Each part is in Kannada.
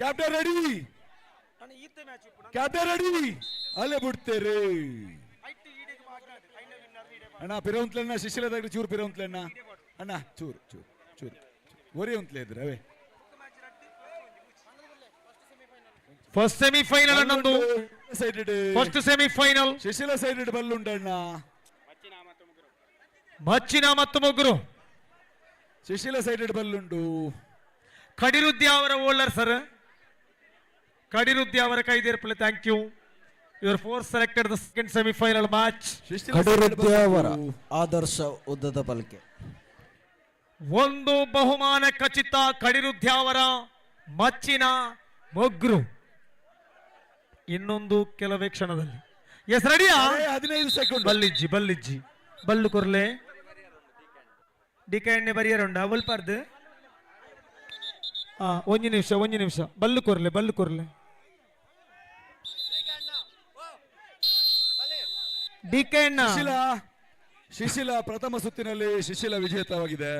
ಕ್ಯಾಪ್ಟನ್ ರೆಡಿ, ಕ್ಯಾಪ್ಟನ್ ರೆಡಿ, ಅಲ್ಲೇ ಬಿಡ್ತೇರಿ ಅಣ್ಣ. ಪಿರವಂತ್ಲಣ್ಣ ಶಿಶಿಲದಾಗ ಚೂರು ಪಿರವಂತ್ಲಣ್ಣ ಅಣ್ಣ, ಚೂರು ಚೂರು ಚೂರು ಒರಿ ಉಂತ್ಲೇ ಇದ್ರೆ ಅವೇ. ಫಸ್ಟ್ ಸೆಮಿಫೈನಲ್ ಅನ್ನೊಂದು, ಫಸ್ಟ್ ಸೆಮಿಫೈನಲ್ ಶಿಶಿಲ ಸೈಡೆಡ್ ಬಲ್ಲುಂಡಣ್ಣ. ಮಚ್ಚಿನ ಮತ್ತು ಮುಗ್ರು ಶಿಶಿಲ ಸೈಡೆಡ್ ಬಲ್ಲುಂಡು. ಕಡಿರುದ್ದಿ ಅವರ ಓಲ್ಡರ್ ಸರ್, ಕಡಿರುದ್ದಿ ಅವರ ಕೈದೇರ್ಪಲೆ. Thank you. You're for selected the second semifinal match. Kadirudyavara ಆದರ್ಶ ಉದ್ದದ ಬಲ್ಕೆ. ಒಂದು ಬಹುಮಾನ ಖಚಿತ. ಕಡಿರುದ್ದಿ ಅವರ ಮಚ್ಚಿನ ಮೊಗ್ರು. ಇನ್ನೊಂದು ಕೆಲವೇ ಕ್ಷಣದಲ್ಲಿ. ಎಸ್ ರೆಡಿಯಾ? 15 ಸೆಕೆಂಡ್. ಬಲ್ಲಿಜ್ಜಿ ಬಲ್ಲಿಜ್ಜಿ ಬಲ್ಲು ಕೊರ್ಲೆ ಡಿಕೆ ಎಣ್ಣೆ ಬರಿಯರುಂಡ ಉಲ್ಪಾರ್ದು. ಒಂದು ನಿಮಿಷ ಬಲ್ಲು ಕೊರ್ಲೆ ಬಲ್ಲು ಕೊರ್ಲೆ. ಡಿಕೆ ಎಣ್ಣ ಶಿಶಿಲ ಪ್ರಥಮ ಸುತ್ತಿನಲ್ಲಿ ಶಿಶಿಲ ವಿಜೇತವಾಗಿದೆ.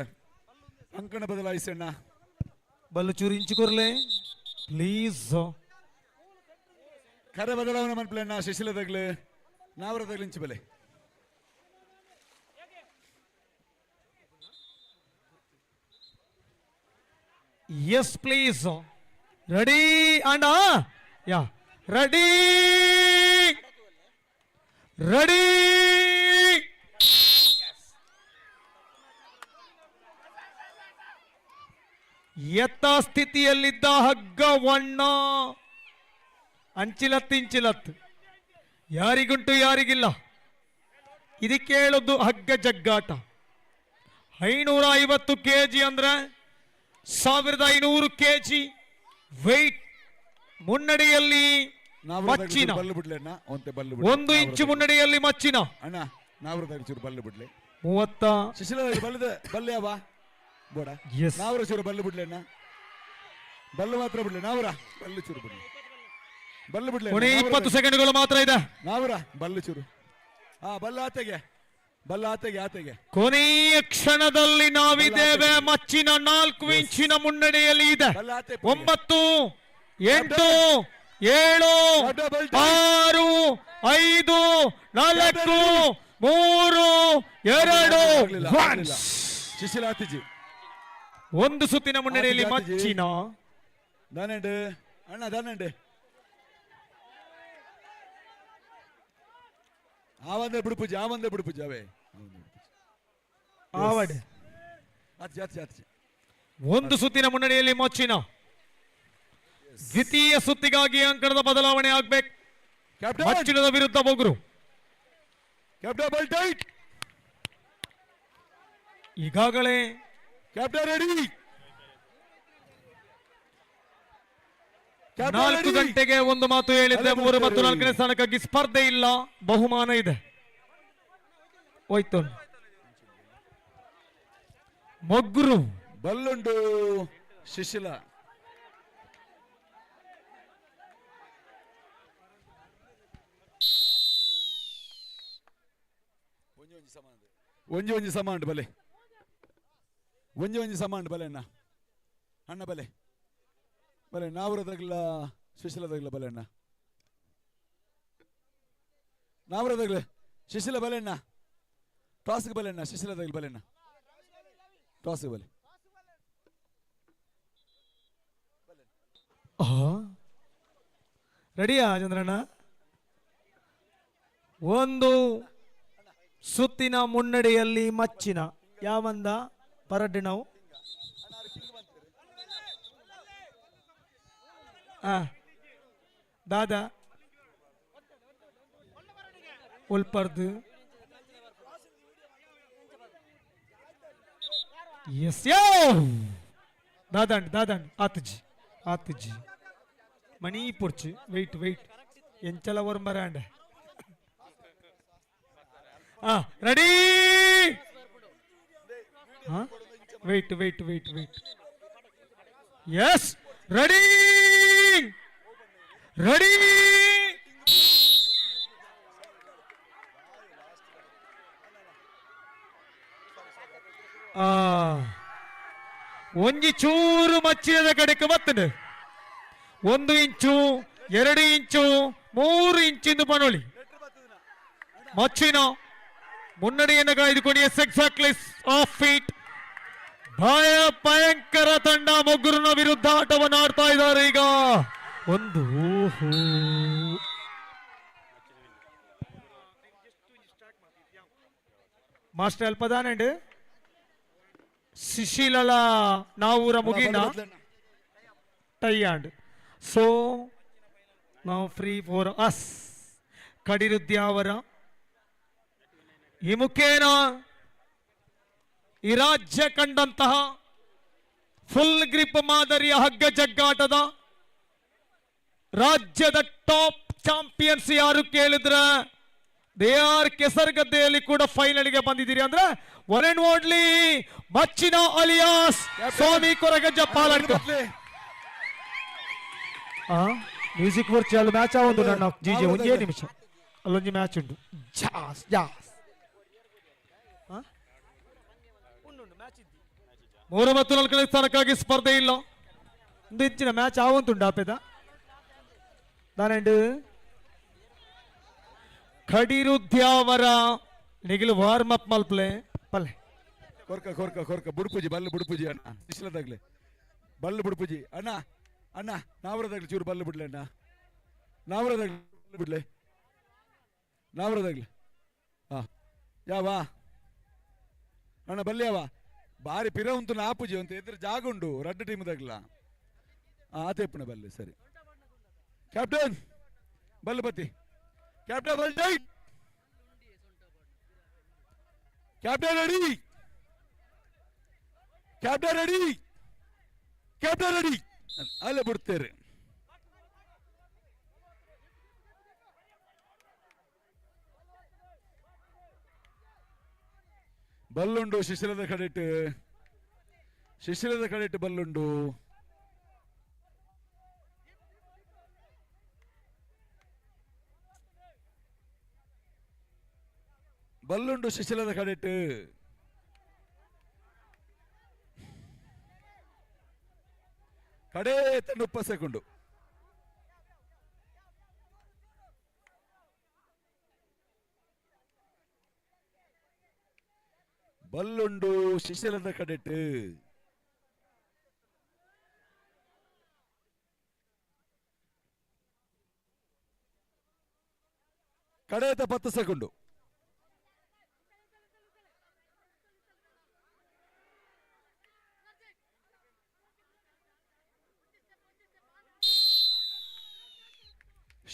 ಅಂಕಣ ಬದಲಾಯಿಸಣ್ಣ. ಬಲ್ಲು ಚೂರು ಇಂಚು ಕೊರ್ಲೆ ಪ್ಲೀಸ್. ಕರೆ ಬದಲಾವಣೆ ಮನ್ಪ್ಲಣ್ಣ. ಶಿಶಿಲ ತಗ್ಲೆ ನಾವರ ತಗ್ಲಿ ಇಂಚು ಬೆಲೆ. Yes please. Ready and yeah ready ready. ಯಥಾ ಸ್ಥಿತಿಯಲ್ಲಿದ್ದ ಹಗ್ಗವಣ್ಣ ಇಂಚಿಲತ್ ಯಾರಿಗುಂಟು ಯಾರಿಗಿಲ್ಲ. ಇದಕ್ಕೆ ಹೇಳೋದು ಹಗ್ಗ ಜಗ್ಗಾಟ. 550 kg ಅಂದ್ರೆ 1500 kg ವೆಯ್ಟ್. ಮುನ್ನಡೆಯಲ್ಲಿ ಮಚ್ಚಿನ 1 ಇಂಚು ಮುನ್ನಡೆಯಲ್ಲಿ ಮಚ್ಚಿನ ಅಣ್ಣ. ನಾವ್ರ ಚೂರು ಬಲ್ಲು ಬಿಡ್ಲೆ 30. ಶಿಶಿಲ ಬಲ್ಲೆ ಅವ ಬೋಡ. ನಾವ್ರ ಚೂರು ಬಲ್ಲು ಬಿಡ್ಲೆ ಅಣ್ಣ. ಬಲ್ಲು ಮಾತ್ರ ಬಿಡ್ಲೆ. ನಾವ್ರ ಬಲ್ಲು ಚೂರು ಬಿಡ್ಲೆ. ಬಲ್ಲು ಬಿಡ್ಲೆ. 20 ಸೆಕೆಂಡ್ಗಳು ಮಾತ್ರ ಇದೆ. ನಾವ್ರ ಬಲ್ಲು ಚೂರು. ಬಲ್ಲು ಆತೆಗೆ, ಬಲ್ಲು ಆತೆಗೆ. ಕೊನೆಯ ಕ್ಷಣದಲ್ಲಿ ನಾವಿದ್ದೇವೆ. ಮಚ್ಚಿನ 4 ಇಂಚಿನ ಮುನ್ನಡೆಯಲ್ಲಿ ಇದೆ. 9, 8, 7, 6, 5, 4, 3, 2, 1. ಶಿಶಿಲ ಆತಿಜಿ ಒಂದು ಸುತ್ತಿನ ಮುನ್ನಡೆಯಲ್ಲಿ ಮಚ್ಚಿನ. ದಾನಂಡು ಅಣ್ಣ, ದಾನಂಡು ಆವಂದೆ ಬಿಡು ಪೂಜೆ ಅವೇ ಆವಡೆ. ಒಂದು ಸುತ್ತಿನ ಮುನ್ನಡೆಯಲ್ಲಿ ಮಚ್ಚಿನ. ದ್ವಿತೀಯ ಸುತ್ತಿಗಾಗಿ ಅಂಕಣದ ಬದಲಾವಣೆ ಆಗ್ಬೇಕು. ಮಚ್ಚಿನದ ವಿರುದ್ಧ ಮೊಗ್ರು. ಈಗಾಗಲೇ ಕ್ಯಾಪ್ಟನ್ ರೆಡಿ. 4 ಗಂಟೆಗೆ ಒಂದು ಮಾತು ಹೇಳಿದ್ದೆ. 3 ಮತ್ತು 4ನೇ ಸ್ಥಾನಕ್ಕಾಗಿ ಸ್ಪರ್ಧೆ ಇಲ್ಲ, ಬಹುಮಾನ ಇದೆ. ಹೋಯ್ತು. ಮೊಗ್ರು ಬಲ್ಲುಂಡು ಶಿಶಿಲ. ಒಂಜಿ ಸಮಾಂಡ್ ಬಲೆ. ಒಂಜಿ ಸಮಾಂಡ್ ಬಲೆ ಅಣ್ಣ. ಅಣ್ಣ ಬಲೆ ಬಲೆ. ನಾವ್ರ ತಗ್ಲ ಶಿಶಿಲ ತಗ್ಲ ಬಲೆ ಅಣ್ಣ. ನಾವ್ರ ತಗ್ಲ ಶಿಶಿಲ ಬಲೆ ಅಣ್ಣ. ಟಾಸ್ಗೆ ಬಲೆ ಅಣ್ಣ. ಶಿಶಿಲ ತಗ್ಲ ಬಲೆ ಅಣ್ಣ. ಟಾಸ್ಗೆ ಬಲೆ. ರೆಡಿಯಾ ಚಂದ್ರಣ್ಣ? ಒಂದು ಸುತ್ತಿನ ಮುನ್ನಡೆಯಲ್ಲಿ ಮಚ್ಚಿನ. ಯಾವಂದ ಪರಡ್ಡಿ ನಾವು ದಾದಾ ಉಲ್ಪರ್ದು. ಎಸ್ ದಾದಂಡ್ ಆತಜಿ ಮಣಿ ಪುರ್ಚು. ವೆಯ್ಟ್ ಎಂಚಲ ವರ್ಮರಾಂಡ. ರೆಡಿ. ವೆಯ್ಟ್. Yes ready. ಒಂಜಿ ಚೂರು ಮಚ್ಚಿನದ ಕಡೆಗೆ ಬರ್ತದೆ. 1 ಇಂಚು 2 ಇಂಚು 3 ಇಂಚಿಂದು ಪನೋಳಿ ಮಚ್ಚಿನ ಮುನ್ನಡೆಯನ್ನು ಕಾಯ್ದುಕೊಂಡು ಎಕ್ಸಾಕ್ಟ್ಲಿ ಆಫ್ ಫೀಟ್ ಭಯಂಕರ ತಂಡ ಮೊಗ್ಗುರಿನ ವಿರುದ್ಧ ಆಟವನ್ನು ಆಡ್ತಾ ಇದ್ದಾರೆ ಈಗ ಒಂದು ಮಾಸ್ಟರ್ ಅಲ್ಪದಾನಂಡ್ ಶಿಶಿಲಲ ನಾವೂರ ಮುಗಿನ ಟೈಯಾಂಡ್ ಸೊ ನಾವು ಫ್ರೀ ಫಾರ್ ಅಸ್ ಕಡಿರುದ್ಯಾವರ ಈ ಮುಖೇನ ಈ ರಾಜ್ಯ ಕಂಡಂತಹ ಫುಲ್ ಗ್ರಿಪ್ ಮಾದರಿಯ ಹಗ್ಗ ಜಗ್ಗಾಟದ ರಾಜ್ಯದ ಟಾಪ್ ಚಾಂಪಿಯನ್ಸ್ ಯಾರು ಕೇಳಿದ್ರೆ ದೇ ಆರ್ ಕೆಸರ್ಗದ್ದೆಯಲ್ಲಿ ಕೂಡ ಫೈನಲ್ಗೆ ಬಂದಿದ್ದೀರಿ ಅಂದ್ರೆ one and only Machchina alias Swami Koragajja Paladka music ವರ್ಚ್ ಅಲ್ಲಿ ಮ್ಯಾಚ್ ಆವೊಂದು ನನ್ನ ಜಿಜೆ ಒಂದೇ ನಿಮಿಷ ಅಲ್ಲೊಂದು ಮ್ಯಾಚ್ ಉಂಟು ಜಾಸ್ ಜಾಸ್ 3 ಮತ್ತು 4ನೇ ಸ್ಥಾನಕ್ಕಾಗಿ ಸ್ಪರ್ಧೆ ಇಲ್ಲ ಒಂದು ಹೆಚ್ಚಿನ ಮ್ಯಾಚ್ ಆವಂತುಂಡು ಆಪೇದ ದಾನಂಡು ಕಡಿರುದ್ಯಾವರ ನಿಗಿಲು ವಾರ್ಮ್ ಅಪ್ ಮಲ್ಪ್ಲೆ ಪಲ್ಲೆ ಕೊರ್ಕ ಕೊರ್ಕ ಕೊರ್ಕ ಬುಡುಪುಜಿ ಬಲ್ಲು ಬುಡುಪುಜಿ ಅಣ್ಣ ಇಷ್ಟದಾಗ್ಲಿ ಬಲ್ಲು ಬುಡುಪುಜಿ ಅಣ್ಣ ಅಣ್ಣ ನಾವರದಾಗ್ಲಿ ಚೂರು ಬಲ್ಲು ಬಿಡ್ಲೆ ಅಣ್ಣ ನಾವರದಾಗ್ಲಿ ಬಿಡ್ಲೆ ನಾವರದಾಗ್ಲಿ ಹಾ ಯಾವ ಅಣ್ಣ ಬಲ್ಲೆ ಯಾವ ಬಾರಿ ಪಿರ ಉಂಟು ನಾಪುಜಿ ಅಂತ ಎದುರು ಜಾಗ ಉಂಡು ರಡ್ಡು ಟೀಮ್ ದಾಗ್ಲ ಆತೇಪಣ ಬಲ್ಲೆ ಸರಿ ಕ್ಯಾಪ್ಟನ್ ಬಲ್ಲು ಬತ್ತಿ ಕ್ಯಾಪ್ಟನ್ ಬಲ್ tight captain ready captain ready captain ready ಅಲ್ಲೇ ಬಿಡ್ತೇವೆ ಬಲ್ಲುಂಡು ಶಿಶಿಲದ ಕಡೆಟ್ ಬಲ್ಲುಂಡು ಬಲ್ಲುಂಡು ಶಿಶಿಲದ ಕಡೆಟ್ ಕಡೆ 30 ಸೆಕೆಂಡು ಬಲ್ಲುಂಡು ಶಿಶಿಲದ ಕಡೆಟ್ ಕಡೆತ 10 ಸೆಕೆಂಡು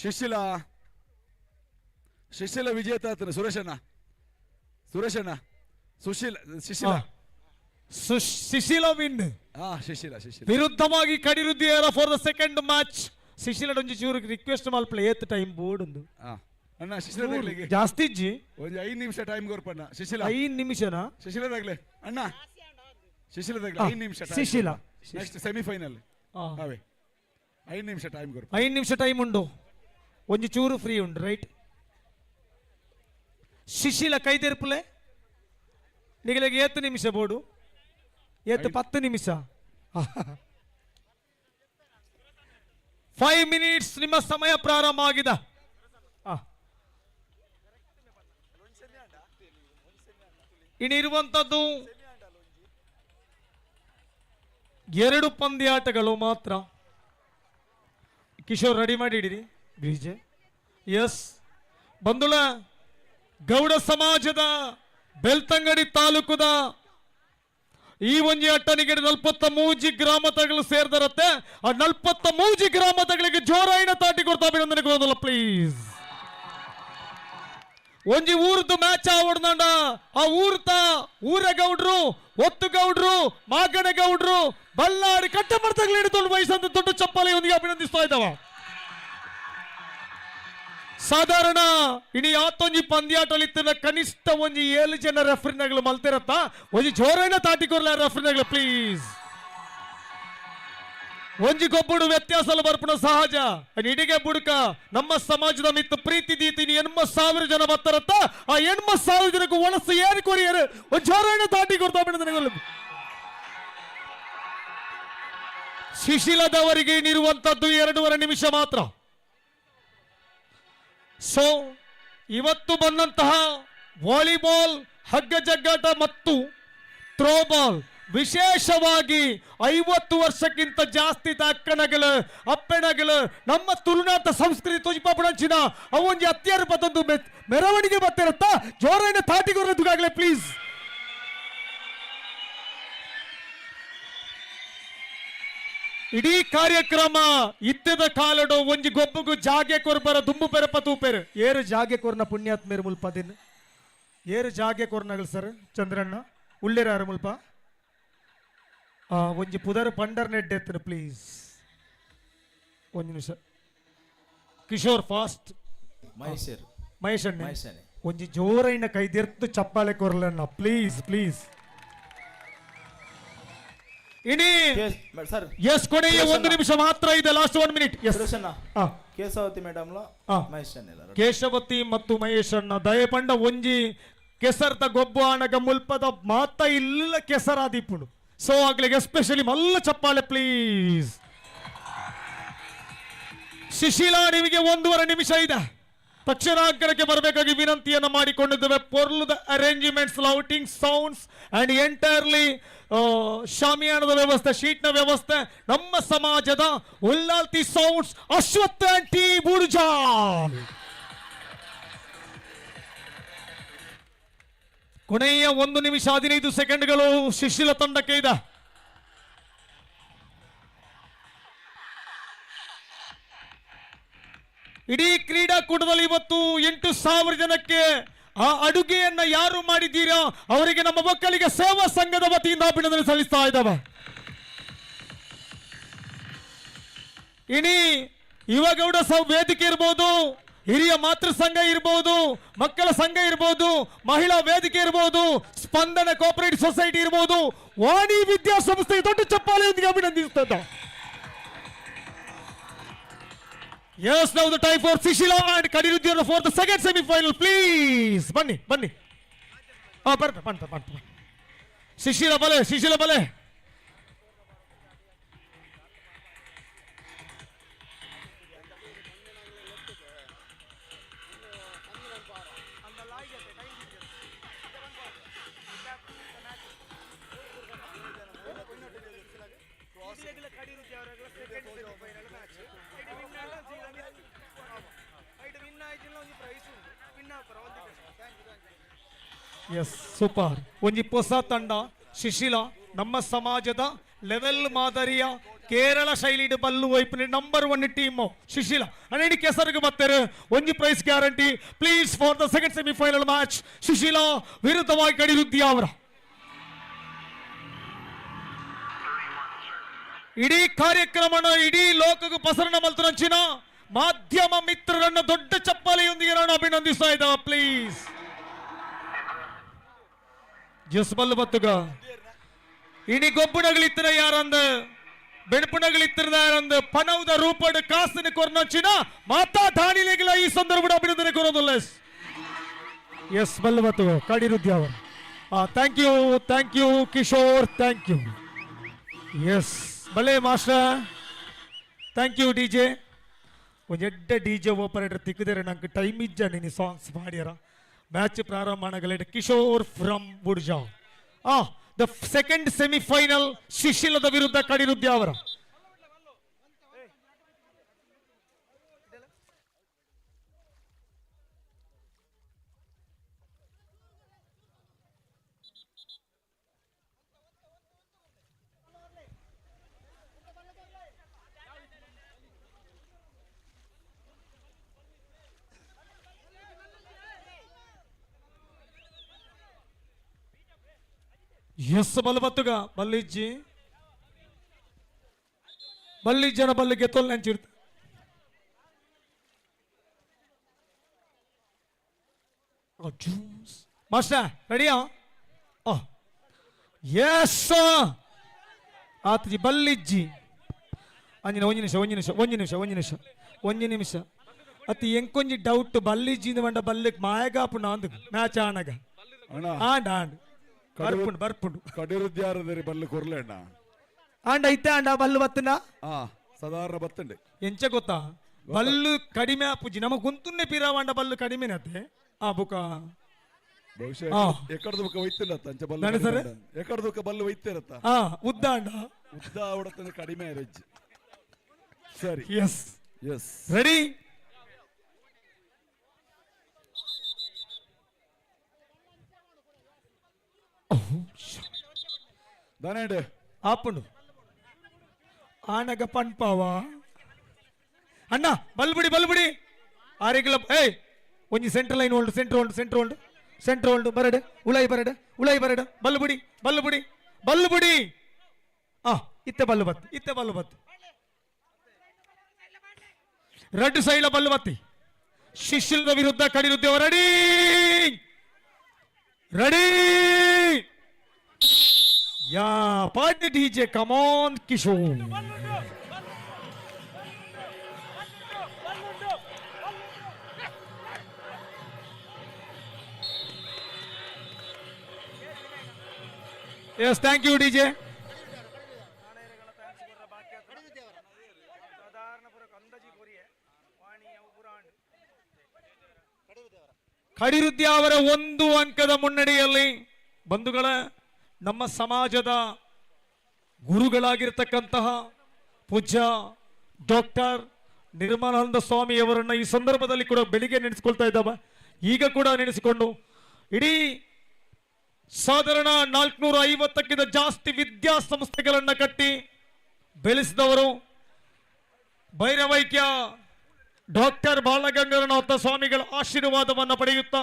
ಶಿಶಿಲ ವಿಜೇತ ಆತನ ಸುರೇಶಣ್ಣ ಶಿಶಿಲ ವಿನ್ ಶಿಶಿಲ ವಿರುದ್ಧವಾಗಿ ಕಡಿರುದ್ದಿಯರ for the second match Shishila ಒಂಜಿ ಚೂರು ರಿಕ್ವೆಸ್ಟ್ ಮಲ್ಪಲೆ ಏತ್ ಟೈಮ್ ಬೋರ್ಡ್ ಒಂದು ಅಣ್ಣ ಶಿಶಿಲದಾಗ್ಲಿಗೆ ಜಾಸ್ತಿ ಇಜ್ಜಿ ಒಂದು 5 ನಿಮಿಷ ಟೈಮ್ ಗೊರ್ಪಣ್ಣ ಶಿಶಿಲ 5 ನಿಮಿಷನಾ ಶಿಶಿಲದಾಗ್ಲೆ ಅಣ್ಣ ಶಿಶಿಲದಾಗ್ಲೆ 5 ನಿಮಿಷ ಶಿಶಿಲ ನೆಕ್ಸ್ಟ್ ಸೆಮಿಫೈನಲ್ ಅವೇ 5 ನಿಮಿಷ ಟೈಮ್ ಗೊರ್ಪ 5 ನಿಮಿಷ ಟೈಮ್ ಉಂಡು ಒಂಜಿ ಚೂರು ಫ್ರೀ ಉಂಡು ರೈಟ್ ಶಿಶಿಲ ಕೈದೆರ್ಪುಲೆ ನಿಗಲಿಗೆ 8 ನಿಮಿಷ ಬೋರ್ಡು 10 ನಿಮಿಷ 5 ಮಿನಿಟ್ಸ್ ನಿಮ್ಮ ಸಮಯ ಪ್ರಾರಂಭ ಆಗಿದೆ ಇನ್ನಿರುವಂತದ್ದು 2 ಪಂದ್ಯಾಟಗಳು ಮಾತ್ರ ಕಿಶೋರ್ ರೆಡಿ ಮಾಡಿಡಿರಿ ಬೀಜೆ ಎಸ್ ಬಂಧುಳ ಗೌಡ ಸಮಾಜದ ಬೆಳ್ತಂಗಡಿ ತಾಲೂಕುದ ಈ ಒಂಜಿ ಅಟ್ಟನಿಗೆ 43 ಗ್ರಾಮಗಳು ಸೇರ್ದರತ್ತೆ ಆ 43 ಗ್ರಾಮಗಳಿಗೆ ಜೋರಾಯಿನ ತಾಟಿ ಕೊಡ್ತಾ ಅಭಿನಂದನೆ ಕೊಡೋದಲ್ಲ ಪ್ಲೀಸ್ ಒಂಜಿ ಊರ್ದು ಮ್ಯಾಚ್ ಆವಡ್ದಂಡ ಆ ಊರ ಗೌಡ್ರು ಒತ್ತು ಗೌಡ್ರು ಮಾಗಣ ಗೌಡ್ರು ಬಲ್ಲಾಡಿ ಕಟ್ಟಮರ್ತಗಳು ಹಿಡಿದು ವಯಸ್ಸಂತ ದೊಡ್ಡ ಚಪ್ಪಲಿಯೊಂದಿಗೆ ಅಭಿನಂದಿಸ್ತಾ ಇದ್ದಾವ ಸಾಧಾರಣ ಇಡೀ ಆತೊಂಜಿ ಪಂದ್ಯಾಟಲಿತ್ತಿನ ಕನಿಷ್ಠ ಒಂಜಿ 7 ಜನ ರೆಫ್ರಿನಗಳು ಮಲ್ತಿರತ್ತ ಒಂಜಿ ಜೋರೈನ ತಾಟಿ ಕೊರ್ಲ ರೆಫ್ರಿನಗಳು ಪ್ಲೀಸ್ ಒಂಜಿ ಗೊಬ್ಬುಡು ವ್ಯತ್ಯಾಸಲು ಬರ್ಪುಣ ಸಹಜ ಇಡಿಗೆ ಬುಡುಕ ನಮ್ಮ ಸಮಾಜದ ಮಿತ್ತು ಪ್ರೀತಿ ದೀತಿನಿ 80,000 ಜನ ಬರ್ತಾರತ್ತ ಆ 80,000 ಜನಕ್ಕೂ ಒಣಸು ಏನ್ ಕೊರಿಯರು ಒಂದ್ ಜೋರೈನ ತಾಟಿ ಕೊಡ್ತಾ ಬಿಡ ಶಿಶಿಲದವರಿಗೆ ಇನ್ನಿರುವಂತದ್ದು 2.5 ನಿಮಿಷ ಮಾತ್ರ. ಸೊ ಇವತ್ತು ಬಂದಂತಹ ವಾಲಿಬಾಲ್, ಹಗ್ಗ ಜಗ್ಗಾಟ ಮತ್ತು ಥ್ರೋಬಾಲ್ ವಿಶೇಷವಾಗಿ 50 ವರ್ಷಕ್ಕಿಂತ ಜಾಸ್ತಿ ಅಕ್ಕಣಗಳು ಅಪ್ಪೆಣಗಳು ನಮ್ಮ ತುಳುನಾಟ ಸಂಸ್ಕೃತಿ ತುಜಿಪಂಚಿನ ಅವೊಂದು ಅತ್ಯರ್ ಬತ್ತೊಂದು ಮೆರವಣಿಗೆ ಬರ್ತಿರತ್ತ ಜೋರೈನ ತಾಟಿಗೊರದುಗಾಗಲೇ ಪ್ಲೀಸ್. ಇಡೀ ಕಾರ್ಯಕ್ರಮ ಇತ್ತದ ಕಾಲಡು ಒಂಜಿ ಗೊಬ್ಬುಗು ಜಾಗೆ ಕೊರ್ಬರ ದುಂಬು ಪೆರಪ ತೂಪೆರು ಏರು ಜಾಗೆ ಕೊರ್ನ ಪುಣ್ಯಾತ್ಮೇರು ಮುಲ್ಪದಿನ್ ಏರು ಜಾಗೆ ಕೊರ್ನಗಳು ಸರ್ ಚಂದ್ರಣ್ಣ ಉಳ್ಳೆರಾರು ಮುಲ್ಪ ಒಂಜಿ ಪುದರ್ ಪಂಡರ್ ನೆಡ್ ಎತ್ತನ ಪ್ಲೀಸ್. ಒಂದು ನಿಮಿಷ ಕಿಶೋರ್ ಫಾಸ್ಟ್ ಮಹೇಶ್ ಅಣ್ಣ ಒಂಜಿ ಜೋರೈನ ಕೈದೆರ್ತು ಚಪ್ಪಾಳೆ ಕೊರ್ಲಣ್ಣ ಪ್ಲೀಸ್ ಪ್ಲೀಸ್. ಇನಿ ಎಸ್ ಕೊನೆಯ 1 ನಿಮಿಷ ಮಾತ್ರ ಇದೆ. Last 1 minute. Keshavathi madam Keshavathi ಮತ್ತು ಮಹೇಶ್ ಅಣ್ಣ ದಯಪಂಡ ಒಂಜಿ ಕೆಸರ್ತ ಗೊಬ್ಬು ಆನಗ ಮುಲ್ಪದ ಮಾತ ಇಲ್ಲ ಕೆಸರಾದೀಪುಡು. ಸೊ ಆಗ್ಲಿಗೆ ಎಸ್ಪೆಷಲಿ ಮಲ್ಲ ಚಪ್ಪಾಳೆ ಪ್ಲೀಸ್. ಶಿಶಿಲಾ ನಿಮಗೆ 1.5 ನಿಮಿಷ ಇದೆ. ತಕ್ಷಣಾಗ್ರಕ್ಕೆ ಬರಬೇಕಾಗಿ ವಿನಂತಿಯನ್ನು ಮಾಡಿಕೊಂಡಿದ್ದೇವೆ. ಪೊರ್ಲುದ ಅರೇಂಜ್ಮೆಂಟ್ಸ್, ಲೌಟಿಂಗ್ ಸೌಂಡ್ಸ್ ಅಂಡ್ ಎಂಟೈರ್ಲಿ ಶಾಮಿಯಾನದ ವ್ಯವಸ್ಥೆ, ಶೀಟ್ನ ವ್ಯವಸ್ಥೆ ನಮ್ಮ ಸಮಾಜದ ಉಲ್ಲಾಲ್ತಿ ಸೌಂಡ್ಸ್ ಅಶ್ವತ್ಥ ಆಂಟಿ ಬೂರ್ಜಾಲ್. ಕೊನೆಯ 1 ನಿಮಿಷ 15 ಸೆಕೆಂಡ್ಗಳು ಶಿಶಿಲ ತಂಡಕ್ಕೆ ಇದೆ. ಇಡೀ ಕ್ರೀಡಾಕೂಟದಲ್ಲಿ ಇವತ್ತು 8,000 ಜನಕ್ಕೆ ಆ ಅಡುಗೆಯನ್ನ ಯಾರು ಮಾಡಿದ್ದೀರಾ ಅವರಿಗೆ ನಮ್ಮ ಮಕ್ಕಳಿಗೆ ಸೇವಾ ಸಂಘದ ವತಿಯಿಂದ ಅಭಿನಂದನೆ ಸಲ್ಲಿಸ್ತಾ ಇದ್ದಾವೆ. ಇನಿ ಯುವಗೌಡ ವೇದಿಕೆ ಇರ್ಬೋದು, ಹಿರಿಯ ಮಾತೃ ಸಂಘ ಇರ್ಬೋದು, ಮಕ್ಕಳ ಸಂಘ ಇರ್ಬೋದು, ಮಹಿಳಾ ವೇದಿಕೆ ಇರ್ಬೋದು, ಸ್ಪಂದನ ಕೋಆಪರೇಟಿವ್ ಸೊಸೈಟಿ ಇರ್ಬೋದು, ವಾಣಿ ವಿದ್ಯಾಸಂಸ್ಥೆ ದೊಡ್ಡ ಚಪ್ಪಾಳೆಯೊಂದಿಗೆ ಅಭಿನಂದಿಸುತ್ತದೆ. Yes, now the time for Shishila and Kadirudyara for the second semi-final. Please, ಬನ್ನಿ ಬನ್ನಿ. ಬರ್ತ ಶಿಶಿಲ ಬಲೆ. Yes super. ಒಂಜಿ ಹೊಸ ತಂಡ ಶಿಶಿಲ ನಮ್ಮ ಸಮಾಜದ ಲೆವೆಲ್ ಮಾದರಿಯ ಕೇರಳ ಶೈಲಿಡ್ ಬಲ್ಲು ವೈಪ್ ನಂಬರ್ 1 ಟೀಮು ಶಿಶಿಲ ಅನೇಡಿ ಕೆಸರಿಗೆ ಬರ್ತಾರೆ. ಒಂಜಿ prize guarantee please for the second semifinal match Shishila ವಿರುದ್ಧವಾಗಿ ಕಡಿರುದ್ಯಾವರ. ಇಡೀ ಕಾರ್ಯಕ್ರಮನ ಇಡೀ ಲೋಕಕ್ಕೂ ಪಸರಣ ಮಲ್ತರಂಚಿನ ಮಾಧ್ಯಮ ಮಿತ್ರರನ್ನ ದೊಡ್ಡ ಚಪ್ಪಾಳೆಯೊಂದಿಗೆ ನಾನು ಅಭಿನಂದಿಸ್ತಾ ಇದ್ದ ಪ್ಲೀಸ್. ಜಸ್ಬಲ್ ಬತ್ತುಗ ಇನಿ ಗೊಬ್ಬುಣಗಳಿತ್ತಿನ ಯಾರಂದ ಬೆಣಪುಣಗಳಿತ್ತಿನ ಯಾರಂದ ಪನೌದ ರೂಪಡ್ ಕಾಸಿನ ಕೊರ್ನಚಿನ ಮಾತಾ ಧಾಣಿಲೆಗಳ ಈ ಸಂದರ್ಭದ ಅಭಿನಂದನೆ ಕೊರೋದಿಲ್ಲ. ಎಸ್ ಬಲ್ಲ ಬತ್ತುಗ Kadirudyava. Thank you Kishore, thank you. Yes ಬಲೆ ಮಾಸ್ಟರ್, ಥ್ಯಾಂಕ್ ಯು ಡಿಜೆ. ಒಂದು ಎಡ್ಡ ಡಿಜೆ ಆಪರೇಟರ್ ತಿಕ್ಕಿದರೆ ನಂಗೆ ಟೈಮ್ ಇಜ್ಜ ನೀನು ಸಾಂಗ್ಸ್ ಮಾಡ್ಯಾರ. ಮ್ಯಾಚ್ ಪ್ರಾರಂಭ ಮಾಡಗಲೇಟ Kishore from Budja. The second semifinal ಶಿಶಿಲದ ವಿರುದ್ಧ ಕಡಿರುದ್ಯಾವರ. ಎಸ್ ಬಲಬತ್ತುಗ ಬಲ್ಲಿಜ್ಜನ ಬಲ್ಲಿಗೆ ತೊಲ್ ನೆಂಚಿರ್ತ. ಮಾಸ್ಟರ್ ರೆಡಿಯಾ? ಎಸ್ ಆತ್ಜಿ ಬಲ್ಲಿಜ್ಜಿ ಅಂಜಿನ ಒಂಜಿ ನಿಮಿಷ ಅತಿ ಎಂಕೊಂಜಿ ಡೌಟ್ ಬಲ್ಲಿಜ್ಜಿಂದ ಬಂಡ ಬಲ್ಲಿಕ್ ಮಾಯಗಾಪುಣ ಅಂದ್ ಮ್ಯಾಚ್ ಆನಗ ಆಂಡ್ ಬರ್ಪುಂಡು ಕಡಿರುದ್ಯಾರದರಿ ಬಲ್ಲು ಕೊರ್ಲೆಣ್ಣ ಆಂಡ ಇತ್ತೆ ಆಂಡ ಬಲ್ಲು ಬತ್ತನ ಆ ಸಾಧಾರಣ ಬತ್ತಂಡೆ ಎಂಚ ಗೊತ್ತಾ ಬಲ್ಲು ಕಡಿಮೆ ಆಪುಜಿ ನಮಗ್ ಗುಂತುನ್ನೆ ಪಿರಾವಂಡ ಬಲ್ಲು ಕಡಿಮೆ ನತೆ ಆ ಬುಕ ಬಹುಶಃ ಆ. ಎಕಡ ದುಃಖ ಒಯ್ತಿಲ್ಲತ್ತ ಅಂಚ ಬಲ್ಲು ನಾನು ಸರ್? ಎಕಡ ದುಃಖ ಬಲ್ಲು ಒಯ್ತಿರತ್ತ ಆ ಉದ್ದ ಆಂಡ ಉದ್ದ ಅವಡತನ ಕಡಿಮೆ ರೆಜ್ ಸರಿ ಎಸ್ ಎಸ್ ರೆಡಿ ದಾನೇಡ್ ಆಪುಂಡು ಆನಗ ಪನ್ಪಾವ ಅಣ್ಣ ಬಲ್ಬಿಡಿ ಆರೆಗ್ಲ ಏಯ್ ಒಂಜಿ central line hold centre hold ಬರಡೆ ಉಳೈ ಬರಡೆ ಬಲ್ಬುಡಿ ಆ ಇತ್ತೆ ಬಲ್ಲು ಬತ್ತು ರೆಡ್ ಸೈಡ್ ಬಲ್ಲು ಬತ್ತಿ ಶಿಶಿಲ್ದ ವಿರುದ್ಧ ಕಡಿರುತ್ತೇವ ರೆಡಿ ಯಾ party DJ come on Kishore Yes, thank you, DJ. Kadirudyavara ಒಂದು ಅಂಕದ ಮುನ್ನಡೆಯಲ್ಲಿ ಬಂಧುಗಳ ನಮ್ಮ ಸಮಾಜದ ಗುರುಗಳಾಗಿರ್ತಕ್ಕಂತಹ ಪೂಜ್ಯ ಡಾಕ್ಟರ್ ನಿರ್ಮಲಾನಂದ ಸ್ವಾಮಿ ಅವರನ್ನ ಈ ಸಂದರ್ಭದಲ್ಲಿ ಕೂಡ ಬೆಳಿಗ್ಗೆ ನೆನೆಸ್ಕೊಳ್ತಾ ಇದ್ದಾವ ಈಗ ಕೂಡ ನೆನೆಸಿಕೊಂಡು ಇಡೀ ಸಾಧಾರಣ 450ಕ್ಕಿಂತ ಜಾಸ್ತಿ ವಿದ್ಯಾಸಂಸ್ಥೆಗಳನ್ನ ಕಟ್ಟಿ ಬೆಳೆಸಿದವರು ಭೈರವೈಕ್ಯ ಡಾಕ್ಟರ್ ಬಾಲಗಂಗಾಧರನಾಥ ಸ್ವಾಮಿಗಳ ಆಶೀರ್ವಾದವನ್ನು ಪಡೆಯುತ್ತಾ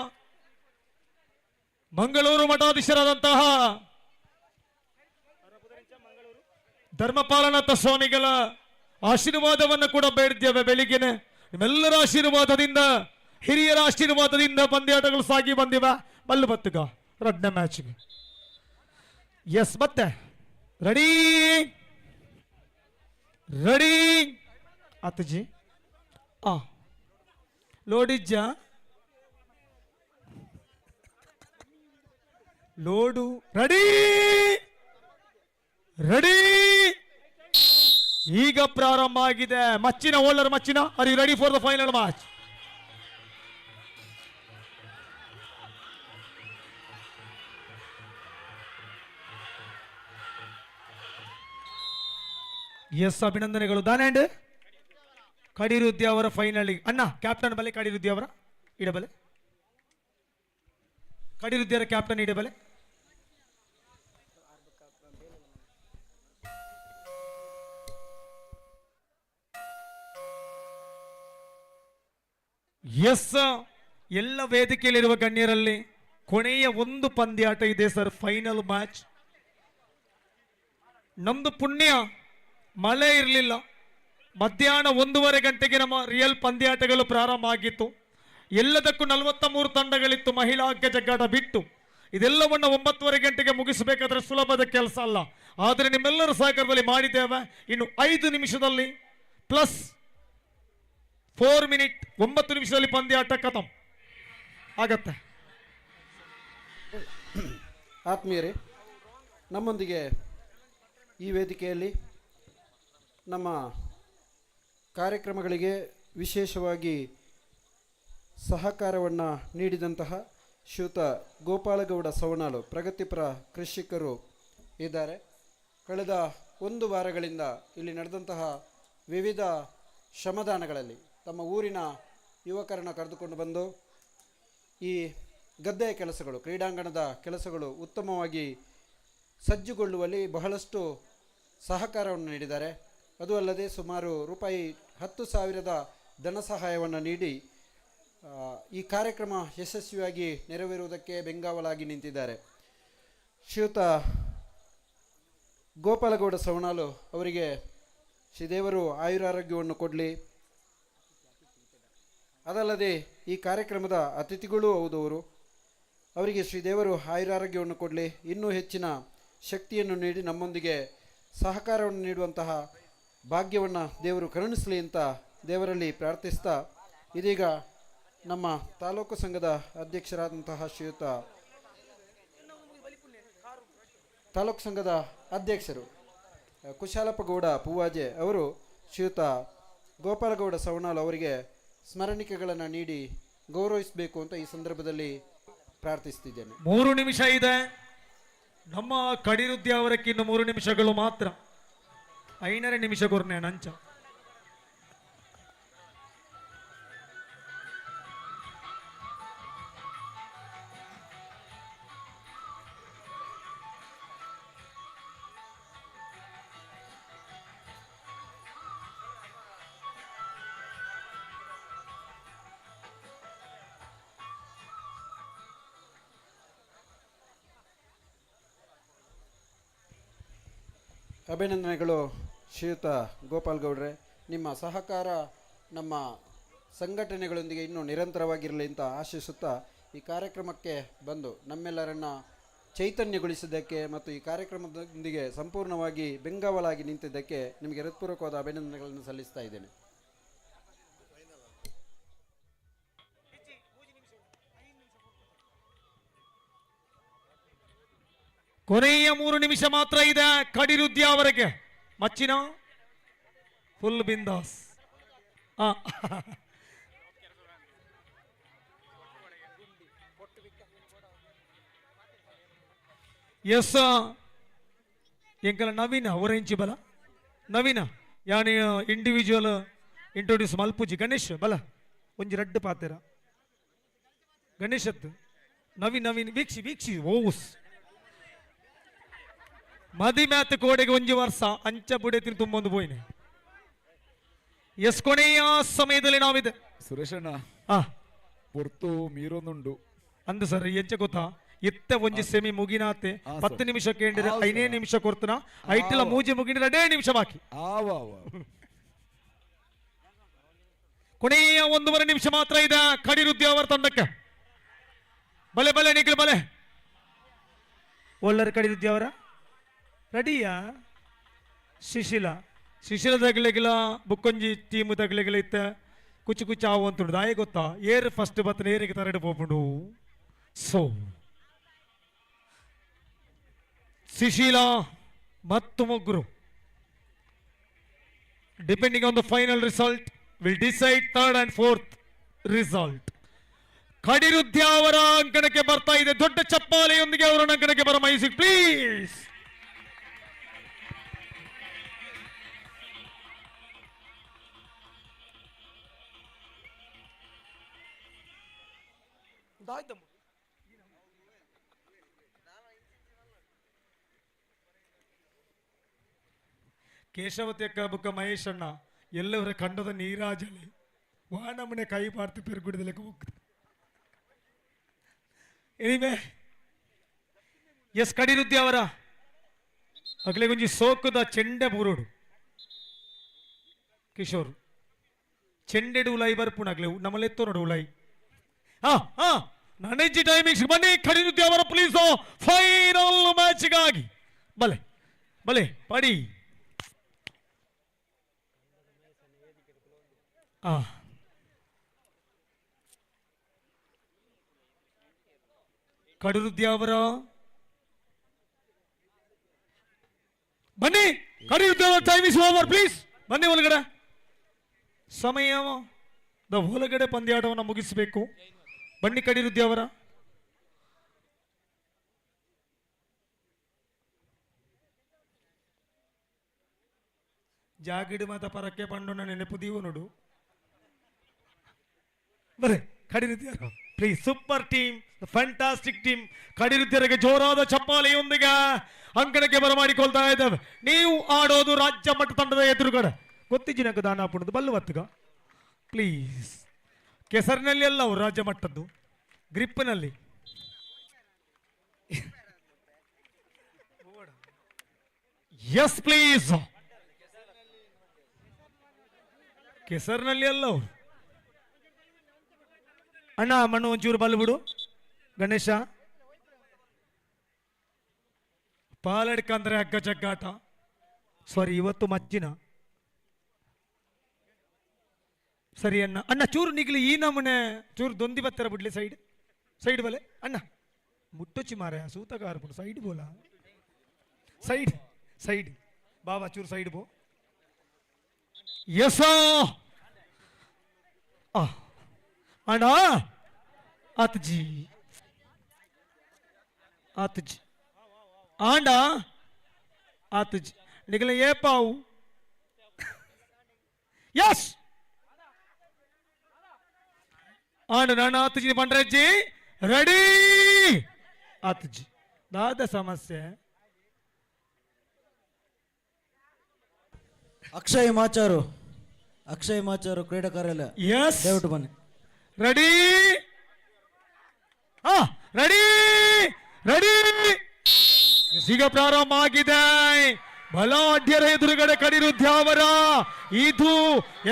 ಮಂಗಳೂರು ಮಠಾಧೀಶರಾದಂತಹ ಧರ್ಮಪಾಲನಾಥ ಸ್ವಾಮಿಗಳ ಆಶೀರ್ವಾದವನ್ನು ಕೂಡ ಬೇಡಿದ್ದೇವೆ ಬೆಳಿಗ್ಗೆನೆ ನಿಮ್ಮೆಲ್ಲರ ಆಶೀರ್ವಾದದಿಂದ ಹಿರಿಯರ ಆಶೀರ್ವಾದದಿಂದ ಪಂದ್ಯಾಟಗಳು ಸಾಗಿ ಬಂದಿವೆ ಬಲ್ಲು ಬತ್ತುಗ ರಡ್ನ ಮ್ಯಾಚ್ಗೆ ಎಸ್ ಮತ್ತೆ ರೆಡಿ ಆತಜಿ ಆ ಲೋಡಿಜ್ಜ ಲೋಡು ರೆಡಿ ಈಗ ಪ್ರಾರಂಭ ಆಗಿದೆ Machchina holder Machchina are you ready for the final match yes ಅಭಿನಂದನೆಗಳು ದಾನಂಡ್ ಕಡಿರುದ್ಯ ಅವರ ಫೈನಲ್ ಅಣ್ಣ ಕ್ಯಾಪ್ಟನ್ ಬಲೆ ಕಡಿರುದ್ಯ ಅವರ ಇಡಬಲೆ ಕಡಿರುದ್ಯರ ಕ್ಯಾಪ್ಟನ್ ಇಡಬಲೆ ಎಸ್ ಎಲ್ಲ ವೇದಿಕೆಯಲ್ಲಿರುವ ಗಣ್ಯರಲ್ಲಿ ಕೊನೆಯ ಒಂದು ಪಂದ್ಯಾಟ ಇದೆ ಸರ್ ಫೈನಲ್ ಮ್ಯಾಚ್ ನಮ್ದು ಪುಣ್ಯ ಮಳೆ ಇರಲಿಲ್ಲ ಮಧ್ಯಾಹ್ನ 1:30 ಗಂಟೆಗೆ ನಮ್ಮ ರಿಯಲ್ ಪಂದ್ಯಾಟಗಳು ಪ್ರಾರಂಭ ಆಗಿತ್ತು ಎಲ್ಲದಕ್ಕೂ 43 ತಂಡಗಳಿತ್ತು ಮಹಿಳಾ ಹಗ್ಗ ಜಗ್ಗಾಟ ಬಿಟ್ಟು ಇದೆಲ್ಲವನ್ನು 9:30 ಗಂಟೆಗೆ ಮುಗಿಸಬೇಕಾದ್ರೆ ಸುಲಭದ ಕೆಲಸ ಅಲ್ಲ ಆದರೆ ನಿಮ್ಮೆಲ್ಲರ ಸಹಕಾರದಲ್ಲಿ ಮಾಡಿದ್ದೇವೆ ಇನ್ನು 5 ನಿಮಿಷದಲ್ಲಿ ಪ್ಲಸ್ 4 ಮಿನಿಟ್ 9 ನಿಮಿಷದಲ್ಲಿ ಪಂದ್ಯಾಟ ಖತಮ್ ಆಗತ್ತೆ ಆತ್ಮೀಯರೇ ನಮ್ಮೊಂದಿಗೆ ಈ ವೇದಿಕೆಯಲ್ಲಿ ನಮ್ಮ ಕಾರ್ಯಕ್ರಮಗಳಿಗೆ ವಿಶೇಷವಾಗಿ ಸಹಕಾರವನ್ನು ನೀಡಿದಂತಹ ಶ್ರೀಯುತ ಗೋಪಾಲಗೌಡ ಸವಣಾಳು ಪ್ರಗತಿಪರ ಕೃಷಿಕರು ಇದ್ದಾರೆ ಕಳೆದ 1 ವಾರಗಳಿಂದ ಇಲ್ಲಿ ನಡೆದಂತಹ ವಿವಿಧ ಶ್ರಮದಾನಗಳಲ್ಲಿ ತಮ್ಮ ಊರಿನ ಯುವಕರನ್ನು ಕರೆದುಕೊಂಡು ಬಂದು ಈ ಗದ್ದೆಯ ಕೆಲಸಗಳು ಕ್ರೀಡಾಂಗಣದ ಕೆಲಸಗಳು ಉತ್ತಮವಾಗಿ ಸಜ್ಜುಗೊಳ್ಳುವಲ್ಲಿ ಬಹಳಷ್ಟು ಸಹಕಾರವನ್ನು ನೀಡಿದ್ದಾರೆ ಅದು ಅಲ್ಲದೆ ಸುಮಾರು ರೂಪಾಯಿ 10,000 ಧನ ಸಹಾಯವನ್ನು ನೀಡಿ ಈ ಕಾರ್ಯಕ್ರಮ ಯಶಸ್ವಿಯಾಗಿ ನೆರವೇರುವುದಕ್ಕೆ ಬೆಂಗಾವಲಾಗಿ ನಿಂತಿದ್ದಾರೆ ಶ್ರೀಯುತ ಗೋಪಾಲಗೌಡ ಸವಣಾಳು ಅವರಿಗೆ ಶ್ರೀದೇವರು ಆಯುರಾರೋಗ್ಯವನ್ನು ಕೊಡಲಿ ಅದಲ್ಲದೆ ಈ ಕಾರ್ಯಕ್ರಮದ ಅತಿಥಿಗಳೂ ಹೌದವರು ಅವರಿಗೆ ಶ್ರೀದೇವರು ಆಯುರಾರೋಗ್ಯವನ್ನು ಕೊಡಲಿ ಇನ್ನೂ ಹೆಚ್ಚಿನ ಶಕ್ತಿಯನ್ನು ನೀಡಿ ನಮ್ಮೊಂದಿಗೆ ಸಹಕಾರವನ್ನು ನೀಡುವಂತಹ ಭಾಗ್ಯವನ್ನು ದೇವರು ಕರುಣಿಸಲಿ ಅಂತ ದೇವರಲ್ಲಿ ಪ್ರಾರ್ಥಿಸ್ತಾ ಇದೀಗ ನಮ್ಮ ತಾಲೂಕು ಸಂಘದ ಅಧ್ಯಕ್ಷರಾದಂತಹ ಶ್ರೀಯುತ ತಾಲೂಕು ಸಂಘದ ಅಧ್ಯಕ್ಷರು ಕುಶಾಲಪ್ಪ ಗೌಡ ಪೂವಾಜೆ ಅವರು ಶ್ರೀಯುತ ಗೋಪಾಲಗೌಡ ಸವಣಾಲ್ ಅವರಿಗೆ ಸ್ಮರಣಿಕೆಗಳನ್ನು ನೀಡಿ ಗೌರವಿಸಬೇಕು ಅಂತ ಈ ಸಂದರ್ಭದಲ್ಲಿ ಪ್ರಾರ್ಥಿಸ್ತಿದ್ದೇನೆ. 3 ನಿಮಿಷ ಇದೆ. ನಮ್ಮ ಕಡಿರುದ್ಯ ಅವರಕ್ಕೆ ಇನ್ನು 3 ನಿಮಿಷಗಳು ಮಾತ್ರ. 5 ನಿಮಿಷ ಕೊರ್ನೆ ನಂಚ. ಅಭಿನಂದನೆಗಳು ಶ್ರೀಯುತ ಗೋಪಾಲ್ ಗೌಡ್ರೆ. ನಿಮ್ಮ ಸಹಕಾರ ನಮ್ಮ ಸಂಘಟನೆಗಳೊಂದಿಗೆ ಇನ್ನೂ ನಿರಂತರವಾಗಿರಲಿ ಅಂತ ಆಶಿಸುತ್ತಾ ಈ ಕಾರ್ಯಕ್ರಮಕ್ಕೆ ಬಂದು ನಮ್ಮೆಲ್ಲರನ್ನ ಚೈತನ್ಯಗೊಳಿಸಿದ್ದಕ್ಕೆ ಮತ್ತು ಈ ಕಾರ್ಯಕ್ರಮದೊಂದಿಗೆ ಸಂಪೂರ್ಣವಾಗಿ ಬೆಂಗಾವಲಾಗಿ ನಿಂತಿದ್ದಕ್ಕೆ ನಿಮಗೆ ಹೃತ್ಪೂರ್ವಕವಾದ ಅಭಿನಂದನೆಗಳನ್ನು ಸಲ್ಲಿಸ್ತಾ ಇದ್ದೇನೆ. ಕೊನೆಯ 3 ನಿಮಿಷ ಮಾತ್ರ ಇದೆ ಕಡಿರುದ್ಯ ಅವರಿಗೆ. ಮಚ್ಚಿನ ಫುಲ್ ಬಿಂದಾಸ್. ಎಸ್ ಎಂಕಲ ನವೀನ ಒರೆಂಚಿ ಬಲ ನವೀನ ಯಾನಿ ಇಂಡಿವಿಜುವಲ್ ಇಂಟ್ರೊಡ್ಯೂಸ್ ಮಲ್ಪುಜಿ ಗಣೇಶ್ ಬಲ ಒಂಜಿ ರಡ್ಡು ಪಾತೆರ ಗಣೇಶದ್ದು ನವೀನ್ ನವೀನ್ ವೀಕ್ಷಿ ಓಸ್ ಮದಿ ಮ್ಯಾತ್ ಕೋಡೆಗೆ 1 ವರ್ಷ ಅಂಚ ಬುಡೆ ತಿನ್ ತುಂಬೊಂದು ಪೋಯ್ನೆ. ಎಸ್ ಕೊನೆಯ ಸಮಯದಲ್ಲಿ ನಾವಿದೆ ಸುರೇಶಣ್ಣ ಆ ಪೊರ್ತು ಮೀರೊಂದುಂಡು ಅಂದು ಸರ್ ಎಂಚ ಗೊತ್ತಾ ಇತ್ತ ಒಂಜಿ ಸೆಮಿ ಮುಗಿನಾತೆ 10 ನಿಮಿಷ ಕೇಂದ್ರ 5 ನಿಮಿಷ ಕೊರ್ತನ ಐಟಿಲ ಮೂಜಿ ಮುಗಿನ 2 ನಿಮಿಷ ಬಾಕಿ. ಕೊನೆಯ 1.5 ನಿಮಿಷ ಮಾತ್ರ ಇದೆ ಕಡಿರುದ್ಯ ಅವರ ತಂಡಕ್ಕೆ. ಬಲೆ ಬಲೆ ನಿಖಿಲ್ ಬಲೆ ಒಳ್ಳರ ಕಡಿರುದ್ಯ ಅವರ ರೆಡಿಯಾ. ಶಿಶಿಲ ತಗಲಿಗಿಲ್ಲ ಬುಕ್ಕೊಂಜಿ ಟೀಮ್ ತಗಲಿಗಿಲ್ಲ ಇತ್ತ ಕುಚ್ಚು ಕುಚ್ಚು ಆವು ಅಂತುಂಡು ದಾಯ ಗೊತ್ತಾ ಏರ್ ಫಸ್ಟ್ ಬತ್ತನ ಏರಿಗೆ ತರಡು ಪೋಪುಂಡು. ಸೊ ಶಿಶಿಲ ಮತ್ತು Mugru depending on the final result will decide 3rd and 4th result. Kadirudyavara ಅಂಕಣಕ್ಕೆ ಬರ್ತಾ ಇದೆ. ದೊಡ್ಡ ಚಪ್ಪಾಲೆಯೊಂದಿಗೆ ಅವರ ಅಂಕಣಕ್ಕೆ ಬರ ಮೈಸಿಕ್ ಪ್ಲೀಸ್. ಕೇಶವತಿ ಅಕ್ಕ ಬುಕ್ಕ ಮಹೇಶ್ ಅಣ್ಣ ಎಲ್ಲವರ ಕಂಡದ ನೀರಾಜಲಿ ವಾಣಮ್ಮನೆ ಕೈ ಪಾರ್ತಿ ಪೆರುಗುಡದಕ್ಕೆ ಹೋಗ್ತದೆ. ಎನಿವೆ ಎಸ್ ಕಡಿರುದ್ಯ ಅವರ ಅಗ್ಲೆ ಗುಂಜಿ ಸೋಕುದ ಚೆಂಡೆ ಬೂರೋಡು ಕಿಶೋರ್ ಚೆಂಡೆಡು ಉಲೈ ಬರ್ಪುಣ ಆಗ್ಲೆ ನಮ್ಮಲೆತ್ತೋ ನೋಡು ಉಲೈ. ನನಂಜಿ ಟೈಮಿಂಗ್ಸ್ ಬನ್ನಿ ಕಡಿರುದ್ಯ ಅವರ ಪ್ಲೀಸ್ ಫೈನಲ್ ಮ್ಯಾಚ್ಗಾಗಿ ಬಲೆ ಬಲೆ ಪಡಿ. ಕಡಿರುದ್ಯ ಅವರ ಬನ್ನಿ ಕಡಿರುದ್ಯ ಅವರ ಟೈಮ್ ಇಸ್ ಓವರ್ ಪ್ಲೀಸ್ ಬನ್ನಿ ಒಳಗಡೆ. ಸಮಯದ ಒಳಗಡೆ ಪಂದ್ಯಾಟವನ್ನು ಮುಗಿಸಬೇಕು. ಬನ್ನಿ ಕಡಿರುದ್ಯ ಅವರ. ಜಾಗಿಡು ಮಾತ ಪರಕ್ಕೆ ಪಂಡು ನೆನಪು ದೀವು ನೋಡು ಬರೇ Kadirudya please. Super team, fantastic team. ಕಡಿರುದ್ಯರಿಗೆ ಜೋರಾದ ಚಪ್ಪಾಲೆಯೊಂದಿಗೆ ಅಂಕಣಕ್ಕೆ ಬರಮಾಡಿಕೊಳ್ತಾ ಇದ್ದಾವೆ. ನೀವು ಆಡೋದು ರಾಜ್ಯ ಮಟ್ಟ ತಂಡದ ಎದುರುಗಡೆ ಗೊತ್ತಿಜ್ಜಿನಕ ದಾನ ಹಾಪುಣದು ಬಲ್ಲು ಹೊತ್ತುಗ ಪ್ಲೀಸ್. ಕೆಸರಿನಲ್ಲಿ ಅಲ್ಲ ಅವರು ರಾಜ್ಯ ಮಟ್ಟದ್ದು ಗ್ರಿಪ್ನಲ್ಲಿ. ಎಸ್ ಪ್ಲೀಸ್ ಕೆಸರಿನಲ್ಲಿ ಅಲ್ಲ ಅವರು. ಅಣ್ಣ ಮಣ್ಣು ಒಂಚೂರು ಬಲ್ಲು ಬಿಡು ಗಣೇಶ. ಪಾಲಡ್ಕಂದ್ರೆ ಹಗ್ಗ ಜಗ್ಗಾಟ. ಸಾರಿ ಇವತ್ತು ಮಚ್ಚಿನ ಸರಿ ಅಣ್ಣ. ಅಣ್ಣ ಚೂರು ನಿಗ್ಲಿ ಈ ನಮ್ಮನೆ ಚೂರು ದೊಂದಿ ಬತ್ತರ ಬಿಡ್ಲಿ ಸೈಡ್ ಸೈಡ್ ಬಲೆ ಅಣ್ಣ ಮುಟ್ಟೊಚ್ಚಿ ಮಾರ ಸೂತಗಾರ ಬಿಡು ಸೈಡ್ ಬೋಲ ಸೈಡ್ ಸೈಡ್ ಬಾಬಾ ಚೂರು ಸೈಡ್ ಬೋ ಎಸ ಅಣ್ಣ ಆತಜಿ ಆತಜಿ ಆಂಡ ಆತಜಿ ನಿಗಲ ಏ ಪಾವು ಯಸ್ ಆಂಡ ನಾನು ಆತಜಿ ಬಂಡ್ರಜ್ಜಿ ರೆಡಿ ಆತಜಿ ದಾದ ಸಮಸ್ಯೆ ಅಕ್ಷಯ್ ಮಾಚಾರು ಕ್ರೀಡಾ ಕಾರ್ಯಾಲಯ ಎಸ್ ದಯವಿಟ್ಟು ಬನ್ನಿ. ರೆಡಿ ರೆಡಿ ರೆಡಿ ಈಗ ಪ್ರಾರಂಭ ಆಗಿದೆ ಬಲಾಢ್ಯರ ಎದುರುಗಡೆ ಕಡಿರುದ್ಯಾವರ ಇದು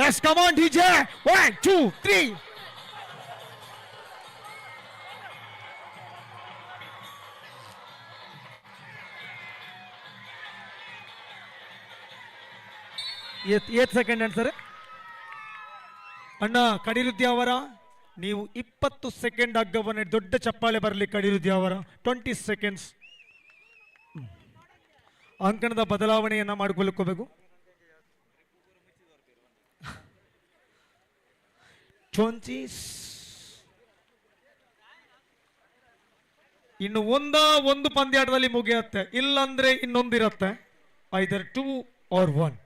S command DJ 1 2 3 8 second sir ಅಣ್ಣ ಕಡಿರುದ್ಯಾವರ ನೀವು 20 ಸೆಕೆಂಡ್ ಹಗ್ಗವನ್ನ ದೊಡ್ಡ ಚಪ್ಪಾಳೆ ಬರಲಿ ಕಡಿರುದ್ಯಾವರ 20 ಸೆಕೆಂಡ್ಸ್ ಅಂಕಣದ ಬದಲಾವಣೆಯನ್ನ ಮಾಡಿಕೊಳ್ಳಬೇಕು ಇನ್ನು ಒಂದು ಪಂದ್ಯಾಟದಲ್ಲಿ ಮುಗಿಯುತ್ತೆ ಇಲ್ಲಂದ್ರೆ ಇನ್ನೊಂದಿರತ್ತೆ ಐದರ್ 2 or 1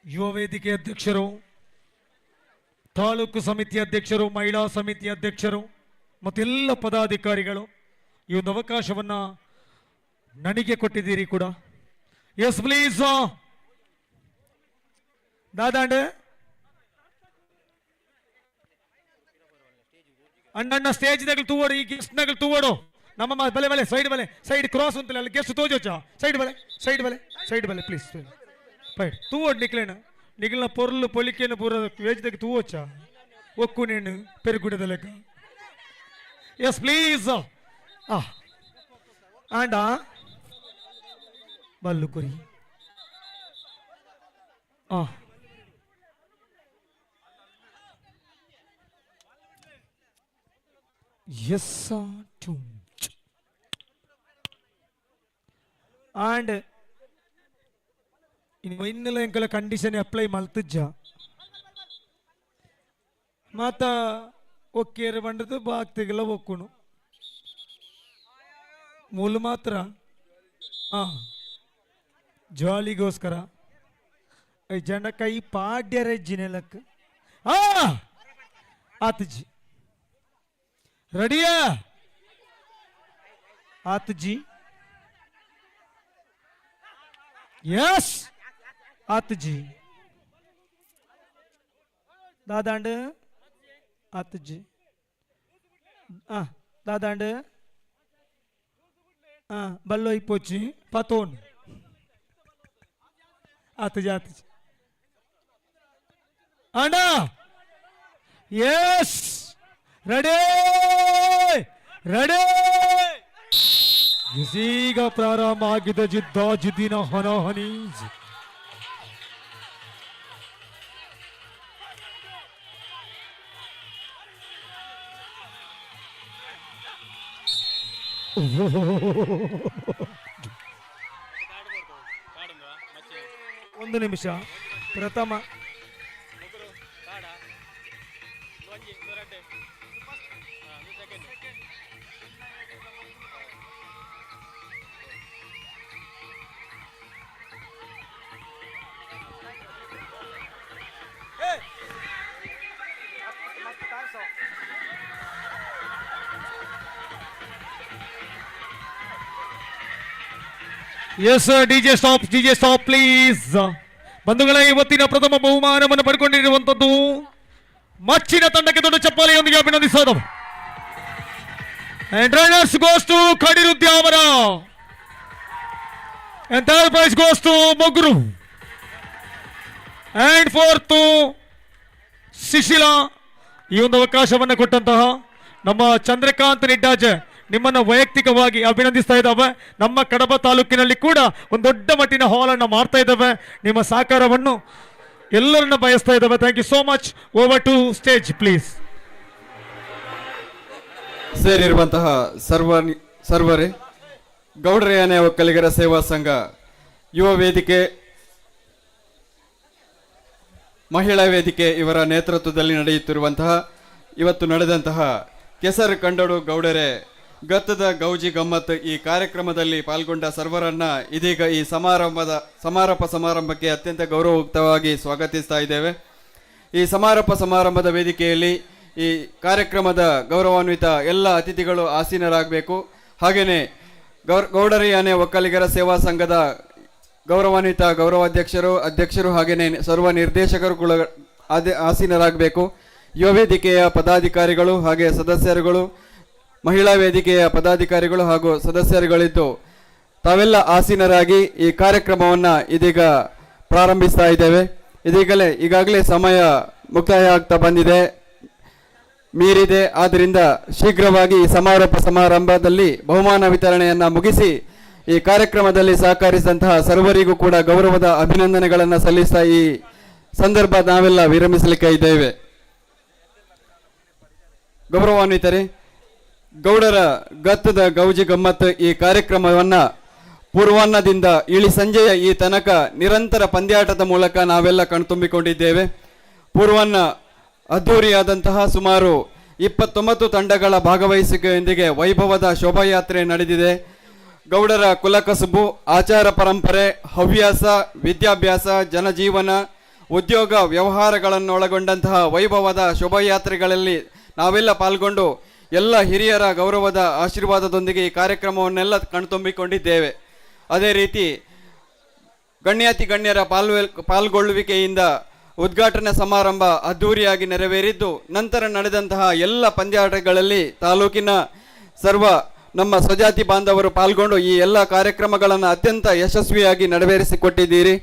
ಯುವ ವೇದಿಕೆ ಅಧ್ಯಕ್ಷರು ತಾಲೂಕು ಸಮಿತಿ ಅಧ್ಯಕ್ಷರು ಮಹಿಳಾ ಸಮಿತಿ ಅಧ್ಯಕ್ಷರು ಮತ್ತೆಲ್ಲ ಪದಾಧಿಕಾರಿಗಳು ಈ ಒಂದು ಅವಕಾಶವನ್ನ ನನಗೆ ಕೊಟ್ಟಿದ್ದೀರಿ ಕೂಡ ಎಸ್ ಪ್ಲೀಸ್ ದಾದಾಂಡ್ ಅಣ್ಣ ಸ್ಟೇಜ್ ನಗಲ್ ತೂವಡು ಈ ಗೆಸ್ಟ್ ನಗಲ್ ತೂವಡು ನಮ್ಮ ಬಲೆ ಸೈಡ್ ಕ್ರಾಸ್ ಅಂತಲ್ಲ ಅಲ್ಲಿ ಗೆಸ್ಟ್ ತೋಜೋಚ ಸೈಡ್ ಬಲೆ ಪ್ಲೀಸ್ ಪೈಡ್ ತೂವಡು ನಿಖಿಲ್ನ ಪೊರ್ಲು ಪೊಲಿಕೆಯನ್ನು ಪೂರ ವೇಜ್ದಾಗ ತೂವೋಚ ಒಕ್ಕು ನೇಣು ಪೆರುಗುಡದ ಲೆಕ್ಕ ಎಸ್ ಪ್ಲೀಸ್ ಆಂಡ ಬಲ್ಲು ಕುರಿ ಎಸ್ ಆಂಡ್ ಇನ್ನು ಇನ್ನೆಲ್ಲ ಎಂಕಲ ಕಂಡೀಷನ್ ಅಪ್ಲೈ ಮಲ್ತಜ್ಜ ಮಾತ ಒಕ್ಕೇರು ಬಂಡದು ಬಾಕ್ತಿಗೆಲ್ಲ ಒಕ್ಕುಣು ಮೂಲ ಮಾತ್ರ ಜಾಲಿಗೋಸ್ಕರ ಜನ ಕೈ ಪಾಡ್ಯರೆಜ್ಜಿನೆಲಕ್ ಆತಜಿ ರೆಡಿಯಾ ಆತಜಿ ಯಸ್ ಆತಜಿ ದಾದಾಂಡ್ ಆತಜಿ ದಾದಾಂಡ್ ಬಲ್ಲು అయిపోచి పతోన్ ఆతజి అన్నా ఎస్ రెడీ ಇದೀಗ ಪ್ರಾರಂಭ ಆಗಿದೆ ಜಿದ್ದಿನ ಹಣಾಹಣಿ ಒಂದು ನಿಮಿಷ ಪ್ರಥಮ ಎಸ್ ಡಿಜೆ ಸ್ಟಾಪ್ ಪ್ಲೀಸ್ ಬಂಧುಗಳೇ, ಇವತ್ತಿನ ಪ್ರಥಮ ಬಹುಮಾನವನ್ನು ಪಡ್ಕೊಂಡಿರುವಂತದ್ದು ಮಚ್ಚಿನ ತಂಡಕ್ಕೆ ದೊಡ್ಡ ಚಪ್ಪಾಳೆಯೊಂದಿಗೆ ಅಭಿನಂದಿಸೋದು. And runners goes to ಕಡಿರುದ್ಯಾವರ. And third prize goes to Mogru. And fourth to Shishila. ಈ ಒಂದು ಅವಕಾಶವನ್ನು ಕೊಟ್ಟಂತಹ ನಮ್ಮ ಚಂದ್ರಕಾಂತ್ ನಿಡ್ಡಾಜ್ ನಿಮ್ಮನ್ನ ವೈಯಕ್ತಿಕವಾಗಿ ಅಭಿನಂದಿಸ್ತಾ ಇದ್ದಾವೆ. ನಮ್ಮ ಕಡಬ ತಾಲೂಕಿನಲ್ಲಿ ಕೂಡ ಒಂದು ದೊಡ್ಡ ಮಟ್ಟಿನ ಹಾಲ್ ಅನ್ನು ಮಾಡ್ತಾ ಇದ್ದಾವೆ. ನಿಮ್ಮ ಸಹಕಾರವನ್ನು ಎಲ್ಲರನ್ನ ಬಯಸ್ತಾ ಇದ್ದಾವೆ. Thank you so much. Over to stage please. ಸೇರಿರುವಂತಹ ಸರ್ವರೇ, ಗೌಡರ ಯಾನೆ ಒಕ್ಕಲಿಗರ ಸೇವಾ ಸಂಘ ಯುವ ವೇದಿಕೆ, ಮಹಿಳಾ ವೇದಿಕೆ ಇವರ ನೇತೃತ್ವದಲ್ಲಿ ನಡೆಯುತ್ತಿರುವಂತಹ ಇವತ್ತು ನಡೆದಂತಹ ಕೆಸರು ಕಂಡೋಡು ಗೌಡರೆ ಗತ್ತದ ಗೌಜಿ ಗಮ್ಮತ್ ಈ ಕಾರ್ಯಕ್ರಮದಲ್ಲಿ ಪಾಲ್ಗೊಂಡ ಸರ್ವರನ್ನ ಇದೀಗ ಈ ಸಮಾರೋಪ ಸಮಾರಂಭಕ್ಕೆ ಅತ್ಯಂತ ಗೌರವಯುಕ್ತವಾಗಿ ಸ್ವಾಗತಿಸ್ತಾ ಇದ್ದೇವೆ. ಈ ಸಮಾರಂಭದ ವೇದಿಕೆಯಲ್ಲಿ ಈ ಕಾರ್ಯಕ್ರಮದ ಗೌರವಾನ್ವಿತ ಎಲ್ಲ ಅತಿಥಿಗಳು ಆಸೀನರಾಗಬೇಕು. ಹಾಗೆಯೇ ಗೌಡರ ಯಾನೆ ಒಕ್ಕಲಿಗರ ಸೇವಾ ಸಂಘದ ಗೌರವಾನ್ವಿತ ಅಧ್ಯಕ್ಷರು ಹಾಗೆಯೇ ಸರ್ವ ನಿರ್ದೇಶಕರು ಕೂಡ ಆಸೀನರಾಗಬೇಕು. ಯುವ ವೇದಿಕೆಯ ಪದಾಧಿಕಾರಿಗಳು ಹಾಗೆ ಸದಸ್ಯರುಗಳು, ಮಹಿಳಾ ವೇದಿಕೆಯ ಪದಾಧಿಕಾರಿಗಳು ಹಾಗೂ ಸದಸ್ಯರುಗಳಿದ್ದು ತಾವೆಲ್ಲ ಆಸೀನರಾಗಿ ಈ ಕಾರ್ಯಕ್ರಮವನ್ನು ಇದೀಗ ಪ್ರಾರಂಭಿಸ್ತಾ ಇದ್ದೇವೆ. ಈಗಾಗಲೇ ಸಮಯ ಮುಕ್ತಾಯ ಆಗ್ತಾ ಬಂದಿದೆ, ಮೀರಿದೆ. ಆದ್ದರಿಂದ ಶೀಘ್ರವಾಗಿ ಈ ಸಮಾರಂಭದಲ್ಲಿ ಬಹುಮಾನ ವಿತರಣೆಯನ್ನು ಮುಗಿಸಿ ಈ ಕಾರ್ಯಕ್ರಮದಲ್ಲಿ ಸಹಕರಿಸಿದಂತಹ ಸರ್ವರಿಗೂ ಕೂಡ ಗೌರವದ ಅಭಿನಂದನೆಗಳನ್ನು ಸಲ್ಲಿಸ್ತಾ ಈ ಸಂದರ್ಭ ನಾವೆಲ್ಲ ವಿರಮಿಸಲಿಕ್ಕೆ ಇದ್ದೇವೆ. ಗೌರವಾನ್ವಿತರೆ, ಗೌಡರ ಗತ್ತದ ಗೌಜಿ ಗಮ್ಮತ್ ಈ ಕಾರ್ಯಕ್ರಮವನ್ನು ಪೂರ್ವಾಹ್ನದಿಂದ ಇಳಿ ಸಂಜೆಯ ಈ ತನಕ ನಿರಂತರ ಪಂದ್ಯಾಟದ ಮೂಲಕ ನಾವೆಲ್ಲ ಕಣ್ತುಂಬಿಕೊಂಡಿದ್ದೇವೆ. ಪೂರ್ವಾಹ್ನ ಅದ್ಧೂರಿಯಾದಂತಹ ಸುಮಾರು 29 ತಂಡಗಳ ಭಾಗವಹಿಸುವಿಕೆಯೊಂದಿಗೆ ವೈಭವದ ಶೋಭಾಯಾತ್ರೆ ನಡೆದಿದೆ. ಗೌಡರ ಕುಲಕಸುಬು, ಆಚಾರ ಪರಂಪರೆ, ಹವ್ಯಾಸ, ವಿದ್ಯಾಭ್ಯಾಸ, ಜನಜೀವನ, ಉದ್ಯೋಗ ವ್ಯವಹಾರಗಳನ್ನೊಳಗೊಂಡಂತಹ ವೈಭವದ ಶೋಭಾಯಾತ್ರೆಗಳಲ್ಲಿ ನಾವೆಲ್ಲ ಪಾಲ್ಗೊಂಡು ಎಲ್ಲ ಹಿರಿಯರ ಗೌರವದ ಆಶೀರ್ವಾದದೊಂದಿಗೆ ಈ ಕಾರ್ಯಕ್ರಮವನ್ನೆಲ್ಲ ಕಣ್ತುಂಬಿಕೊಂಡಿದ್ದೇವೆ. ಅದೇ ರೀತಿ ಗಣ್ಯರ ಪಾಲ್ಗೊಳ್ಳುವಿಕೆಯಿಂದ ಉದ್ಘಾಟನಾ ಸಮಾರಂಭ ಅದ್ಧೂರಿಯಾಗಿ ನೆರವೇರಿದ್ದು, ನಂತರ ನಡೆದಂತಹ ಎಲ್ಲ ಪಂದ್ಯಾಟಗಳಲ್ಲಿ ತಾಲೂಕಿನ ಸರ್ವ ನಮ್ಮ ಸ್ವಜಾತಿ ಬಾಂಧವರು ಪಾಲ್ಗೊಂಡು ಈ ಎಲ್ಲ ಕಾರ್ಯಕ್ರಮಗಳನ್ನು ಅತ್ಯಂತ ಯಶಸ್ವಿಯಾಗಿ ನೆರವೇರಿಸಿಕೊಟ್ಟಿದ್ದೀರಿ.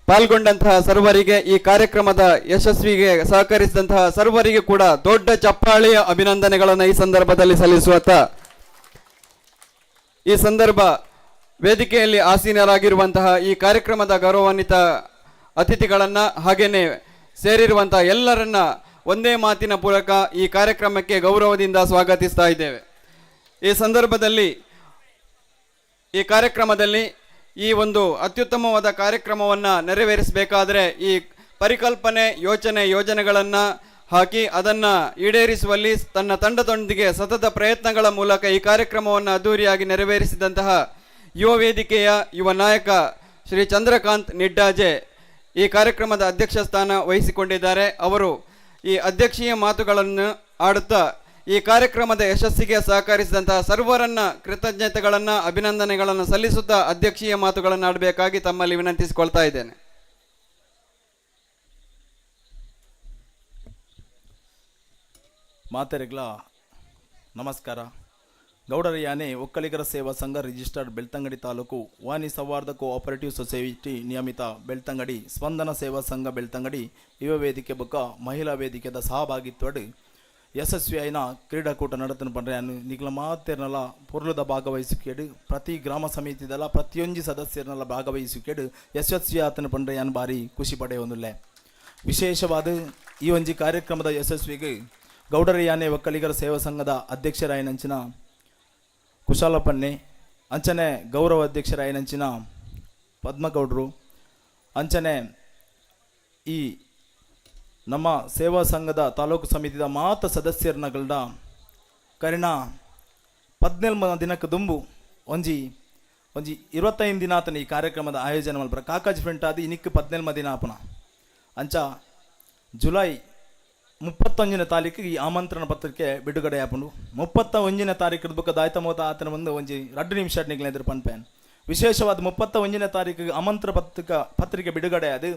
ಪಾಲ್ಗೊಂಡಂತಹ ಸರ್ವರಿಗೆ, ಈ ಕಾರ್ಯಕ್ರಮದ ಯಶಸ್ವಿಗೆ ಸಹಕರಿಸಿದಂತಹ ಸರ್ವರಿಗೆ ಕೂಡ ದೊಡ್ಡ ಚಪ್ಪಾಳೆಯ ಅಭಿನಂದನೆಗಳನ್ನು ಈ ಸಂದರ್ಭದಲ್ಲಿ ಸಲ್ಲಿಸುತ್ತಾ, ಈ ಸಂದರ್ಭ ವೇದಿಕೆಯಲ್ಲಿ ಆಸೀನರಾಗಿರುವಂತಹ ಈ ಕಾರ್ಯಕ್ರಮದ ಗೌರವಾನ್ವಿತ ಅತಿಥಿಗಳನ್ನ ಹಾಗೇನೆ ಸೇರಿರುವಂತಹ ಎಲ್ಲರನ್ನ ಒಂದೇ ಮಾತಿನ ಮೂಲಕ ಈ ಕಾರ್ಯಕ್ರಮಕ್ಕೆ ಗೌರವದಿಂದ ಸ್ವಾಗತಿಸ್ತಾ ಇದ್ದೇವೆ. ಈ ಸಂದರ್ಭದಲ್ಲಿ ಈ ಕಾರ್ಯಕ್ರಮದಲ್ಲಿ ಈ ಒಂದು ಅತ್ಯುತ್ತಮವಾದ ಕಾರ್ಯಕ್ರಮವನ್ನು ನೆರವೇರಿಸಬೇಕಾದರೆ ಈ ಪರಿಕಲ್ಪನೆ ಯೋಜನೆಗಳನ್ನು ಹಾಕಿ ಅದನ್ನು ಈಡೇರಿಸುವಲ್ಲಿ ತನ್ನ ತಂಡದೊಂದಿಗೆ ಸತತ ಪ್ರಯತ್ನಗಳ ಮೂಲಕ ಈ ಕಾರ್ಯಕ್ರಮವನ್ನು ಅದ್ದೂರಿಯಾಗಿ ನೆರವೇರಿಸಿದಂತಹ ಯುವ ವೇದಿಕೆಯ ಯುವ ನಾಯಕ ಶ್ರೀ ಚಂದ್ರಕಾಂತ್ ನಿಡ್ಡಾಜೆ ಈ ಕಾರ್ಯಕ್ರಮದ ಅಧ್ಯಕ್ಷ ಸ್ಥಾನ ವಹಿಸಿಕೊಂಡಿದ್ದಾರೆ. ಅವರು ಈ ಅಧ್ಯಕ್ಷೀಯ ಮಾತುಗಳನ್ನು ಆಡುತ್ತಾ ಈ ಕಾರ್ಯಕ್ರಮದ ಯಶಸ್ಸಿಗೆ ಸಹಕರಿಸಿದಂತಹ ಸರ್ವರನ್ನ ಕೃತಜ್ಞತೆಗಳನ್ನು ಅಭಿನಂದನೆಗಳನ್ನು ಸಲ್ಲಿಸುತ್ತಾ ಅಧ್ಯಕ್ಷೀಯ ಮಾತುಗಳನ್ನು ಆಡಬೇಕಾಗಿ ತಮ್ಮಲ್ಲಿ ವಿನಂತಿಸಿಕೊಳ್ತಾ ಇದ್ದೇನೆ. ಮಾತೆರೆಗ್ಲ ನಮಸ್ಕಾರ. ಗೌಡರ ಯಾನೆ ಒಕ್ಕಲಿಗರ ಸೇವಾ ಸಂಘ ರಿಜಿಸ್ಟರ್ಡ್ ಬೆಳ್ತಂಗಡಿ ತಾಲೂಕು ವಾಣಿ ಸೌಹಾರ್ದ ಕೋಆಪರೇಟಿವ್ ಸೊಸೈಟಿ ನಿಯಮಿತ ಬೆಳ್ತಂಗಡಿ ಸ್ಪಂದನ ಸೇವಾ ಸಂಘ ಬೆಳ್ತಂಗಡಿ ಯುವ ವೇದಿಕೆ ಬೊಕ್ಕ ಮಹಿಳಾ ವೇದಿಕೆದ ಸಹಭಾಗಿತ್ವಡ್ ಯಶಸ್ವಿ ಆಯ್ನ ಕ್ರೀಡಾಕೂಟ ನಡೆತನ ಪಂಡ್ರೆ ಅನ್ನು ನಿಗ್ಲ ಮಾತೆರ್ನಲ್ಲ ಪೊರ್ಲುದ ಭಾಗವಹಿಸಿಕೆಡು ಪ್ರತಿ ಗ್ರಾಮ ಸಮಿತಿದಲ್ಲ ಪ್ರತಿಯೊಂದು ಸದಸ್ಯರನ್ನೆಲ್ಲ ಭಾಗವಹಿಸಿಕೆಡು ಯಶಸ್ವಿ ಆತನ ಪಂಡ್ರೆ ಅನ್ನು ಭಾರಿ ಖುಷಿ ಪಡೆ ಒಂದಿಲ್ಲ. ವಿಶೇಷವಾದ ಈ ಒಂಜಿ ಕಾರ್ಯಕ್ರಮದ ಯಶಸ್ವಿಗೆ ಗೌಡರ ಯಾನೆ ಒಕ್ಕಲಿಗರ ಸೇವಾ ಸಂಘದ ಅಧ್ಯಕ್ಷರಾಯನಂಚಿನ ಕುಶಾಲಪ್ಪಣ್ಣೆ, ಅಂಚನೆ ಗೌರವ ಅಧ್ಯಕ್ಷರಾಯನಂಚಿನ ಪದ್ಮಗೌಡರು, ಅಂಚನೆ ಈ ನಮ್ಮ ಸೇವಾ ಸಂಘದ ತಾಲೂಕು ಸಮಿತಿದ ಮಾತ ಸದಸ್ಯರನ್ನಗಳ್ದ ಕರಿಣ 17 ದಿನಕ್ಕೆ ದುಂಬು ಒಂಜಿ 25 ದಿನ ಆತನ ಈ ಕಾರ್ಯಕ್ರಮದ ಆಯೋಜನೆ ಮಲ್ಪರ ಕಾಕಾಜ್ ಫ್ರೆಂಟ್ ಆದಿ ಇನಿಕ್ 17 ದಿನ ಆಪನ ಅಂಚ ಜುಲೈ 31ನೇ ತಾರೀಕಿಗೆ ಈ ಆಮಂತ್ರಣ ಪತ್ರಿಕೆ ಬಿಡುಗಡೆ ಆಪುಂಡು. 31ನೇ ತಾರೀಕು ಬುಕ್ಕ ದಾಯ್ತ ಮೋತ ಆತನ ಮುಂದೆ ಒಂಜಿ 2 ನಿಮಿಷ ನಿಗ್ಲೆದ್ರು ಪನ್ಪೇನ್. ವಿಶೇಷವಾದ 31ನೇ ತಾರೀಕಿಗೆ ಆಮಂತ್ರ ಪತ್ರಿಕೆ ಬಿಡುಗಡೆ ಅದು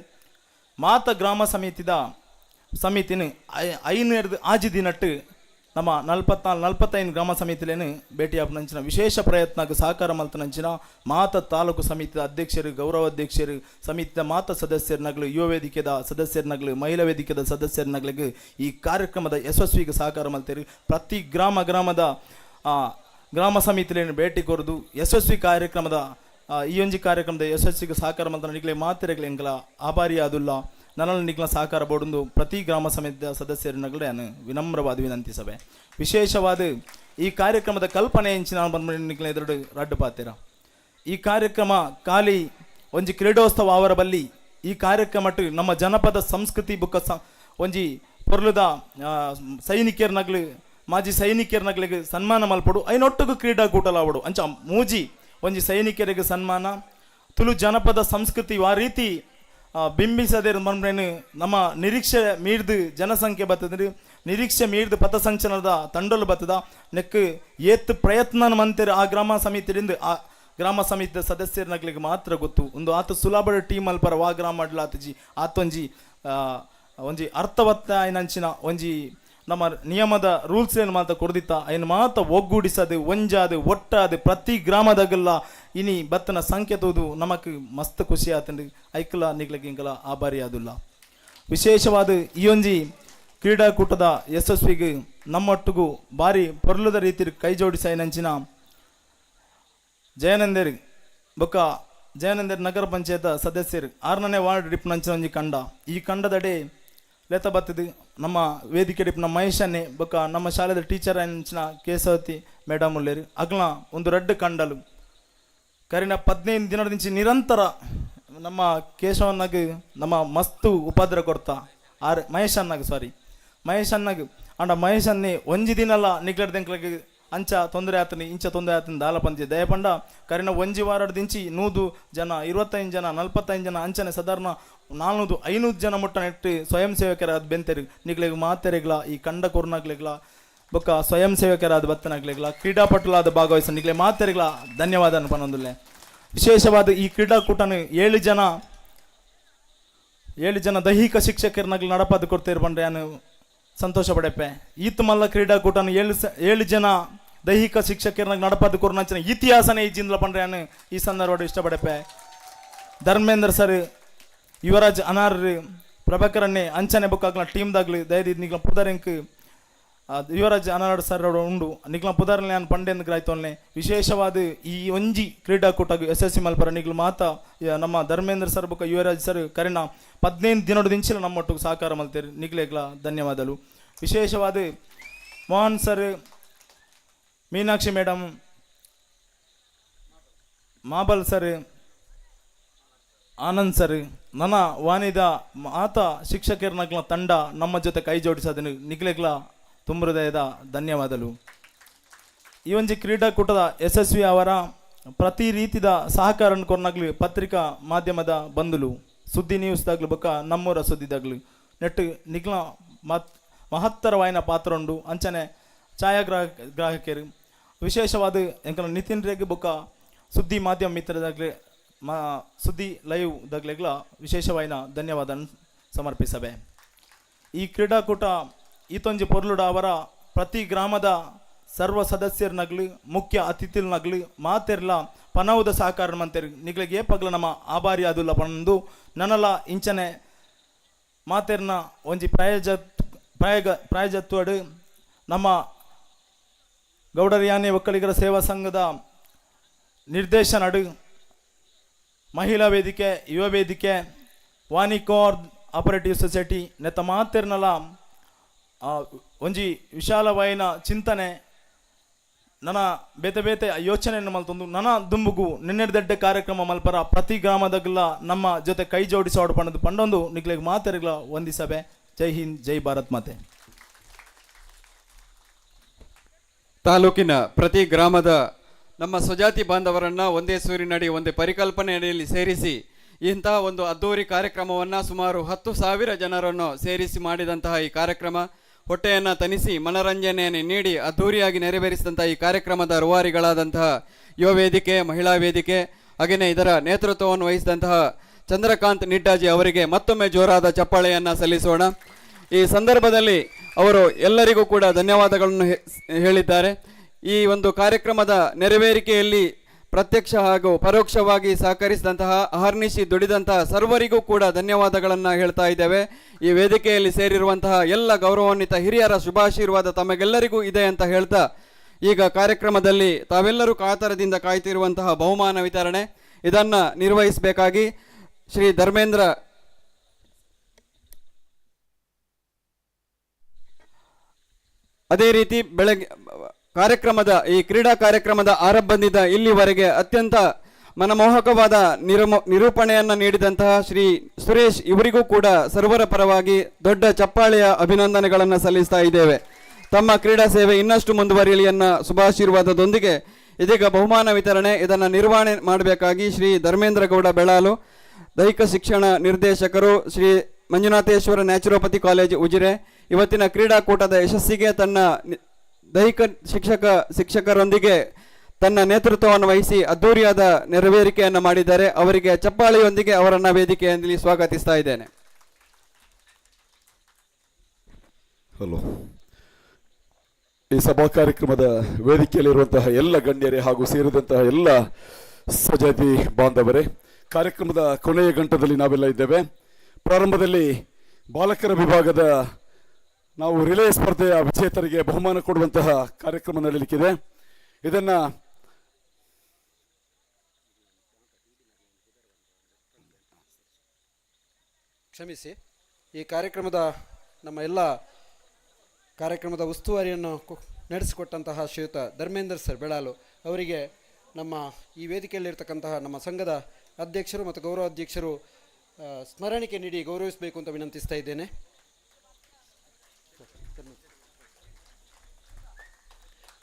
ಮಾತ ಗ್ರಾಮ ಸಮಿತಿನ 5 ಆಜಿ ದಿನಟ್ಟು ನಮ್ಮ 45 ಗ್ರಾಮ ಸಮಿತಿಲೇನು ಭೇಟಿ ಆಪನಂಚಿನ ವಿಶೇಷ ಪ್ರಯತ್ನಕ್ಕೆ ಸಹಕಾರ ಮಲ್ತನಂಚಿನ ಮಾತ ತಾಲೂಕು ಸಮಿತಿಯ ಅಧ್ಯಕ್ಷರು, ಗೌರವ ಅಧ್ಯಕ್ಷರು, ಸಮಿತಿಯ ಮಾತ ಸದಸ್ಯರನಗಳು, ಯುವ ವೇದಿಕೆದ ಸದಸ್ಯರನಗಳು, ಮಹಿಳಾ ವೇದಿಕೆದ ಸದಸ್ಯರನಗಳಿಗೆ ಈ ಕಾರ್ಯಕ್ರಮದ ಯಶಸ್ವಿಗೆ ಸಹಕಾರ ಮಲ್ತೇರಿ. ಪ್ರತಿ ಗ್ರಾಮದ ಗ್ರಾಮ ಸಮಿತಿಯಲ್ಲಿ ಭೇಟಿ ಕೊರದು ಯಶಸ್ವಿ ಕಾರ್ಯಕ್ರಮದ ಈ ಒಂಜಿ ಕಾರ್ಯಕ್ರಮದ ಯಶಸ್ವಿಗೆ ಸಹಕಾರ ಮಂತ್ರ ನಿಗ್ಲೆ ಮಾತಿರಗ್ಲೆ ಎಂಕಲ ಆಭಾರಿ ಆದುಲ್ಲ ನನ್ನಲ್ಲಿ ನಿಗ್ಲ ಸಹಕಾರ ಬೋಡೊಂದು ಪ್ರತಿ ಗ್ರಾಮ ಸಮಿತಿಯ ಸದಸ್ಯರನ್ನಗಳೇ ನಾನು ವಿನಮ್ರವಾದ ವಿನಂತಿಸಬೆ. ವಿಶೇಷವಾದ ಈ ಕಾರ್ಯಕ್ರಮದ ಕಲ್ಪನೆ ಹೆಂಚಿ ನಾನು ಬಂದ ನಿಗ್ಲ ಎದುರು ರಡ್ಡು ಪಾತೀರ. ಈ ಕಾರ್ಯಕ್ರಮ ಖಾಲಿ ಒಂಜಿ ಕ್ರೀಡೋತ್ಸವ ಅವರ ಬಲ್ಲಿ ಈ ಕಾರ್ಯಕ್ರಮ ನಮ್ಮ ಜನಪದ ಸಂಸ್ಕೃತಿ ಬುಕ್ಕ ಒಂಜಿ ಪೊರ್ಲುದ ಸೈನಿಕರ್ನಗ್ಲು ಮಾಜಿ ಸೈನಿಕರ್ನಗ್ಲಿಗೆ ಸನ್ಮಾನ ಮಲ್ಪಡು ಐನೊಟ್ಟಿಗೂ ಕ್ರೀಡಾಕೂಟಲಾವಡು ಅಂಚ ಮೂಜಿ ಒಂಜಿ ಸೈನಿಕರಿಗೆ ಸನ್ಮಾನ ತುಳು ಜನಪದ ಸಂಸ್ಕೃತಿ ಆ ರೀತಿ ಬಿಂಬಿಸದೇ ಬಂದ್ರೇನು ನಮ್ಮ ನಿರೀಕ್ಷೆ ಮೀರ್ದು ಜನಸಂಖ್ಯೆ ಬರ್ತದೆ, ನಿರೀಕ್ಷೆ ಮೀರ್ದು ಪಥಸಂಚಲನದ ತಂಡಲು ಬರ್ತದ ನೆಕ್ ಏತ್ ಪ್ರಯತ್ನ ಮಂತಿರ ಆ ಗ್ರಾಮ ಸಮಿತಿಯಿಂದ ಆ ಗ್ರಾಮ ಸಮಿತಿಯ ಸದಸ್ಯರನಗ್ಲಿಗೆ ಮಾತ್ರ ಗೊತ್ತು. ಒಂದು ಆತ ಸುಲಭ ಟೀಮ್ ಅಲ್ಪರ ವಾ ಗ್ರಾಮ ಮಾಡ್ಲಾತಜಿ ಆತೊಂಜಿ ಒಂಜಿ ಅರ್ಥವತ್ತ ಆಯ್ನಂಚಿನ ಒಂಜಿ ನಮ್ಮ ನಿಯಮದ ರೂಲ್ಸ್ ಏನು ಮಾತ್ರ ಕೊಡ್ದಿತ್ತ ಅಯ್ನ ಮಾತ್ರ ಒಗ್ಗೂಡಿಸದು ಒಂಜಾದು ಒಟ್ಟಾದು ಪ್ರತಿ ಗ್ರಾಮದಾಗೆಲ್ಲ ಇನಿ ಬತ್ತನ ಸಂಖ್ಯೆ ತೋದು ನಮಕ್ ಮಸ್ತ್ ಖುಷಿ ಆತಂದು ಐಕಲ ನಿಗ್ಲಕ್ಕೆ ಇಂಕಲ ಆಭಾರಿ ಆದುಲ್ಲ. ವಿಶೇಷವಾದ ಈ ಒಂಜಿ ಕ್ರೀಡಾಕೂಟದ ಯಶಸ್ವಿಗೆ ನಮ್ಮೊಟ್ಟಿಗೂ ಭಾರಿ ಪೊರ್ಲದ ರೀತಿ ಕೈ ಜೋಡಿಸೈನಂಚಿನ ಜಯನಂದೇರ್ ಬೊಕ್ಕ ಜಯನಂದೇರ್ ನಗರ ಪಂಚಾಯತ್ ಸದಸ್ಯರು 6ನೇ ವಾರ್ಡ್ ಡಿಪ್ ನಂಚಿನ ಒಂಜಿ ಕಂಡ ಈ ಕಂಡದಡೆ ಲೆತ ಬತ್ತದು ನಮ್ಮ ವೇದಿಕೆ ಡಿಪ್ ನಮ್ಮ ಮಹೇಶನ್ನೇ ಬೊಕ್ಕ ನಮ್ಮ ಶಾಲೆದ ಟೀಚರ್ ಅಂಚಿನ ಕೇಸವತಿ ಮೇಡಮ್ ಉಳ್ಳೇರು ಅಗ್ಲ ಒಂದು ರಡ್ಡು ಕಂಡಲು ಕರಿನ 15 ದಿನದ ನಿಂಚಿ ನಿರಂತರ ನಮ್ಮ ಕೇಶವನ್ನಾಗ ನಮ್ಮ ಮಸ್ತು ಉಪದ್ರ ಕೊಡ್ತಾ ಮಹೇಶ್ ಅನ್ನಾಗ ಅಂಡ ಮಹೇಶನ್ನೇ ಒಂಜಿ ದಿನಲ್ಲ ನಿಗ್ಲಡ್ದೆಂಕ್ಲಗೆ ಅಂಚ ತೊಂದರೆ ಆತನಿ ಇಂಚ ತೊಂದರೆ ಆತನ ದಾಲ ಪಂಚೆ ದಯಪಂಡ ಕರಿನ ಒಂಜಿ ವಾರಡ್ ದಿಂಚಿ 100 ಜನ 25 ಜನ 45 ಜನ ಅಂಚನೆ ಸಾಧಾರಣ 400-500 ಜನ ಮುಟ್ಟ ನೆಟ್ಟು ಸ್ವಯಂ ಸೇವಕರಾದ ಬೆಂತೆರು ನಿಗ್ಲೆಗ್ ಮಾತೆರೆಗ್ಲ ಈ ಕಂಡ ಕೊರ್ನಾಗ್ಲೆಗ್ಲ ಬೊಕ್ಕ ಸ್ವಯಂ ಸೇವಕರಾದ ಬತ್ತನಾಗ್ಲೆಗ್ಲ ಕ್ರೀಡಾಪಟುಲಾದ ಭಾಗವಹಿಸ ನಿಗ್ಲೆ ಮಾತೆರೆಗ್ಲ ಧನ್ಯವಾದ ಪನ್ನೊಂದುಲ್ಲೆ. ವಿಶೇಷವಾದ ಈ ಕ್ರೀಡಾಕೂಟನು 7 ಜನ ದೈಹಿಕ ಶಿಕ್ಷಕರನ್ನಾಗ್ಲಿ ನಡಪಾದು ಕೊಡ್ತೀರಿ ಬಂದ್ರೆ ನಾನು ಸಂತೋಷ ಪಡೆಪೆ. ಈತ್ ಮಲ್ಲ ಕ್ರೀಡಾಕೂಟನು 7 ಜನ ದೈಹಿಕ ಶಿಕ್ಷಕರನ್ನಾಗಿ ನಡಪಾದು ಕೊರ್ನಂಚಿನ ಇತಿಹಾಸನೇ ಈ ಜಿಂದ್ಲ ಪಂಡ್ರೆ ನಾನು ಈ ಸಂದರ್ಭ ಇಷ್ಟಪಡೆಪೆ. ಧರ್ಮೇಂದ್ರ ಸರ್, ಯುವರಾಜ್ ಅನಾರ್, ಪ್ರಭಾಕರನ್ನೇ ಅಂಚನೆ ಬುಕ್ಕಾಗ್ಲ ಟೀಮ್ದಾಗ್ಲಿ ದಯದಿದ್ ನಿಗ್ಲ ಪುದರೆಂಕ್ ಯುವರಾಜ್ ಅನಾರ್ ಸರ್ ಉಂಡು ನಿಗ್ಲ ಪುದರ್ಲಿ ನಾನು ಪಂಡೆಂದ್ ಆಯ್ತೊಲ್ನೆ. ವಿಶೇಷವಾದ ಈ ಒಂಜಿ ಕ್ರೀಡಾಕೂಟ ಯಶಸ್ವಿ ಮಲ್ಪರ ನಿಗ್ಲು ಮಾತ ನಮ್ಮ ಧರ್ಮೇಂದ್ರ ಸರ್ ಬುಕ್ಕ ಯುವರಾಜ್ ಸರ್ ಕರಿನ 15 ದಿನದ ದಿಂಚಿನ ನಮ್ಮೊಟ್ಟಿಗೆ ಸಹಕಾರ ಮಲ್ತೇರಿ ನಿಗ್ಲೆಗ್ಲ ಧನ್ಯವಾದಗಳು. ವಿಶೇಷವಾದ Mohan sir, Meenakshi madam, Mabal sir, Anand sir, ನನ್ನ ವಾಣಿದ ಮಾತ ಶಿಕ್ಷಕರನಗ್ಲ ತಂಡ ನಮ್ಮ ಜೊತೆ ಕೈ ಜೋಡಿಸೋದನ್ನು ನಿಗ್ಲೆಗ್ಲ ತುಂಬ ಹೃದಯದ ಧನ್ಯವಾದಗಳು. ಈ ಒಂಜಿ ಕ್ರೀಡಾಕೂಟದ ಯಶಸ್ವಿ ಅವರ ಪ್ರತಿ ರೀತಿದ ಸಹಕಾರ ಕೊರ್ನಾಗ್ಲಿ ಪತ್ರಿಕಾ ಮಾಧ್ಯಮದ ಬಂಧುಲು ಸುದ್ದಿ ನ್ಯೂಸ್ದಾಗ್ಲು ಬೊಕ್ಕ ನಮ್ಮೂರ ಸುದ್ದಿದಾಗ್ಲು ನೆಟ್ಟು ನಿಗ್ಲ ಮಹತ್ತರವಾಯಿನ ಪಾತ್ರ ಉಂಡು ಅಂಚನೆ ಛಾಯಾಗ್ರಾಹಕರು. ವಿಶೇಷವಾದ ಎಂಕಲ ನಿತಿನ್ ರೇಗ್ ಬೊಕ್ಕ ಸುದ್ದಿ ಮಾಧ್ಯಮ ಮಿತ್ರದಾಗ್ಲಿ ಸುದ್ದಿ ಲೈವ್ ದಾಗ್ಲೆಗ್ಲ ವಿಶೇಷವಾಯಿನ ಧನ್ಯವಾದ ಸಮರ್ಪಿಸಬೆ. ಈ ಕ್ರೀಡಾಕೂಟ ಈತೊಂಜಿ ಪೊರ್ಲುಡ ಅವರ ಪ್ರತಿ ಗ್ರಾಮದ ಸರ್ವ ಸದಸ್ಯರನ್ನಾಗ್ಲಿ ಮುಖ್ಯ ಅತಿಥಿಲ್ನಾಗ್ಲಿ ಮಾತೆರ್ಲ ಪನವುದ ಸಹಕಾರ ಮಂತೇರಿ ನಿಗ್ಲಿಗೆ ಪಗ್ಲ ನಮ್ಮ ಆಭಾರಿ ಆದುಲ್ಲ ಪಂದು ನನಲ ಇಂಚನೆ ಮಾತೆರ್ನ ಒಂಜಿ ಪ್ರಾಯಜತ್ವಡು ನಮ್ಮ ಗೌಡರಿಯಾನೆ ಒಕ್ಕಲಿಗರ ಸೇವಾ ಸಂಘದ ನಿರ್ದೇಶನಡು ಮಹಿಳಾ ವೇದಿಕೆ, ಯುವ ವೇದಿಕೆ, ವಾನಿಕೋರ್ ಆಪರೇಟಿವ್ ಸೊಸೈಟಿ ನೆತ್ತ ಮಾತೆರ್ನಲ ಒಂಜಿ ವಿಶಾಲವಾಯಿನ ಚಿಂತನೆ ನನ್ನ ಬೇತೆ ಯೋಚನೆಯನ್ನು ಮಲ್ತೊಂದು ನನ್ನ ದುಂಬುಗು ನಿನ್ನೆಡ್ದಡ್ಡೆ ಕಾರ್ಯಕ್ರಮ ಮಲ್ಪರ ಪ್ರತಿ ಗ್ರಾಮದಾಗಲ್ಲ ನಮ್ಮ ಜೊತೆ ಕೈ ಜೋಡಿಸೋಡು ಪಣ್ಣದು ಪಂಡೊಂದು ನಿಗ್ಲೆಗ್ ಮಾತೆರೆಗ್ಲ ವಂದಿಸಬೆ. ಜೈ ಹಿಂದ್, ಜೈ ಭಾರತ್ ಮಾತೆ. ತಾಲೂಕಿನ ಪ್ರತಿ ಗ್ರಾಮದ ನಮ್ಮ ಸ್ವಜಾತಿ ಬಾಂಧವರನ್ನ ಒಂದೇ ಸೂರಿನಡಿ ಒಂದೇ ಪರಿಕಲ್ಪನೆಯಲ್ಲಿ ಸೇರಿಸಿ ಇಂತಹ ಒಂದು ಅದ್ದೂರಿ ಕಾರ್ಯಕ್ರಮವನ್ನು ಸುಮಾರು 10,000 ಜನರನ್ನು ಸೇರಿಸಿ ಮಾಡಿದಂತಹ ಈ ಕಾರ್ಯಕ್ರಮ ಹೊಟ್ಟೆಯನ್ನು ತನಿಸಿ ಮನರಂಜನೆಯನ್ನು ನೀಡಿ ಅದ್ದೂರಿಯಾಗಿ ನೆರವೇರಿಸಿದಂತಹ ಈ ಕಾರ್ಯಕ್ರಮದ ರೂವಾರಿಗಳಾದಂತಹ ಯುವ ವೇದಿಕೆ, ಮಹಿಳಾ ವೇದಿಕೆ ಹಾಗೆಯೇ ಇದರ ನೇತೃತ್ವವನ್ನು ವಹಿಸಿದಂತಹ ಚಂದ್ರಕಾಂತ್ ನಿಡ್ಡಾಜಿ ಅವರಿಗೆ ಮತ್ತೊಮ್ಮೆ ಜೋರಾದ ಚಪ್ಪಾಳೆಯನ್ನು ಸಲ್ಲಿಸೋಣ. ಈ ಸಂದರ್ಭದಲ್ಲಿ ಅವರು ಎಲ್ಲರಿಗೂ ಕೂಡ ಧನ್ಯವಾದಗಳನ್ನು ಹೇಳಿದ್ದಾರೆ. ಈ ಒಂದು ಕಾರ್ಯಕ್ರಮದ ನೆರವೇರಿಕೆಯಲ್ಲಿ ಪ್ರತ್ಯಕ್ಷ ಹಾಗೂ ಪರೋಕ್ಷವಾಗಿ ಸಹಕರಿಸಿದಂತಹ ಅಹರ್ನಿಶಿ ದುಡಿದಂತಹ ಸರ್ವರಿಗೂ ಕೂಡ ಧನ್ಯವಾದಗಳನ್ನು ಹೇಳ್ತಾ ಇದ್ದೇವೆ. ಈ ವೇದಿಕೆಯಲ್ಲಿ ಸೇರಿರುವಂತಹ ಎಲ್ಲ ಗೌರವಾನ್ವಿತ ಹಿರಿಯರ ಶುಭಾಶೀರ್ವಾದ ತಮಗೆಲ್ಲರಿಗೂ ಇದೆ ಅಂತ ಹೇಳ್ತಾ ಈಗ ಕಾರ್ಯಕ್ರಮದಲ್ಲಿ ತಾವೆಲ್ಲರೂ ಕಾತರದಿಂದ ಕಾಯ್ತಿರುವಂತಹ ಬಹುಮಾನ ವಿತರಣೆ ಇದನ್ನು ನಿರ್ವಹಿಸಬೇಕಾಗಿ ಶ್ರೀ ಧರ್ಮೇಂದ್ರ ಅದೇ ರೀತಿ ಬೆಳಗ್ಗೆ ಈ ಕ್ರೀಡಾ ಕಾರ್ಯಕ್ರಮದ ಆರಂಭದಿಂದ ಇಲ್ಲಿವರೆಗೆ ಅತ್ಯಂತ ಮನಮೋಹಕವಾದ ನಿರೂಪಣೆಯನ್ನು ನೀಡಿದಂತಹ ಶ್ರೀ ಸುರೇಶ್ ಇವರಿಗೂ ಕೂಡ ಸರ್ವರ ಪರವಾಗಿ ದೊಡ್ಡ ಚಪ್ಪಾಳೆಯ ಅಭಿನಂದನೆಗಳನ್ನು ಸಲ್ಲಿಸ್ತಾ ಇದ್ದೇವೆ. ತಮ್ಮ ಕ್ರೀಡಾ ಸೇವೆ ಇನ್ನಷ್ಟು ಮುಂದುವರಿಯಲಿ ಅನ್ನೋ ಶುಭಾಶೀರ್ವಾದದೊಂದಿಗೆ ಇದೀಗ ಬಹುಮಾನ ವಿತರಣೆ ಇದನ್ನು ನಿರ್ವಹಣೆ ಮಾಡಬೇಕಾಗಿ ಶ್ರೀ ಧರ್ಮೇಂದ್ರ ಗೌಡ ಬೆಳಾಲು, ದೈಹಿಕ ಶಿಕ್ಷಣ ನಿರ್ದೇಶಕರು, ಶ್ರೀ ಮಂಜುನಾಥೇಶ್ವರ ನ್ಯಾಚುರೋಪತಿ ಕಾಲೇಜು ಉಜಿರೆ, ಇವತ್ತಿನ ಕ್ರೀಡಾಕೂಟದ ಯಶಸ್ಸಿಗೆ ತನ್ನ ದೈಹಿಕ ಶಿಕ್ಷಕರೊಂದಿಗೆ ತನ್ನ ನೇತೃತ್ವವನ್ನು ವಹಿಸಿ ಅದ್ದೂರಿಯಾದ ನೆರವೇರಿಕೆಯನ್ನು ಮಾಡಿದ್ದಾರೆ. ಅವರಿಗೆ ಚಪ್ಪಾಳೆಯೊಂದಿಗೆ ಅವರನ್ನು ವೇದಿಕೆಯಲ್ಲಿ ಸ್ವಾಗತಿಸ್ತಾ ಇದ್ದೇನೆ. ಹಲೋ. ಈ ಸಭಾ ಕಾರ್ಯಕ್ರಮದ ವೇದಿಕೆಯಲ್ಲಿರುವಂತಹ ಎಲ್ಲ ಗಣ್ಯರೇ ಹಾಗೂ ಸೇರಿದಂತಹ ಎಲ್ಲ ಸ್ವಜಾತಿ ಬಾಂಧವರೇ, ಕಾರ್ಯಕ್ರಮದ ಕೊನೆಯ ಗಂಟದಲ್ಲಿ ನಾವೆಲ್ಲ ಇದ್ದೇವೆ. ಪ್ರಾರಂಭದಲ್ಲಿ ಬಾಲಕರ ವಿಭಾಗದ ನಾವು ರಿಲೇ ಸ್ಪರ್ಧೆಯ ವಿಜೇತರಿಗೆ ಬಹುಮಾನ ಕೊಡುವಂತಹ ಕಾರ್ಯಕ್ರಮ ನಡೆಯಲಿಕ್ಕಿದೆ. ಇದನ್ನು ಕ್ಷಮಿಸಿ, ಈ ಕಾರ್ಯಕ್ರಮದ ನಮ್ಮ ಎಲ್ಲ ಕಾರ್ಯಕ್ರಮದ ಉಸ್ತುವಾರಿಯನ್ನು ನಡೆಸಿಕೊಟ್ಟಂತಹ ಶ್ರೀಯುತ ಧರ್ಮೇಂದ್ರ ಸರ್ ಬೆಳಾಲು ಅವರಿಗೆ ನಮ್ಮ ಈ ವೇದಿಕೆಯಲ್ಲಿರ್ತಕ್ಕಂತಹ ನಮ್ಮ ಸಂಘದ ಅಧ್ಯಕ್ಷರು ಮತ್ತು ಗೌರವಾಧ್ಯಕ್ಷರು ಸ್ಮರಣಿಕೆ ನೀಡಿ ಗೌರವಿಸಬೇಕು ಅಂತ ವಿನಂತಿಸ್ತಾ ಇದ್ದೇನೆ.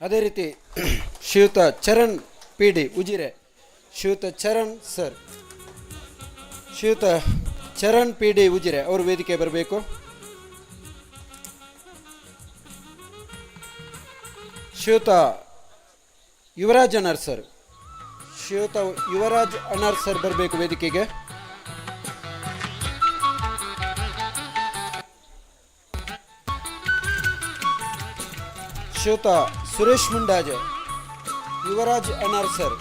ಅದೇ ರೀತಿ ಶ್ರೀಯುತ ಚರಣ್ ಪಿ ಡಿ ಉಜಿರೆ, ಶ್ರೀಯುತ ಚರಣ್ ಸರ್, ಶ್ರೀಯುತ ಚರಣ್ ಪಿ ಡಿ ಉಜಿರೆ ಅವರು ವೇದಿಕೆ ಬರಬೇಕು. ಶ್ರೀಯುತ ಯುವರಾಜ್ ಅನಾರ್ ಸರ್, ಶ್ರೀಯುತ ಯುವರಾಜ್ ಅನಾರ್ ಸರ್ ಬರಬೇಕು ವೇದಿಕೆಗೆ. Shriyuta Suresh Mundaje, Yuvaraj Anar sir.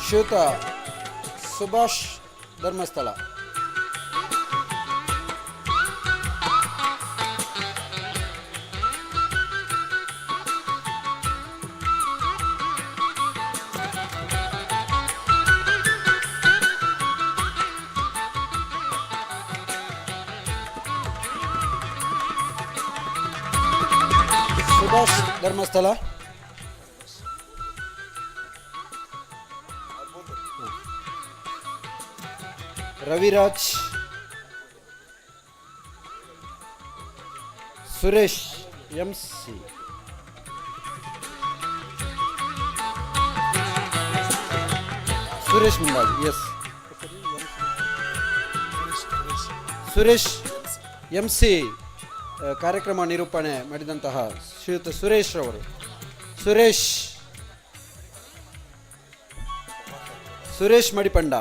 Shriyuta Subhash Dharmasthala, Subhash Dharmasthala, Raviraj, Suresh MC, Suresh Mundaj, yes Suresh MC ಕಾರ್ಯಕ್ರಮ ನಿರೂಪಣೆ ಮಾಡಿದಂತಹ ಶ್ರೀಯುತ ಸುರೇಶ್ ಅವರು, ಸುರೇಶ್ ಮಡಿಪಂಡ,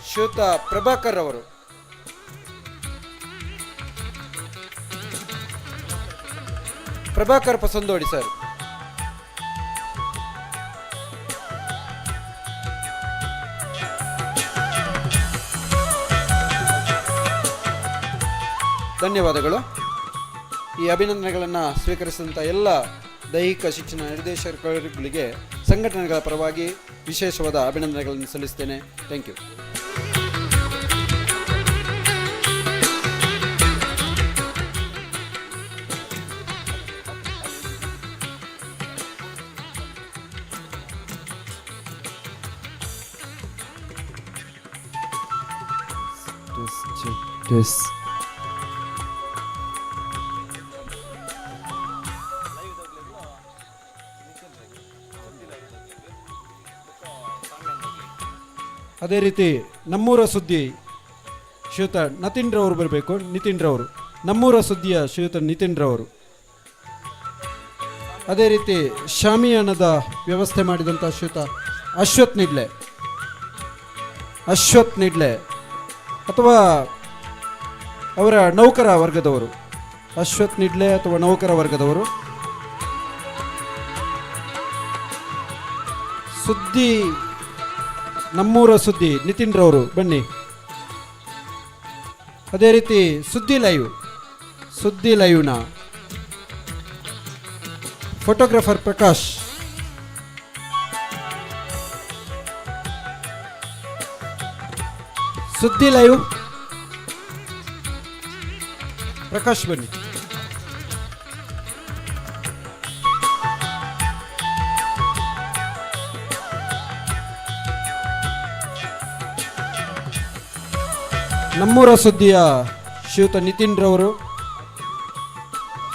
ಶ್ರೀಯುತ ಪ್ರಭಾಕರ್ ಅವರು, ಪ್ರಭಾಕರ್ ಪಸಂದೋಡಿ ಸರ್, ಧನ್ಯವಾದಗಳು. ಈ ಅಭಿನಂದನೆಗಳನ್ನು ಸ್ವೀಕರಿಸಿದಂಥ ಎಲ್ಲ ದೈಹಿಕ ಶಿಕ್ಷಣ ನಿರ್ದೇಶಕರುಗಳಿಗೆ ಸಂಘಟನೆಗಳ ಪರವಾಗಿ ವಿಶೇಷವಾದ ಅಭಿನಂದನೆಗಳನ್ನು ಸಲ್ಲಿಸ್ತೇನೆ. Thank you. ಅದೇ ರೀತಿ ನಮ್ಮೂರ ಸುದ್ದಿ ಶ್ರೀಯುತ ನತೀನ್ರವರು ಬರಬೇಕು. ನಿತಿನ್ರವರು, ನಮ್ಮೂರ ಸುದ್ದಿಯ ಶ್ರೀಯುತ ನಿತಿನ್ರವರು. ಅದೇ ರೀತಿ ಶಾಮಿಯಾನದ ವ್ಯವಸ್ಥೆ ಮಾಡಿದಂಥ ಶ್ರೀಯುತ ಅಶ್ವಥ್ ನಿಡ್ಲೆ, ಅಶ್ವಥ್ ನಿಡ್ಲೆ ಅಥವಾ ಅವರ ನೌಕರ ವರ್ಗದವರು, ಅಶ್ವಥ್ ನಿಡ್ಲೆ ಅಥವಾ ನೌಕರ ವರ್ಗದವರು. ಸುದ್ದಿ, ನಮ್ಮೂರ ಸುದ್ದಿ ನಿತಿನ್ ರವರು ಬನ್ನಿ. ಅದೇ ರೀತಿ ಸುದ್ದಿ ಲೈವ್ನ ಫೋಟೋಗ್ರಾಫರ್ ಪ್ರಕಾಶ್, ಸುದ್ದಿ ಲೈವ್ ಪ್ರಕಾಶ್ ಬನ್ನಿ. ನಮ್ಮೂರ ಸುದ್ದಿಯ ಶ್ರೀಯುತ ನಿತಿನ್ ರವರು,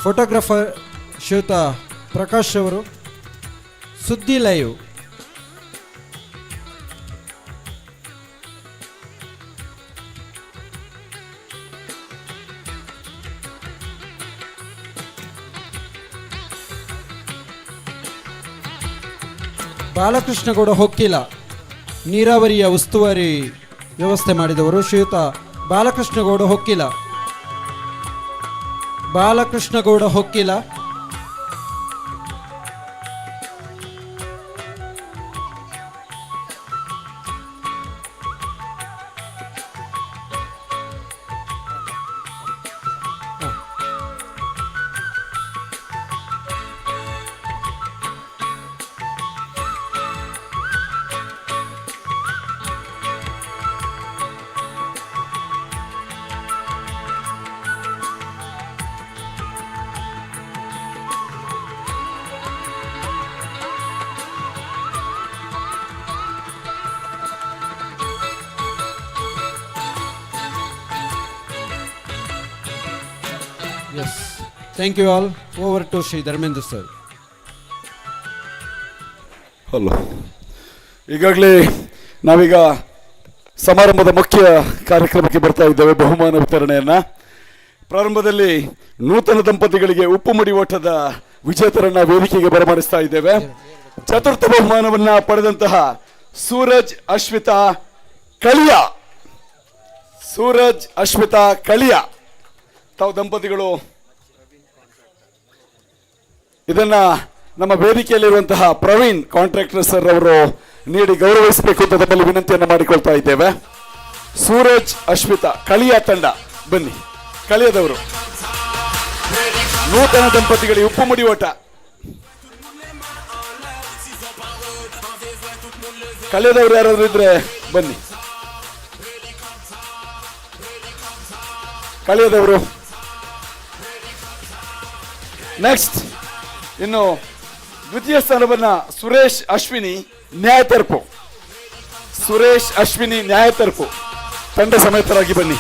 ಫೋಟೋಗ್ರಾಫರ್ ಶ್ರೀಯುತ ಪ್ರಕಾಶ್ ಅವರು, ಸುದ್ದಿ ಲೈವ್ ಬಾಲಕೃಷ್ಣಗೌಡ ಹೊಕ್ಕಿಲ, ನೀರಾವರಿಯ ಉಸ್ತುವಾರಿ ವ್ಯವಸ್ಥೆ ಮಾಡಿದವರು ಶ್ರೀಯುತ Balakrishnagowda ಹೊಕ್ಕಿಲ. Yes. Thank you all. Over to Shri Dharmendra sir. Hello, ಈಗಾಗಲೇ ನಾವೀಗ ಸಮಾರಂಭದ ಮುಖ್ಯ ಕಾರ್ಯಕ್ರಮಕ್ಕೆ ಬರ್ತಾ ಇದ್ದೇವೆ. ಬಹುಮಾನ ವಿತರಣೆಯನ್ನ ಪ್ರಾರಂಭದಲ್ಲಿ ನೂತನ ದಂಪತಿಗಳಿಗೆ ಉಪ್ಪು ಮುಡಿ ಓಟದ ವಿಜೇತರನ್ನ ವೇದಿಕೆಗೆ ಬರಮಾಡಿಸ್ತಾ ಇದ್ದೇವೆ. ಚತುರ್ಥ ಬಹುಮಾನವನ್ನ ಪಡೆದಂತಹ ಸೂರಜ್ ಅಶ್ವಿತಾ ಕಳಿಯ ತಾವು ದಂಪತಿಗಳು ಇದನ್ನ ನಮ್ಮ ವೇದಿಕೆಯಲ್ಲಿರುವಂತಹ ಪ್ರವೀಣ್ ಕಾಂಟ್ರಾಕ್ಟರ್ ಸರ್ ಅವರು ನೀಡಿ ಗೌರವಿಸಬೇಕು ಅಂತ ತಮ್ಮಲ್ಲಿ ವಿನಂತಿಯನ್ನು ಮಾಡಿಕೊಳ್ತಾ ಇದ್ದೇವೆ. ಸೂರಜ್ ಅಶ್ವಿತಾ ಕಳಿಯ ತಂಡ ಬನ್ನಿ. ಕಳಿಯದವರು ನೂತನ ದಂಪತಿಗಳಿಗೆ ಉಪ್ಪು ಮುಡಿ ಓಟ. ಕಳಿಯದವರು ಯಾರಾದ್ರೂ ಇದ್ರೆ ಬನ್ನಿ. ಕಳಿಯದವರು. ನೆಕ್ಸ್ಟ್ ಇನ್ನು ದ್ವಿತೀಯ ಸ್ಥಾನವನ್ನ ಸುರೇಶ್ ಅಶ್ವಿನಿ ನ್ಯಾಯ ತರ್ಪು ತಂಡ ಸಮೇತರಾಗಿ ಬನ್ನಿ.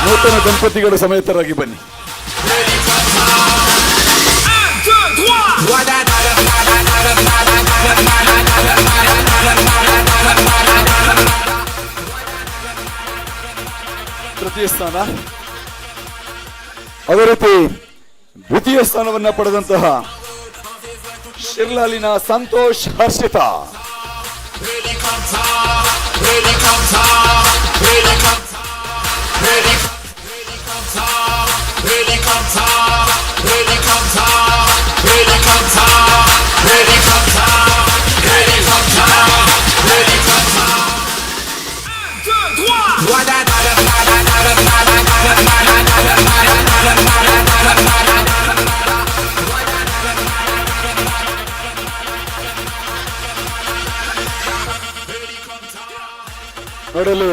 ನೂತನ ದಂಪತಿಗಳು ಸಮೇತರಾಗಿ ಬನ್ನಿ. ತೃತೀಯ ಸ್ಥಾನ. ಅದೇ ರೀತಿ ದ್ವಿತೀಯ ಸ್ಥಾನವನ್ನ ಪಡೆದಂತಹ ಶಿರ್ಲಾಲಿನ ಸಂತೋಷ್ ಹರ್ಷಿತಾ. ನೋಡಲು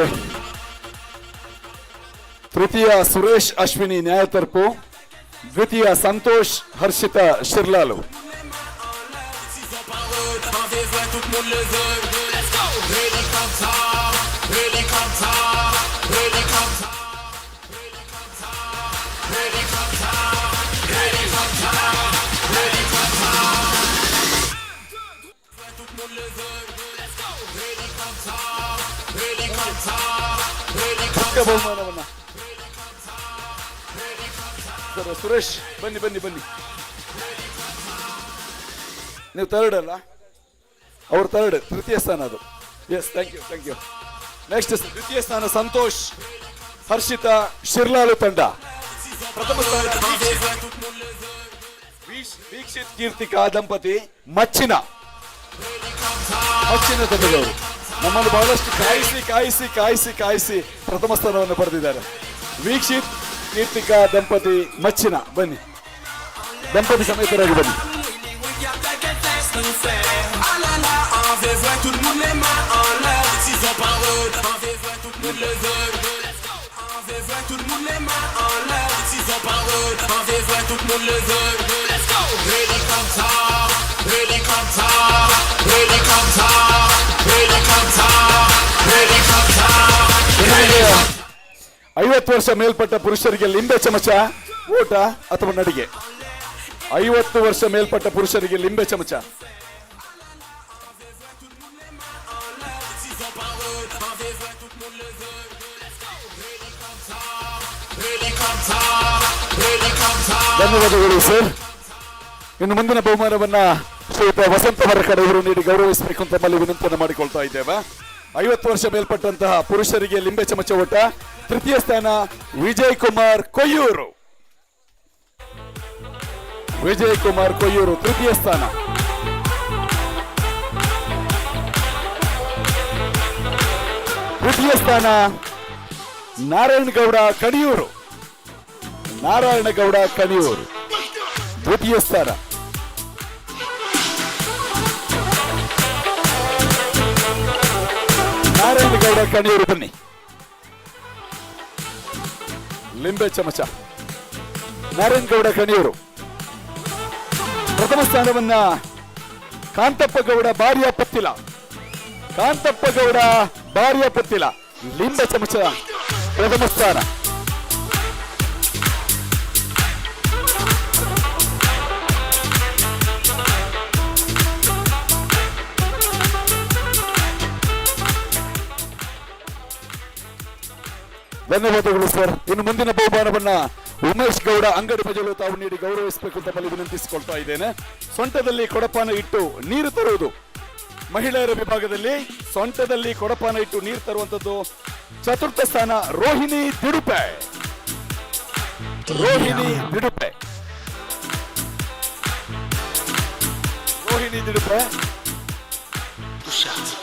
ತೃತೀಯ ಸುರೇಶ್ ಅಶ್ವಿನಿ ನ್ಯಾಯ ತರ್ಪು, ದ್ವಿತೀಯ ಸಂತೋಷ್ ಹರ್ಷಿತಾ ಶಿರ್ಲಾಲು. ಬಹುಮಾನವನ್ನ ಸುರೇಶ್ ಬನ್ನಿ. ನೀವು ಥರ್ಡ್ ಅಲ್ಲ? ಅವ್ರ ಥರ್ಡ್, ತೃತೀಯ ಸ್ಥಾನ ಅದು. S, thank you. ನೆಕ್ಸ್ಟ್ ದ್ವಿತೀಯ ಸ್ಥಾನ ಸಂತೋಷ್, ಹರ್ಷಿತಾ, ಶಿರ್ಲಾಲು ತಂಡ. ಪ್ರಥಮ ಸ್ಥಾನ ವೀಕ್ಷಿತ್ ಕೀರ್ತಿಕಾ ದಂಪತಿ, ಮಚ್ಚಿನ ತಂಡದವರು ನಮ್ಮನ್ನು ಬಹಳಷ್ಟು ಕಾಯಿಸಿ ಪ್ರಥಮ ಸ್ಥಾನವನ್ನು ಪಡೆದಿದ್ದಾರೆ. ವೀಕ್ಷಿತ್ ಕೀರ್ತಿಕಾ ದಂಪತಿ, ಮಚ್ಚಿನ. ಬನ್ನಿ, ದಂಪತಿ ಸಮೇತರಾಗಿ ಬನ್ನಿ. ಐವತ್ತು ವರ್ಷ ಮೇಲ್ಪಟ್ಟ ಪುರುಷರಿಗೆ ಲಿಂಬೆ ಚಮಚ, ಊಟ ಅಥವಾ ನಡಿಗೆ. 50 ವರ್ಷ ಮೇಲ್ಪಟ್ಟ ಪುರುಷರಿಗೆ ಲಿಂಬೆ ಚಮಚ. ಧನ್ಯವಾದಗಳು ಸರ್. ಇನ್ನು ಮುಂದಿನ ಬಹುಮಾನವನ್ನ ಶ್ರೀಯುತ ವಸಂತ ಮರಕಡೆ ಅವರು ನೀಡಿ ಗೌರವಿಸಬೇಕು ಅಂತ ತಮ್ಮಲ್ಲಿ ವಿನಂತಿಯನ್ನು ಮಾಡಿಕೊಳ್ತಾ ಇದ್ದೇವೆ. 50 ವರ್ಷ ಮೇಲ್ಪಟ್ಟಂತಹ ಪುರುಷರಿಗೆ ಲಿಂಬೆ ಚಮಚ ಓಟ. ತೃತೀಯ ಸ್ಥಾನ ವಿಜಯ್ ಕುಮಾರ್ ಕೊಯ್ಯೂರು. ತೃತೀಯ ಸ್ಥಾನ. ತೃತೀಯ ಸ್ಥಾನ ನಾರಾಯಣಗೌಡ ಕಣಿಯೂರು. ದ್ವಿತೀಯ ಸ್ಥಾನ. ನಾರಾಯಣಗೌಡ ಕಣಿಯೂರು ಬನ್ನಿ. ಲಿಂಬೆ ಚಮಚ ನಾರಾಯಣಗೌಡ ಕಣಿಯೂರು. ಪ್ರಥಮ ಸ್ಥಾನವನ್ನ ಕಾಂತಪ್ಪ ಗೌಡ ಬಾರಿಯ ಪತ್ತಿಲ. ಲಿಂಬೆ ಚಮಚ ಪ್ರಥಮ ಸ್ಥಾನ. ಧನ್ಯವಾದಗಳು ಸರ್. ಇನ್ನು ಮುಂದಿನ ಬಹುಮಾನವನ್ನ ಉಮೇಶ್ ಗೌಡ ಅಂಗಡಿ ಮಜಲು ತಾವು ನೀಡಿ ಗೌರವಿಸಬೇಕು ಅಂತ ತಮ್ಮಲ್ಲಿ ವಿನಂತಿಸಿಕೊಳ್ತಾ ಇದ್ದೇನೆ. ಸೊಂಟದಲ್ಲಿ ಕೊಡಪಾನ ಇಟ್ಟು ನೀರು ತರುವುದು. ಮಹಿಳೆಯರ ವಿಭಾಗದಲ್ಲಿ ಸೊಂಟದಲ್ಲಿ ಕೊಡಪಾನ ಇಟ್ಟು ನೀರು ತರುವಂತದ್ದು. ಚತುರ್ಥ ಸ್ಥಾನ ರೋಹಿಣಿ ದಿಡುಪೆ.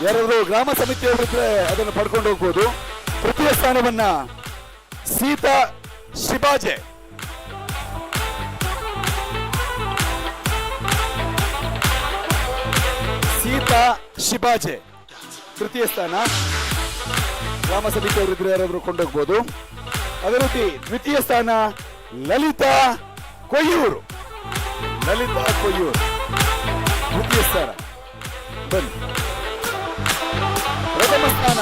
ಯಾರಾದ್ರೂ ಗ್ರಾಮ ಸಮಿತಿಯವರಿದ್ರೆ ಅದನ್ನು ಪಡ್ಕೊಂಡು ಹೋಗ್ಬೋದು. ತೃತೀಯ ಸ್ಥಾನವನ್ನ ಸೀತಾ ಶಿಬಾಜೆ. ತೃತೀಯ ಸ್ಥಾನ. ಗ್ರಾಮ ಸಮಿತಿಯವರಿದ್ರೆ ಯಾರಾದ್ರೂ ಕೊಂಡೋಗ್ಬೋದು. ಅದೇ ರೀತಿ ದ್ವಿತೀಯ ಸ್ಥಾನ ಲಲಿತಾ ಕೊಯ್ಯೂರು. ದ್ವಿತೀಯ ಸ್ಥಾನ. ಬನ್ನಿ. ಪ್ರಥಮ ಸ್ಥಾನ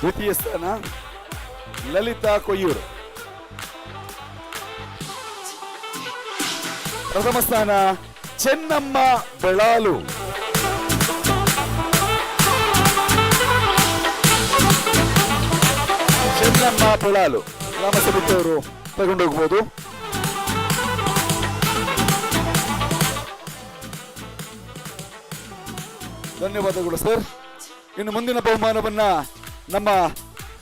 ದ್ವಿತೀಯ ಸ್ಥಾನ ಲಲಿತಾ ಕೊಯ್ಯೂರು. ಪ್ರಥಮ ಸ್ಥಾನ ಚೆನ್ನಮ್ಮ ಬೆಳಾಲು. ಗ್ರಾಮ ಸಮಿತಿಯವರು ತಗೊಂಡೋಗ್ಬೋದು. ಧನ್ಯವಾದಗಳು ಸರ್. ಇನ್ನು ಮುಂದಿನ ಬಹುಮಾನವನ್ನ ನಮ್ಮ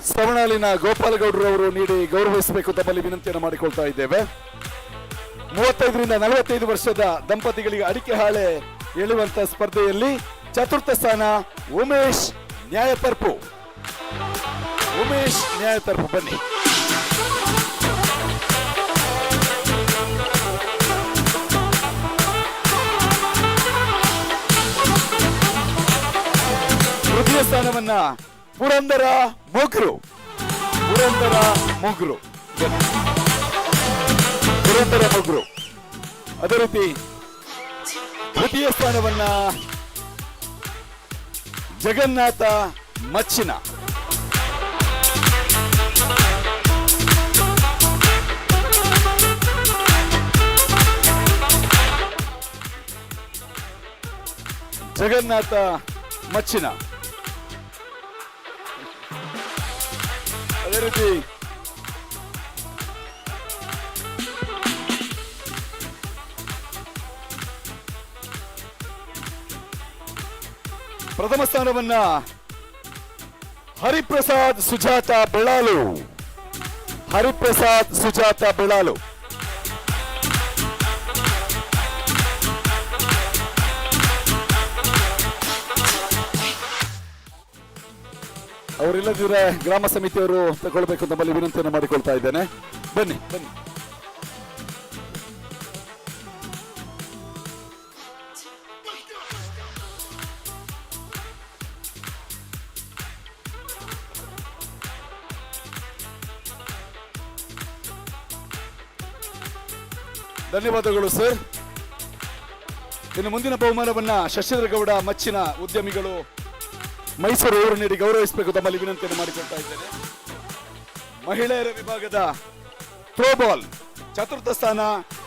ಶ್ರವಣಾಲಿನ ಗೋಪಾಲಗೌಡರು ಅವರು ನೀಡಿ ಗೌರವಿಸಬೇಕು ತಮ್ಮಲ್ಲಿ ವಿನಂತಿಯನ್ನು ಮಾಡಿಕೊಳ್ತಾ ಇದ್ದೇವೆ. 35 ರಿಂದ 45 ವರ್ಷದ ದಂಪತಿಗಳಿಗೆ ಅಡಿಕೆ ಹಾಳೆ ಎಳುವಂತ ಸ್ಪರ್ಧೆಯಲ್ಲಿ ಚತುರ್ಥ ಸ್ಥಾನ ಉಮೇಶ್ ನ್ಯಾಯತರ್ಪು. ಬನ್ನಿ. ತೃತೀಯ ಸ್ಥಾನವನ್ನ ಪುರಂದರ ಮೊಗ್ರು. ಅದೇ ರೀತಿ ತೃತೀಯ ಸ್ಥಾನವನ್ನ ಜಗನ್ನಾಥ ಮಚ್ಚಿನ. ಅದೇ ರೀತಿ ಪ್ರಥಮ ಸ್ಥಾನವನ್ನ ಹರಿಪ್ರಸಾದ್ ಸುಜಾತ ಬೆಳಾಲು. ಹರಿಪ್ರಸಾದ್ ಸುಜಾತ ಬೆಳಾಲು. ಅವರಿಲ್ಲದಿದ್ರೆ ಗ್ರಾಮ ಸಮಿತಿಯವರು ತಗೊಳ್ಬೇಕು ನಮ್ಮಲ್ಲಿ ವಿನಂತಿಯನ್ನು ಮಾಡಿಕೊಳ್ತಾ ಇದ್ದೇನೆ. ಬನ್ನಿ ಬನ್ನಿ. ಧನ್ಯವಾದಗಳು ಸರ್. ಇನ್ನು ಮುಂದಿನ ಬಹುಮಾನವನ್ನ ಶಶಿಧರಗೌಡ ಮಚ್ಚಿನ ಉದ್ಯಮಿಗಳು ಮೈಸೂರು ಊರು ನೀಡಿ ಗೌರವಿಸಬೇಕು ತಮ್ಮಲ್ಲಿ ವಿನಂತಿಯನ್ನು ಮಾಡಿಕೊಳ್ತಾ ಇದ್ದೇನೆ. ಮಹಿಳೆಯರ ವಿಭಾಗದ ಥ್ರೋಬಾಲ್ ಚತುರ್ಥ ಸ್ಥಾನ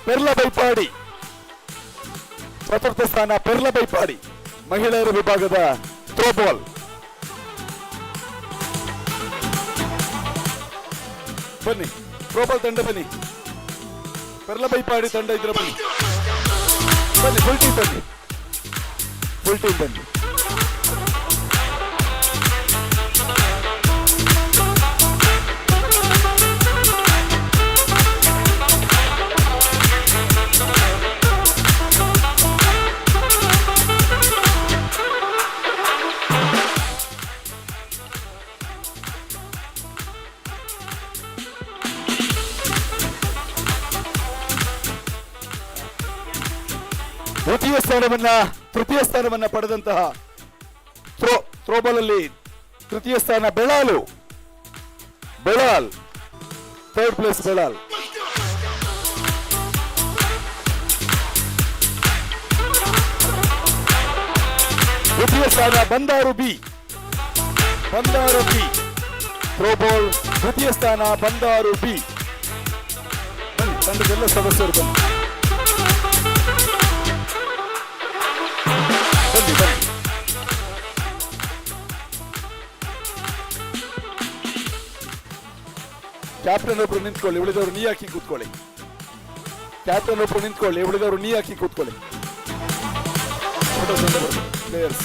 ಪೆರ್ಲ ಬೈಪಾಡಿ. ಚತುರ್ಥ ಸ್ಥಾನ ಪೆರ್ಲ ಬೈಪಾಡಿ ಮಹಿಳೆಯರ ವಿಭಾಗದ ಥ್ರೋಬಾಲ್. ಬನ್ನಿ ಥ್ರೋಬಾಲ್ ತಂಡ ಬನ್ನಿ. ಪೆರ್ಲ ಬೈಪಾಡಿ ತಂಡ ಇದ್ರೆ ಬನ್ನಿ. ಬನ್ನಿ ಫುಲ್ ಟೀಮ್ ಬನ್ನಿ. ಫುಲ್ ಟೀಮ್ ಬನ್ನಿ. ತೃತೀಯ ಸ್ಥಾನವನ್ನ ಪಡೆದಂತಹ ಥ್ರೋಬಾಲ್ ಅಲ್ಲಿ ತೃತೀಯ ಸ್ಥಾನ ಬೆಳಾಲ್. Third place Belal. ದ್ವಿತೀಯ ಸ್ಥಾನ ಬಂದಾರು ಬಿ. ಥ್ರೋಬಾಲ್ ದ್ವಿತೀಯ ಸ್ಥಾನ ಬಂದಾರು ಬಿ. ಬನ್ನಿ ತಂಡದೆಲ್ಲ ಸದಸ್ಯರು ಬನ್ನಿ. ಕ್ಯಾಪ್ಟನ್ ಒಬ್ರು ನಿಂತ್ಕೊಳ್ಳಿ, ಉಳಿದವರು ನೀ ಹಾಕಿ ಕೂತ್ಕೊಳ್ಳಿ. ಕ್ಯಾಪ್ಟನ್ ಒಬ್ರು ನಿಂತ್ಕೊಳ್ಳಿ, ಉಳಿದವರು ನೀ ಹಾಕಿ ಕೂತ್ಕೊಳ್ಳಿ. ಪ್ಲೇಯರ್ಸ್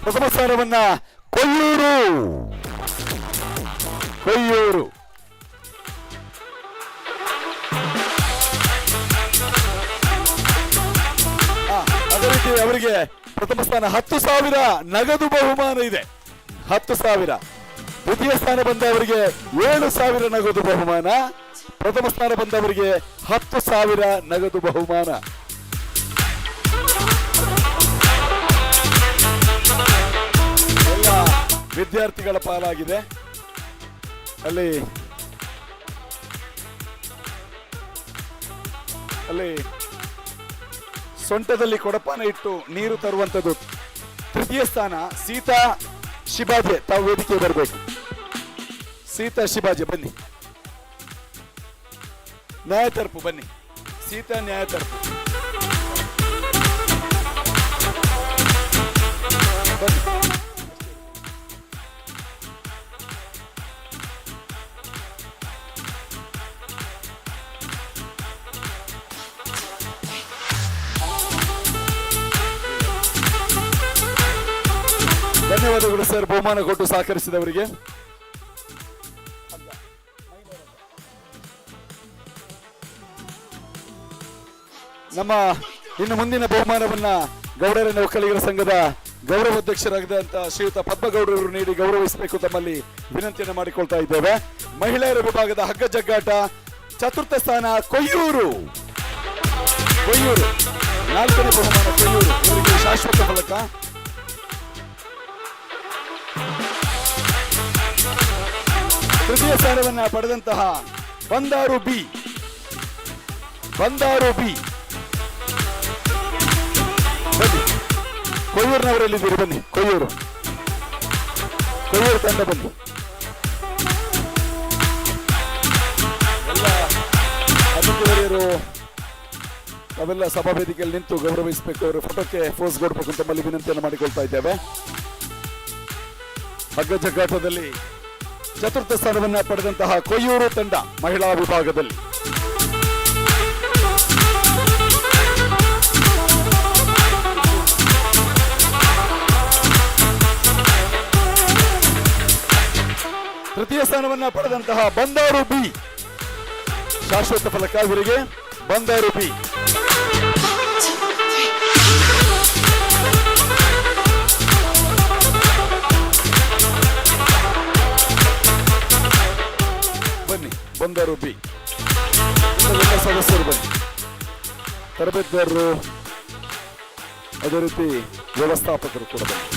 ಪ್ರಥಮ ಸ್ಥಾನವನ್ನ ಕೊಯ್ಯೂರು. ಅದೇ ರೀತಿ ಅವರಿಗೆ ಪ್ರಥಮ ಸ್ಥಾನ 10,000 ನಗದು ಬಹುಮಾನ ಇದೆ. 10,000. ದ್ವಿತೀಯ ಸ್ಥಾನ ಬಂದವರಿಗೆ 7,000 ನಗದು ಬಹುಮಾನ. ಪ್ರಥಮ ಸ್ಥಾನ ಬಂದವರಿಗೆ 10,000 ನಗದು ಬಹುಮಾನ. ಎಲ್ಲ ವಿದ್ಯಾರ್ಥಿಗಳ ಪಾಲಾಗಿದೆ. ಅಲ್ಲಿ ಸೊಂಟದಲ್ಲಿ ಕೊಡಪಾನ ಇಟ್ಟು ನೀರು ತರುವಂತದ್ದು. ತೃತೀಯ ಸ್ಥಾನ ಸೀತಾ ಶಿಬಾಜೆ. ತಾವು ವೇದಿಕೆ ಬರಬೇಕು. ಸೀತಾ ಶಿಬಾಜೆ ಬನ್ನಿ. ನ್ಯಾಯ ತರ್ಪು ಬನ್ನಿ. ಸೀತಾ ನ್ಯಾಯ ತರ್ಪು ಬನ್ನಿ. ಧನ್ಯವಾದಗಳು ಸರ್, ಬಹುಮಾನ ಕೊಟ್ಟು ಸಹಕರಿಸಿದವರಿಗೆ. ನಮ್ಮ ಇನ್ನು ಮುಂದಿನ ಬಹುಮಾನವನ್ನ ಗೌಡರ ಒಕ್ಕಲಿಗರ ಸಂಘದ ಗೌರವಾಧ್ಯಕ್ಷರಾಗಿದ್ದಂತ ಶ್ರೀಯುತ ಪದ್ಮಗೌಡರು ನೀಡಿ ಗೌರವಿಸಬೇಕು ತಮ್ಮಲ್ಲಿ ವಿನಂತಿಯನ್ನು ಮಾಡಿಕೊಳ್ತಾ ಇದ್ದೇವೆ. ಮಹಿಳೆಯರ ವಿಭಾಗದ ಹಗ್ಗ ಜಗ್ಗಾಟ ಚತುರ್ಥ ಸ್ಥಾನ ಕೊಯ್ಯೂರು. 4ನೇ ಬಹುಮಾನ ಕೊಯ್ಯೂರು. ಇವರಿಗೆ ಶಾಶ್ವತ ಫಲಕ. ತೃತೀಯ ಸ್ಥಾನವನ್ನ ಪಡೆದಂತಹ ಬಂದಾರು ಬಿ. ಬನ್ನಿ ಕೊಯ್ಯೂರಿನವರಲ್ಲಿದ್ದೀರಿ, ಬನ್ನಿ. ಕೊಯ್ಯೂರು ತಂಡ ಬನ್ನಿ. ಎಲ್ಲ ಅತಿಥಿವರಿಯರು ನಾವೆಲ್ಲ ಸಭಾ ವೇದಿಕೆಯಲ್ಲಿ ನಿಂತು ಗೌರವಿಸಬೇಕು, ಅವರ ಫೋಟೋಕ್ಕೆ ಫೋಸ್ ಕೊಡಬೇಕು ಅಂತ ತಮ್ಮಲ್ಲಿ ವಿನಂತಿಯನ್ನು ಮಾಡಿಕೊಳ್ತಾ ಇದ್ದೇವೆ. ಹಗ್ಗ ಜಗ್ಗಾಟದಲ್ಲಿ ಚತುರ್ಥ ಸ್ಥಾನವನ್ನ ಪಡೆದಂತಹ ಕೊಯ್ಯೂರು ತಂಡ ಮಹಿಳಾ ವಿಭಾಗದಲ್ಲಿ ತೃತೀಯ ಸ್ಥಾನವನ್ನ ಪಡೆದಂತಹ ಬಂದಾರು ಬಿ ಶಾಶ್ವತ ಫಲಕ ಇವರಿಗೆ. ಬಂದಾರು ಬಿ ಬನ್ನಿ, ಬಂದಾರು ಬಿ ಎಲ್ಲ ಸದಸ್ಯರು ಬನ್ನಿ, ತರಬೇತುದಾರರು ಅದೇ ರೀತಿ ವ್ಯವಸ್ಥಾಪಕರು ಕೂಡ ಬನ್ನಿ.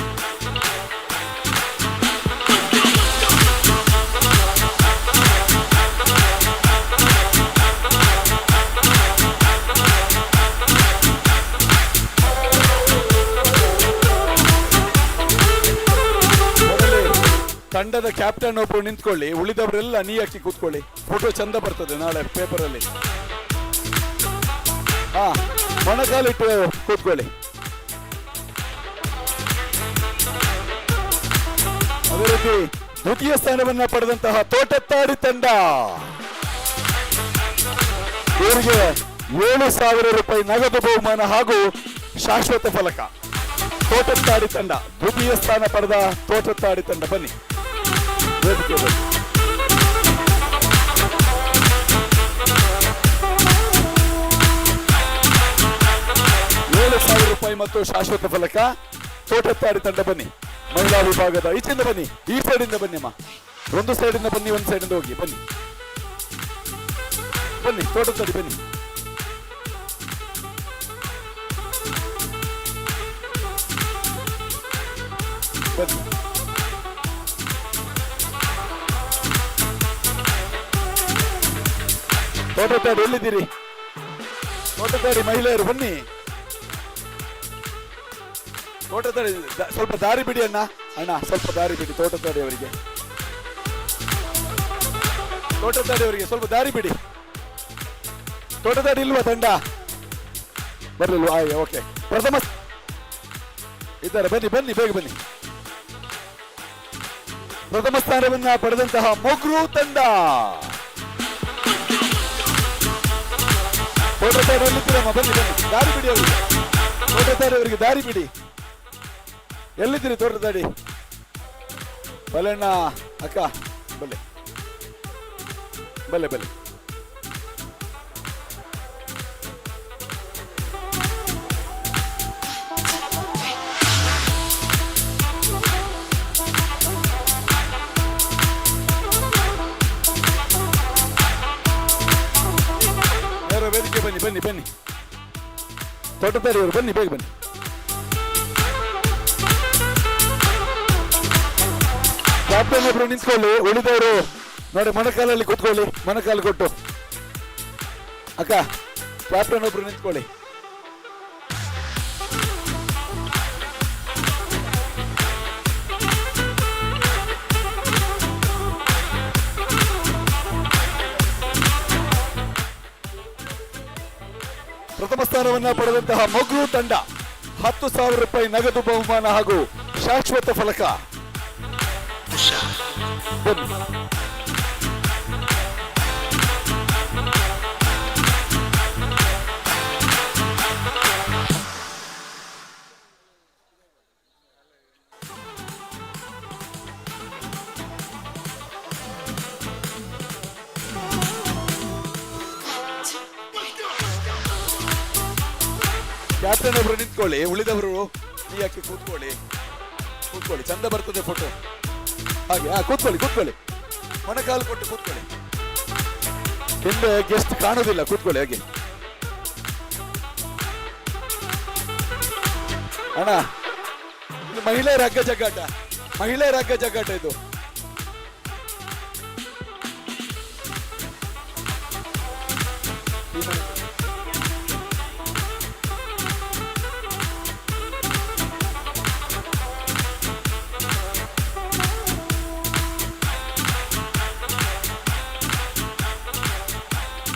ತಂಡದ ಕ್ಯಾಪ್ಟನ್ ಒಬ್ಬರು ನಿಂತ್ಕೊಳ್ಳಿ, ಉಳಿದವರೆಲ್ಲ ನೀ ಹಾಕಿ ಕೂತ್ಕೊಳ್ಳಿ. ಫೋಟೋ ಚಂದ ಬರ್ತದೆ ನಾಳೆ ಪೇಪರ್ ಅಲ್ಲಿ. ಹಾ, ಮೊಣಕಾಲಿಟ್ಟು ಕೂತ್ಕೊಳ್ಳಿ. ಅದೇ ರೀತಿ ದ್ವಿತೀಯ ಸ್ಥಾನವನ್ನ ಪಡೆದಂತಹ ತೋಟತ್ತಾಡಿ ತಂಡ, ಇವರಿಗೆ 7,000 ರೂಪಾಯಿ ನಗದು ಬಹುಮಾನ ಹಾಗೂ ಶಾಶ್ವತ ಫಲಕ. ತೋಟತ್ತಾಡಿ ತಂಡ ದ್ವಿತೀಯ ಸ್ಥಾನ ಪಡೆದ ತೋಟತ್ತಾಡಿ ತಂಡ ಬನ್ನಿ, ವೇದಿಕೆ ಬನ್ನಿ. 7,000 ರೂಪಾಯಿ ಮತ್ತು ಶಾಶ್ವತ ಫಲಕ. ತೋಟತ್ತಾಡಿ ತಂಡ ಬನ್ನಿ, ಮಹಿಳಾ ವಿಭಾಗದ ಈಚೆಯಿಂದ ಬನ್ನಿ, ಈ ಸೈಡಿಂದ ಬನ್ನಿ ಅಮ್ಮ, ಒಂದು ಸೈಡಿಂದ ಬನ್ನಿ, ಒಂದು ಸೈಡಿಂದ ಹೋಗಿ ಬನ್ನಿ. ಬನ್ನಿ ತೋಟತ್ತಾಡಿ ಬನ್ನಿ. ಬನ್ನಿ. ತೋಟತ್ತಾಡಿ ಎಲ್ಲಿದ್ದೀರಿ? ತೋಟತ್ತಾಡಿ ಮಹಿಳೆಯರು ಬನ್ನಿ. ತೋಟತ್ತಾಡಿ ಸ್ವಲ್ಪ ದಾರಿ ಬಿಡಿ ಅಣ್ಣ, ಅಣ್ಣ ಸ್ವಲ್ಪ ದಾರಿ ಬಿಡಿ ತೋಟತ್ತಾಡಿ ಅವರಿಗೆ. ತೋಟತ್ತಾಡಿ ಅವರಿಗೆ ಸ್ವಲ್ಪ ದಾರಿ ಬಿಡಿ. ತೋಟತ್ತಾಡಿ ಇಲ್ವಾ ತಂಡ? ಬರ್ಲಿಲ್ವಾ? ಓಕೆ, ಪ್ರಥಮ ಇದ್ದಾರೆ, ಬನ್ನಿ ಬನ್ನಿ ಬೇಗ ಬನ್ನಿ. ಪ್ರಥಮ ಸ್ಥಾನವನ್ನ ಪಡೆದಂತಹ ಮೊಗ್ರು ತಂಡ. ತೋಟತ್ತಾಡಿ ಎಲ್ಲಿದ್ದೀರಮ್ಮ? ಬನ್ನಿ ಬನ್ನಿ, ದಾರಿ ಬಿಡಿ ಅವರಿಗೆ. ತೋಟತ್ತಾಡಿ ಅವರಿಗೆ ದಾರಿ ಬಿಡಿ. ಎಲ್ಲಿದ್ದೀರಿ ತೋಟತ್ತಾಡಿ? ಬಲೆಣ್ಣ ಅಕ್ಕ ಬಲ್ಲೆ ಬಲ್ಲೆ ಬಲ್ಲೆ. ವೇದಿಕೆ ಬನ್ನಿ ಬನ್ನಿ ಬನ್ನಿ. ತೋಟತ್ತಾಡಿ ಅವರು ಬನ್ನಿ, ಬೇಗ ಬನ್ನಿ. ಕ್ಯಾಪ್ಟನ್ ಒಬ್ರು ನಿಂತ್ಕೊಳ್ಳಿ, ಉಳಿದವರು ನೋಡಿ ಮೊಣಕಾಲಲ್ಲಿ ಕೂತ್ಕೊಳ್ಳಿ, ಮೊಣಕಾಲು ಕೊಟ್ಟು. ಅಕ್ಕ ಕ್ಯಾಪ್ಟನ್ ಒಬ್ರು ನಿಂತ್ಕೊಳ್ಳಿ. ಪ್ರಥಮ ಸ್ಥಾನವನ್ನ ಪಡೆದಂತಹ ಮೊಗ್ರು ತಂಡ 10,000 ರೂಪಾಯಿ ನಗದು ಬಹುಮಾನ ಹಾಗೂ ಶಾಶ್ವತ ಫಲಕ. ಬನ್ನಿ. ಕ್ಯಾಪ್ಟನ್ ಒಬ್ರು ನಿಂತ್ಕೊಳ್ಳಿ, ಉಳಿದವರು ಈ ಯಾಕೆ ಕೂತ್ಕೊಳ್ಳಿ, ಕೂತ್ಕೊಳ್ಳಿ, ಚಂದ ಬರ್ತದೆ ಫೋಟೋ. ಹಾಗೆ ಕೂತ್ಕೊಳ್ಳಿ ಕೂತ್ಕೊಳ್ಳಿ, ಮೊಣಕಾಲು ಕೊಟ್ಟು ಕೂತ್ಕೊಳ್ಳಿ. ಹಿಂದೆ ಗೆಸ್ಟ್ ಕಾಣೋದಿಲ್ಲ, ಕೂತ್ಕೊಳ್ಳಿ ಹಾಗೆ. ಅಣ್ಣ ಇದು ಮಹಿಳೆಯರ ಹಗ್ಗ ಜಗ್ಗಾಟ, ಮಹಿಳೆಯರ ಹಗ್ಗ ಜಗ್ಗಾಟ ಇದು.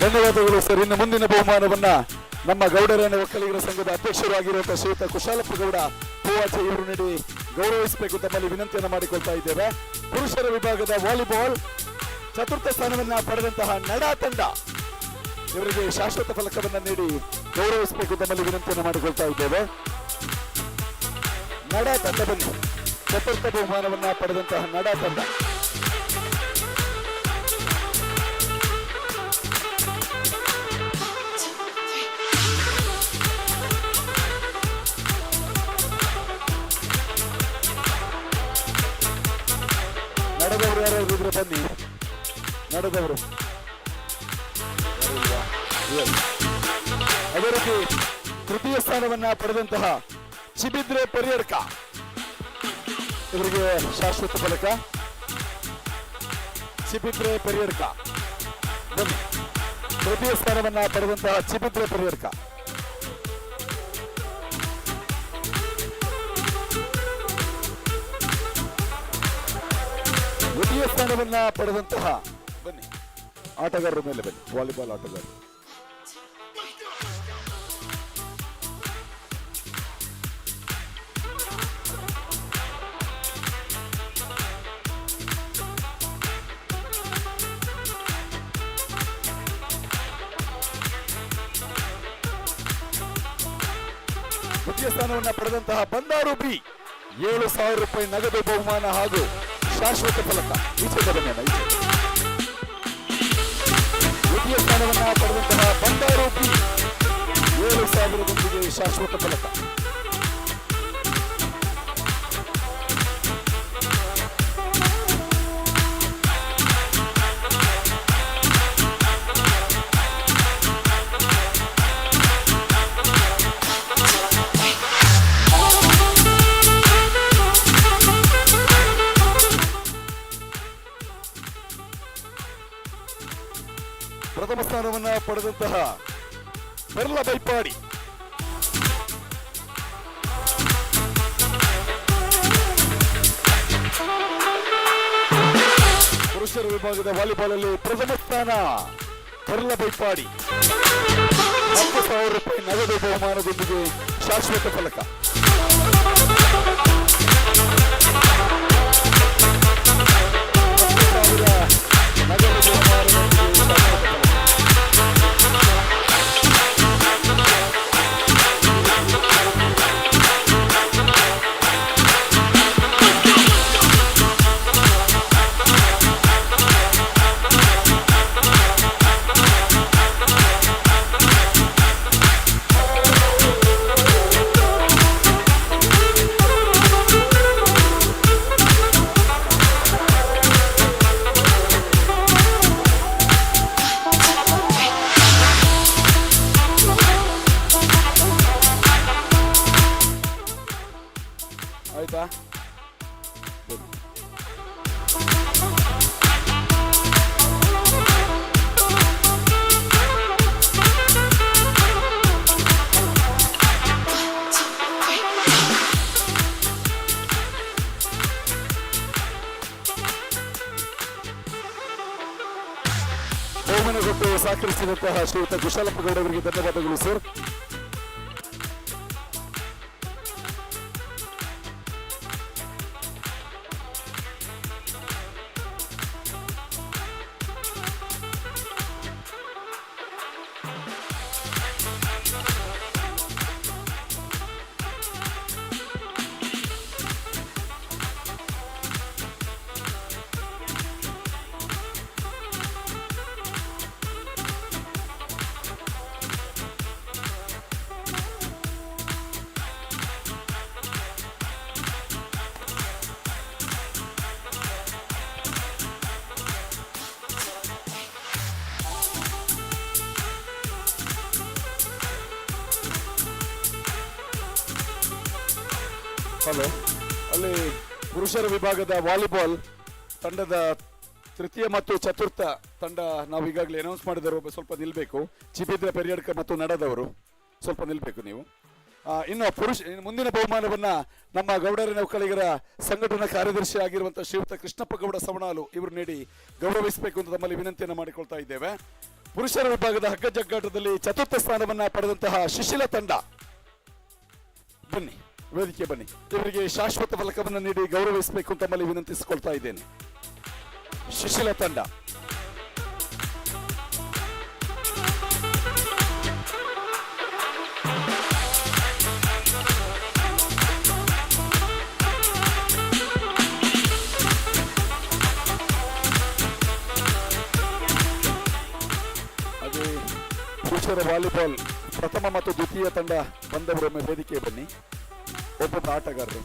ಧನ್ಯವಾದಗಳು ಸರ್. ಇನ್ನು ಮುಂದಿನ ಬಹುಮಾನವನ್ನ ನಮ್ಮ ಗೌಡರನ್ನ ಒಕ್ಕಲಿಗರ ಸಂಘದ ಅಧ್ಯಕ್ಷರು ಆಗಿರುವಂತಹ ಶ್ರೀಯುತ ಕುಶಾಲಪ್ಪ ಗೌಡ ಪೂವಾಚೆ ಇವರು ನೀಡಿ ಗೌರವಿಸಬೇಕು ತಮ್ಮಲ್ಲಿ ವಿನಂತಿಯನ್ನು ಮಾಡಿಕೊಳ್ತಾ ಇದ್ದೇವೆ. ಪುರುಷರ ವಿಭಾಗದ ವಾಲಿಬಾಲ್ ಚತುರ್ಥ ಸ್ಥಾನವನ್ನ ಪಡೆದಂತಹ ನಡಾ ತಂಡ ಇವರಿಗೆ ಶಾಶ್ವತ ಫಲಕವನ್ನ ನೀಡಿ ಗೌರವಿಸಬೇಕು ತಮ್ಮಲ್ಲಿ ವಿನಂತಿಯನ್ನು ಮಾಡಿಕೊಳ್ತಾ ಇದ್ದೇವೆ. ನಡಾ ತಂಡ ಬನ್ನಿ, ಚತುರ್ಥ ಬಹುಮಾನವನ್ನ ಪಡೆದಂತಹ ನಡಾ ತಂಡ. ನಡೆದವರು ಯಾರಾದ್ರು ಇದ್ರೆ ಬನ್ನಿ, ನಡೆದವರು. ಅದೇ ರೀತಿ ತೃತೀಯ ಸ್ಥಾನವನ್ನ ಪಡೆದಂತಹ ಚಿಬಿದ್ರೆ ಪರ್ಯಡ್ಕ ಇವರಿಗೆ ಶಾಶ್ವತ ಫಲಕ. ಚಿಬಿದ್ರೆ ಪರ್ಯಡ್ಕ ಬನ್ನಿ, ತೃತೀಯ ಸ್ಥಾನವನ್ನ ಪಡೆದಂತಹ ಚಿಬಿದ್ರೆ ಪರ್ಯಡ್ಕ. ದ್ವಿತೀಯ ಸ್ಥಾನವನ್ನ ಪಡೆದಂತಹ ಬನ್ನಿ ಆಟಗಾರರ ಮೇಲೆ ಬನ್ನಿ, ವಾಲಿಬಾಲ್ ಆಟಗಾರರು. ದ್ವಿತೀಯ ಸ್ಥಾನವನ್ನ ಪಡೆದಂತಹ ಬಂದಾರು ಬಿ 7,000 ರೂಪಾಯಿ ನಗದು ಬಹುಮಾನ ಹಾಗೂ ಶಾಶ್ವತ ಫಲಕ. ಈಚೆ ಬನ್ನಿ, ದ್ವಿತೀಯ ಸ್ಥಾನವನ್ನ ಪಡೆದಂತಹ ಬಂದಾರು ಬಿ 7,000 ಶಾಶ್ವತ ಫಲಕ. ಪ್ರಥಮ ಸ್ಥಾನವನ್ನ ಪಡೆದಂತಹ ಪೆರ್ಲ ಬೈಪಾಡಿ ಪುರುಷರ ವಿಭಾಗದ ವಾಲಿಬಾಲ್ ಅಲ್ಲಿ ಪ್ರಥಮ ಸ್ಥಾನ ಪೆರ್ಲ ಬೈಪಾಡಿ 10,000 ರೂಪಾಯಿ ನಗದು ಬಹುಮಾನದೊಂದಿಗೆ ಶಾಶ್ವತ ಫಲಕ. ನಗದು ಬಹುಮಾನದೊಂದಿಗೆ ಆಯ್ತಾ? ಬಹುಮಾನ ಕೊಟ್ಟು ಸಹಕರಿಸಿದಂತಹ ಶ್ರೀಯುತ ಕುಶಾಲಪ್ಪ ಗೌಡ ಅವರಿಗೆ ಧನ್ಯವಾದಗಳು ಸರ್. ಹಲೋ, ಅಲ್ಲಿ ಪುರುಷರ ವಿಭಾಗದ ವಾಲಿಬಾಲ್ ತಂಡದ ತೃತೀಯ ಮತ್ತು ಚತುರ್ಥ ತಂಡ ನಾವು ಈಗಾಗಲೇ ಅನೌನ್ಸ್ ಮಾಡಿದರು. ಸ್ವಲ್ಪ ನಿಲ್ಬೇಕು. ಚಿಬಿದ್ರೆ ಪೆರಿಯಡ್ಕ ಮತ್ತು ನಡದವರು ಸ್ವಲ್ಪ ನಿಲ್ಬೇಕು ನೀವು. ಇನ್ನು ಮುಂದಿನ ಬಹುಮಾನವನ್ನ ನಮ್ಮ ಗೌಡರ ಒಕ್ಕಲಿಗರ ಸಂಘಟನಾ ಕಾರ್ಯದರ್ಶಿ ಆಗಿರುವಂತಹ ಶ್ರೀಯುತ ಕೃಷ್ಣಪ್ಪ ಗೌಡ ಸವಣಾಲು ಇವರು ನೀಡಿ ಗೌರವಿಸಬೇಕು ಅಂತ ತಮ್ಮಲ್ಲಿ ವಿನಂತಿಯನ್ನು ಮಾಡಿಕೊಳ್ತಾ ಇದ್ದೇವೆ. ಪುರುಷರ ವಿಭಾಗದ ಹಗ್ಗ ಜಗ್ಗಾಟದಲ್ಲಿ ಚತುರ್ಥ ಸ್ಥಾನವನ್ನ ಪಡೆದಂತಹ ಶಿಶಿಲ ತಂಡ ಬನ್ನಿ, ವೇದಿಕೆ ಬನ್ನಿ. ಇವರಿಗೆ ಶಾಶ್ವತ ಫಲಕವನ್ನು ನೀಡಿ ಗೌರವಿಸಬೇಕು ತಮ್ಮಲ್ಲಿ ವಿನಂತಿಸಿಕೊಳ್ತಾ ಇದ್ದೇನೆ. ಶಿಶಿಲ ತಂಡ ಹಾಗೆ ಪುರುಷರ ವಾಲಿಬಾಲ್ ಪ್ರಥಮ ಮತ್ತು ದ್ವಿತೀಯ ತಂಡ ಬಂದವರೊಮ್ಮೆ ವೇದಿಕೆ ಬನ್ನಿ. ಒಬ್ಬೊಬ್ಬ ಆಟಗಾರರು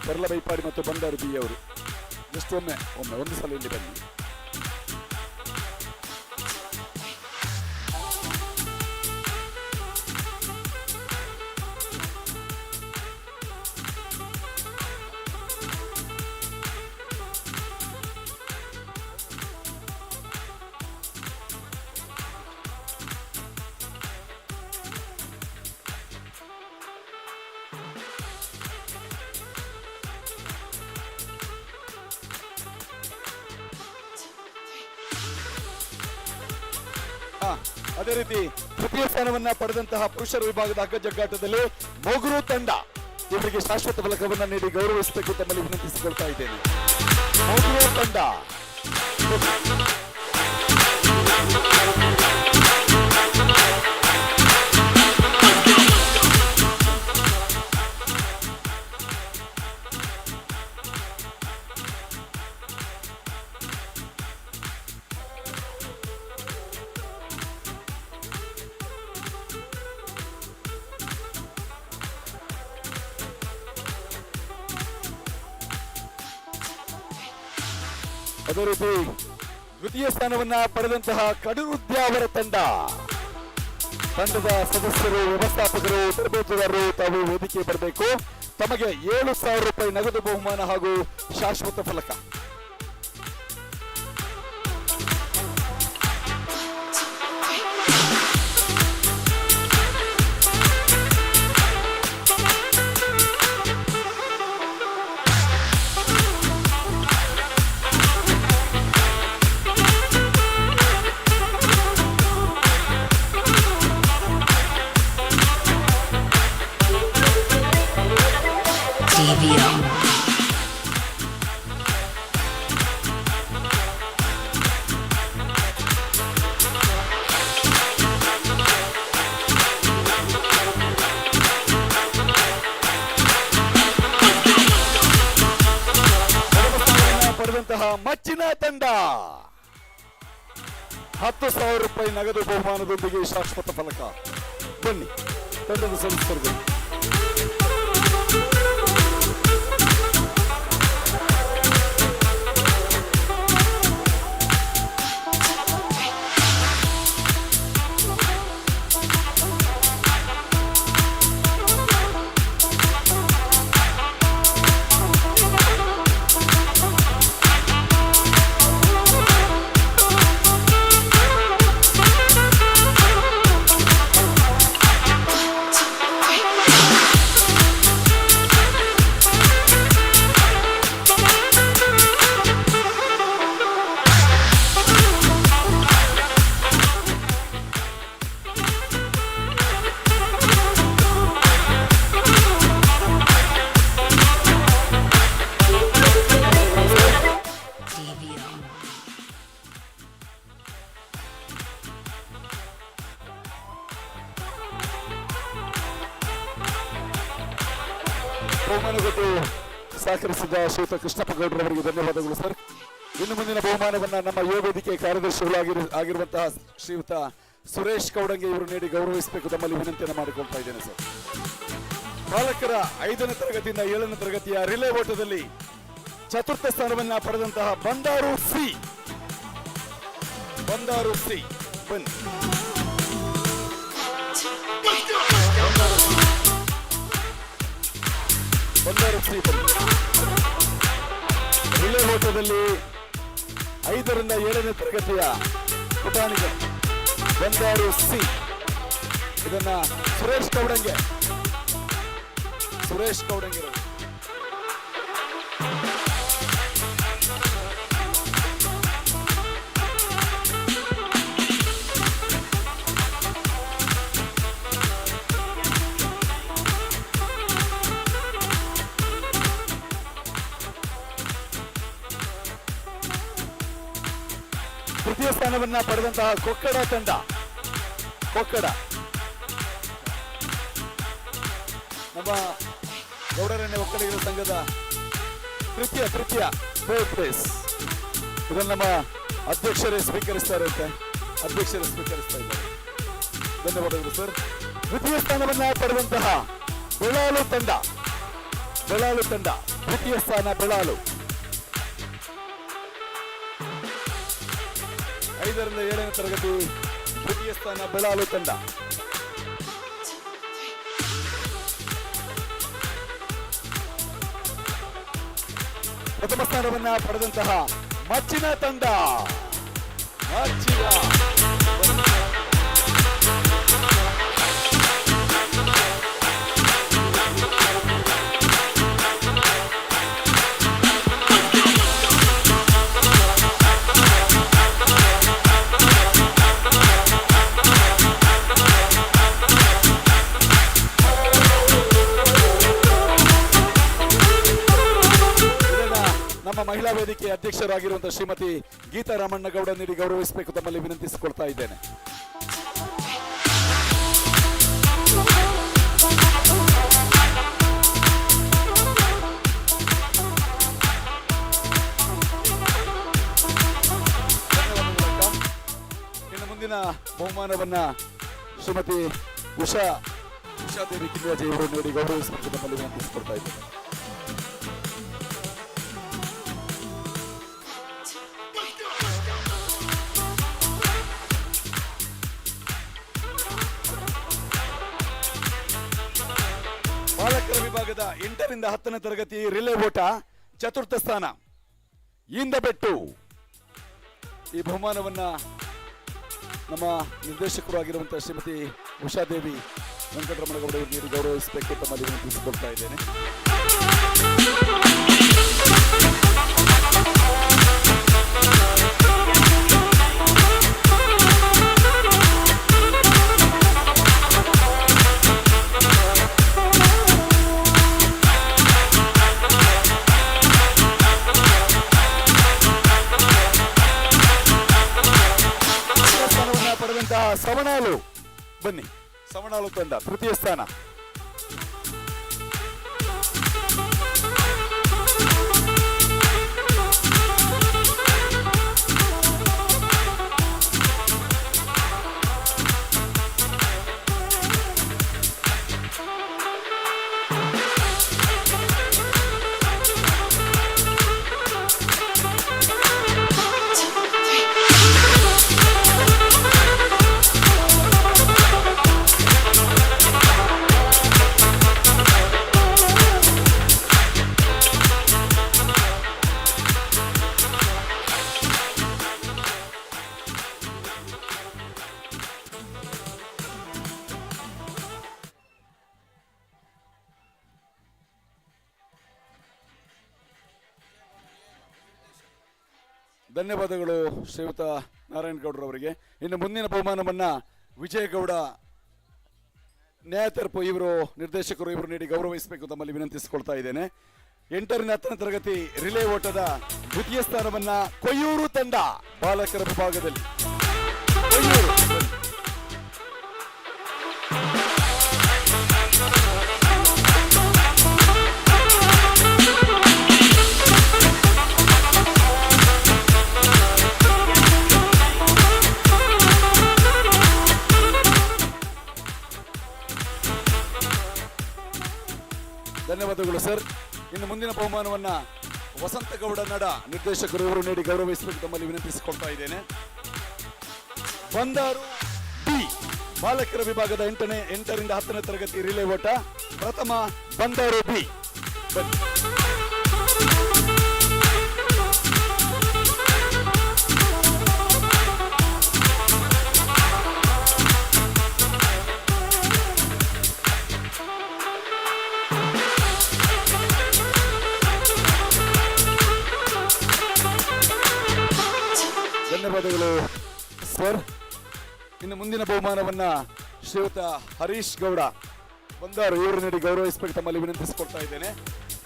ಪರ್ಲ ಬೈಪಾಡಿ ಮತ್ತು ಬಂಡಾರು ಬಿ ಅವರು ಜಸ್ಟ್ ಒಮ್ಮೆ ಒಂದು ಸಲ ಇಲ್ಲಿ ಬನ್ನಿ. ಅದೇ ರೀತಿ ತೃತೀಯ ಸ್ಥಾನವನ್ನ ಪಡೆದಂತಹ ಪುರುಷರ ವಿಭಾಗದ ಹಗ್ಗ ಜಗ್ಗಾಟದಲ್ಲಿ ಮೊಗರು ತಂಡ ಇವರಿಗೆ ಶಾಶ್ವತ ಫಲಕವನ್ನ ನೀಡಿ ಗೌರವಿಸಬೇಕು ತಮ್ಮಲ್ಲಿ ವಿನಂತಿಸಿಕೊಳ್ತಾ ಇದ್ದೇನೆ. ಮೊಗರು ತಂಡ ಅದೇ ರೀತಿ ದ್ವಿತೀಯ ಸ್ಥಾನವನ್ನ ಪಡೆದಂತಹ ಕಡುರುದ್ಯಾವರ ತಂಡದ ಸದಸ್ಯರು, ವ್ಯವಸ್ಥಾಪಕರು, ತರಬೇತುದಾರರು ತಾವು ವೇದಿಕೆ ಬರಬೇಕು. ತಮಗೆ 7,000 ರೂಪಾಯಿ ನಗದು ಬಹುಮಾನ ಹಾಗೂ ಶಾಶ್ವತ ಫಲಕ. ಮಚ್ಚಿನ ತಂಡ 10,000 ರೂಪಾಯಿ ನಗದು ಬಹುಮಾನದೊಂದಿಗೆ ಶಾಶ್ವತ ಫಲಕ. ಬನ್ನಿ ತಂಡದ ಸದಸ್ಯರು. ಬಹುಮಾನ ಕೊಟ್ಟು ಸಹಕರಿಸಿದ ಶ್ರೀಯುತ ಕೃಷ್ಣಪ್ಪ ಗೌಡ್ರವರಿಗೆ ಧನ್ಯವಾದಗಳು ಸರ್. ಇನ್ನು ಮುಂದಿನ ಬಹುಮಾನವನ್ನ ನಮ್ಮ ಯುವ ವೇದಿಕೆ ಕಾರ್ಯದರ್ಶಿಗಳು ಆಗಿರುವಂತಹ ಶ್ರೀಯುತ ಸುರೇಶ್ ಕೌಡಂಗೆ ಇವರು ನೀಡಿ ಗೌರವಿಸಬೇಕು ತಮ್ಮಲ್ಲಿ ವಿನಂತಿಯನ್ನು ಮಾಡಿಕೊಳ್ತಾ ಇದ್ದೇನೆ ಸರ್. ಬಾಲಕರ 5ನೇ ತರಗತಿಯಿಂದ 7ನೇ ತರಗತಿಯ ರಿಲೇ ಓಟದಲ್ಲಿ ಚತುರ್ಥ ಸ್ಥಾನವನ್ನ ಪಡೆದಂತಹ ಬಂದಾರು ಸಿ ಬನ್ನಿ. ರಿಲೇ ಓಟದಲ್ಲಿ 5ರಿಂದ 7ನೇ ತರಗತಿಯ ಪುಟಾಣಿಗ ಬಂದಾರು ಸಿ ಇದನ್ನ ಸುರೇಶ್ ಕೌಡಂಗೆ ಸ್ಥಾನವನ್ನ ಪಡೆದಂತಹ ಕೊಕ್ಕಡ ತಂಡ. ಕೊಕ್ಕಡ ನಮ್ಮ ಗೌಡರಣ್ಯ ಒಕ್ಕಲಿಗರ ಸಂಘದ ತೃತೀಯ ಥರ್ಡ್ ಪ್ಲೇಸ್. ಇದನ್ನು ನಮ್ಮ ಅಧ್ಯಕ್ಷರೇ ಸ್ವೀಕರಿಸ್ತಾ ಇದ್ದಾರೆ. ಧನ್ಯವಾದಗಳು ಸರ್. ದ್ವಿತೀಯ ಸ್ಥಾನವನ್ನ ಪಡೆದಂತಹ ಬೆಳಾಲು ತಂಡ ದ್ವಿತೀಯ ಸ್ಥಾನ ಬೆಳಾಲು. 5ರಿಂದ 7ನೇ ತರಗತಿ ದ್ವಿತೀಯ ಸ್ಥಾನ ಬೆಳಾಲು ತಂಡ. ಪ್ರಥಮ ಸ್ಥಾನವನ್ನ ಪಡೆದಂತಹ ಮಚ್ಚಿನ ತಂಡ. ನಮ್ಮ ಮಹಿಳಾ ವೇದಿಕೆ ಅಧ್ಯಕ್ಷರಾಗಿರುವಂತಹ ಶ್ರೀಮತಿ ಗೀತಾ ರಾಮಣ್ಣಗೌಡ ನೀಡಿ ಗೌರವಿಸಬೇಕು ತಮ್ಮಲ್ಲಿ ವಿನಂತಿಸಿಕೊಳ್ತಾ ಇದ್ದೇನೆ. ಇನ್ನು ಮುಂದಿನ ಬಹುಮಾನವನ್ನ ಶ್ರೀಮತಿ ಉಷಾದೇವಿ ಕಿಂಜಾಜಿ ಅವರು ನೀಡಿ ಗೌರವಿಸಬೇಕು ತಮ್ಮಲ್ಲಿ ವಿನಂತಿಸಿಕೊಳ್ತಾ ಇದ್ದೇನೆ. ಬಾಲಕರ ವಿಭಾಗದ 8ರಿಂದ 10ನೇ ತರಗತಿ ರಿಲೇ ಓಟ ಚತುರ್ಥ ಸ್ಥಾನ ಇಂದಬೆಟ್ಟು. ಈ ಬಹುಮಾನವನ್ನ ನಮ್ಮ ನಿರ್ದೇಶಕರು ಆಗಿರುವಂತಹ ಶ್ರೀಮತಿ ಉಷಾದೇವಿ ವೆಂಕಟರಮಣಗೌಡ ನೀಡಿ ಗೌರವಿಸಬೇಕು ತಮ್ಮಲ್ಲಿ ವಿನಂತಿಸಿಕೊಳ್ತಾ ಇದ್ದೇನೆ. ಸವಣಾಲು ಬನ್ನಿ, ಸವಣಾಲು ತಂಡ ತೃತೀಯ ಸ್ಥಾನ. ಧನ್ಯವಾದಗಳು ಶ್ರೀಯುತ ನಾರಾಯಣಗೌಡರವರಿಗೆ. ಇನ್ನು ಮುಂದಿನ ಬಹುಮಾನವನ್ನ ವಿಜಯಗೌಡ ನ್ಯಾಯತರ್ಪು ಇವರು ನಿರ್ದೇಶಕರು ಇವರು ನೀಡಿ ಗೌರವಿಸಬೇಕು ತಮ್ಮಲ್ಲಿ ವಿನಂತಿಸಿಕೊಳ್ತಾ ಇದ್ದೇನೆ. 8ರಿಂದ 10ನೇ ತರಗತಿ ರಿಲೇ ಓಟದ ದ್ವಿತೀಯ ಸ್ಥಾನವನ್ನ ಕೊಯ್ಯೂರು ತಂಡ ಬಾಲಕರ ವಿಭಾಗದಲ್ಲಿ. ಕೊಯ್ಯೂರು ಧನ್ಯವಾದಗಳು ಸರ್. ಇನ್ನು ಮುಂದಿನ ಬಹುಮಾನವನ್ನ ವಸಂತಗೌಡ ನಡ ನಿರ್ದೇಶಕರು ಇವರು ನೀಡಿ ಗೌರವಿಸಬೇಕು ತಮ್ಮಲ್ಲಿ ವಿನಂತಿಸಿಕೊಳ್ತಾ ಇದ್ದೇನೆ. ಬಂದಾರು ಬಿ ಬಾಲಕರ ವಿಭಾಗದ 8ರಿಂದ 10ನೇ ತರಗತಿ ರಿಲೇ ಓಟ ಪ್ರಥಮ ಬಂದಾರು ಬಿ. ಧನ್ಯವಾದಗಳು ಸರ್. ಇನ್ನು ಮುಂದಿನ ಬಹುಮಾನವನ್ನ ಶ್ರೀಯುತ ಹರೀಶ್ ಗೌಡ ಬಂದಾರು ಇವರು ನೀಡಿ ಗೌರವಿಸಬೇಕು ತಮ್ಮಲ್ಲಿ ವಿನಂತಿಸಿಕೊಳ್ತಾ ಇದ್ದೇನೆ.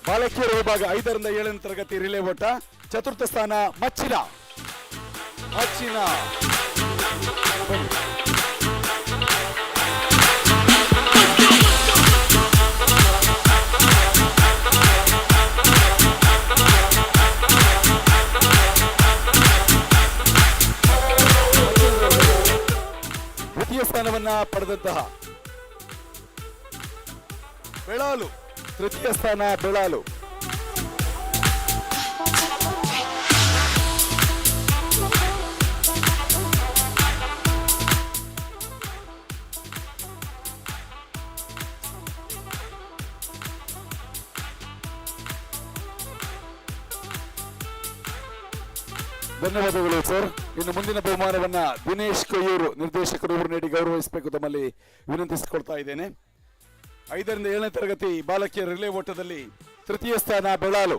ಬಾಲಕಿಯರ ವಿಭಾಗ 5ರಿಂದ 7ನೇ ತರಗತಿ ರಿಲೇ ಓಟ ಚತುರ್ಥ ಸ್ಥಾನ ಮಚ್ಚಿನ. ದ್ವಿತೀಯ ಸ್ಥಾನವನ್ನ ಪಡೆದಂತಹ ಬೆಳಾಲು, ತೃತೀಯ ಸ್ಥಾನ ಬೆಳಾಲು. ಧನ್ಯವಾದಗಳು ಸರ್. ಇನ್ನು ಮುಂದಿನ ಬಹುಮಾನವನ್ನ ದಿನೇಶ್ ಕೊಯ್ಯೂರು ನಿರ್ದೇಶಕರು ಇವರು ನೀಡಿ ಗೌರವಿಸಬೇಕು ತಮ್ಮಲ್ಲಿ ವಿನಂತಿಸಿಕೊಳ್ತಾ ಇದ್ದೇನೆ. 5ರಿಂದ 7ನೇ ತರಗತಿ ಬಾಲಕಿಯರ ರಿಲೇ ಓಟದಲ್ಲಿ ತೃತೀಯ ಸ್ಥಾನ ಬೆಳಾಲು.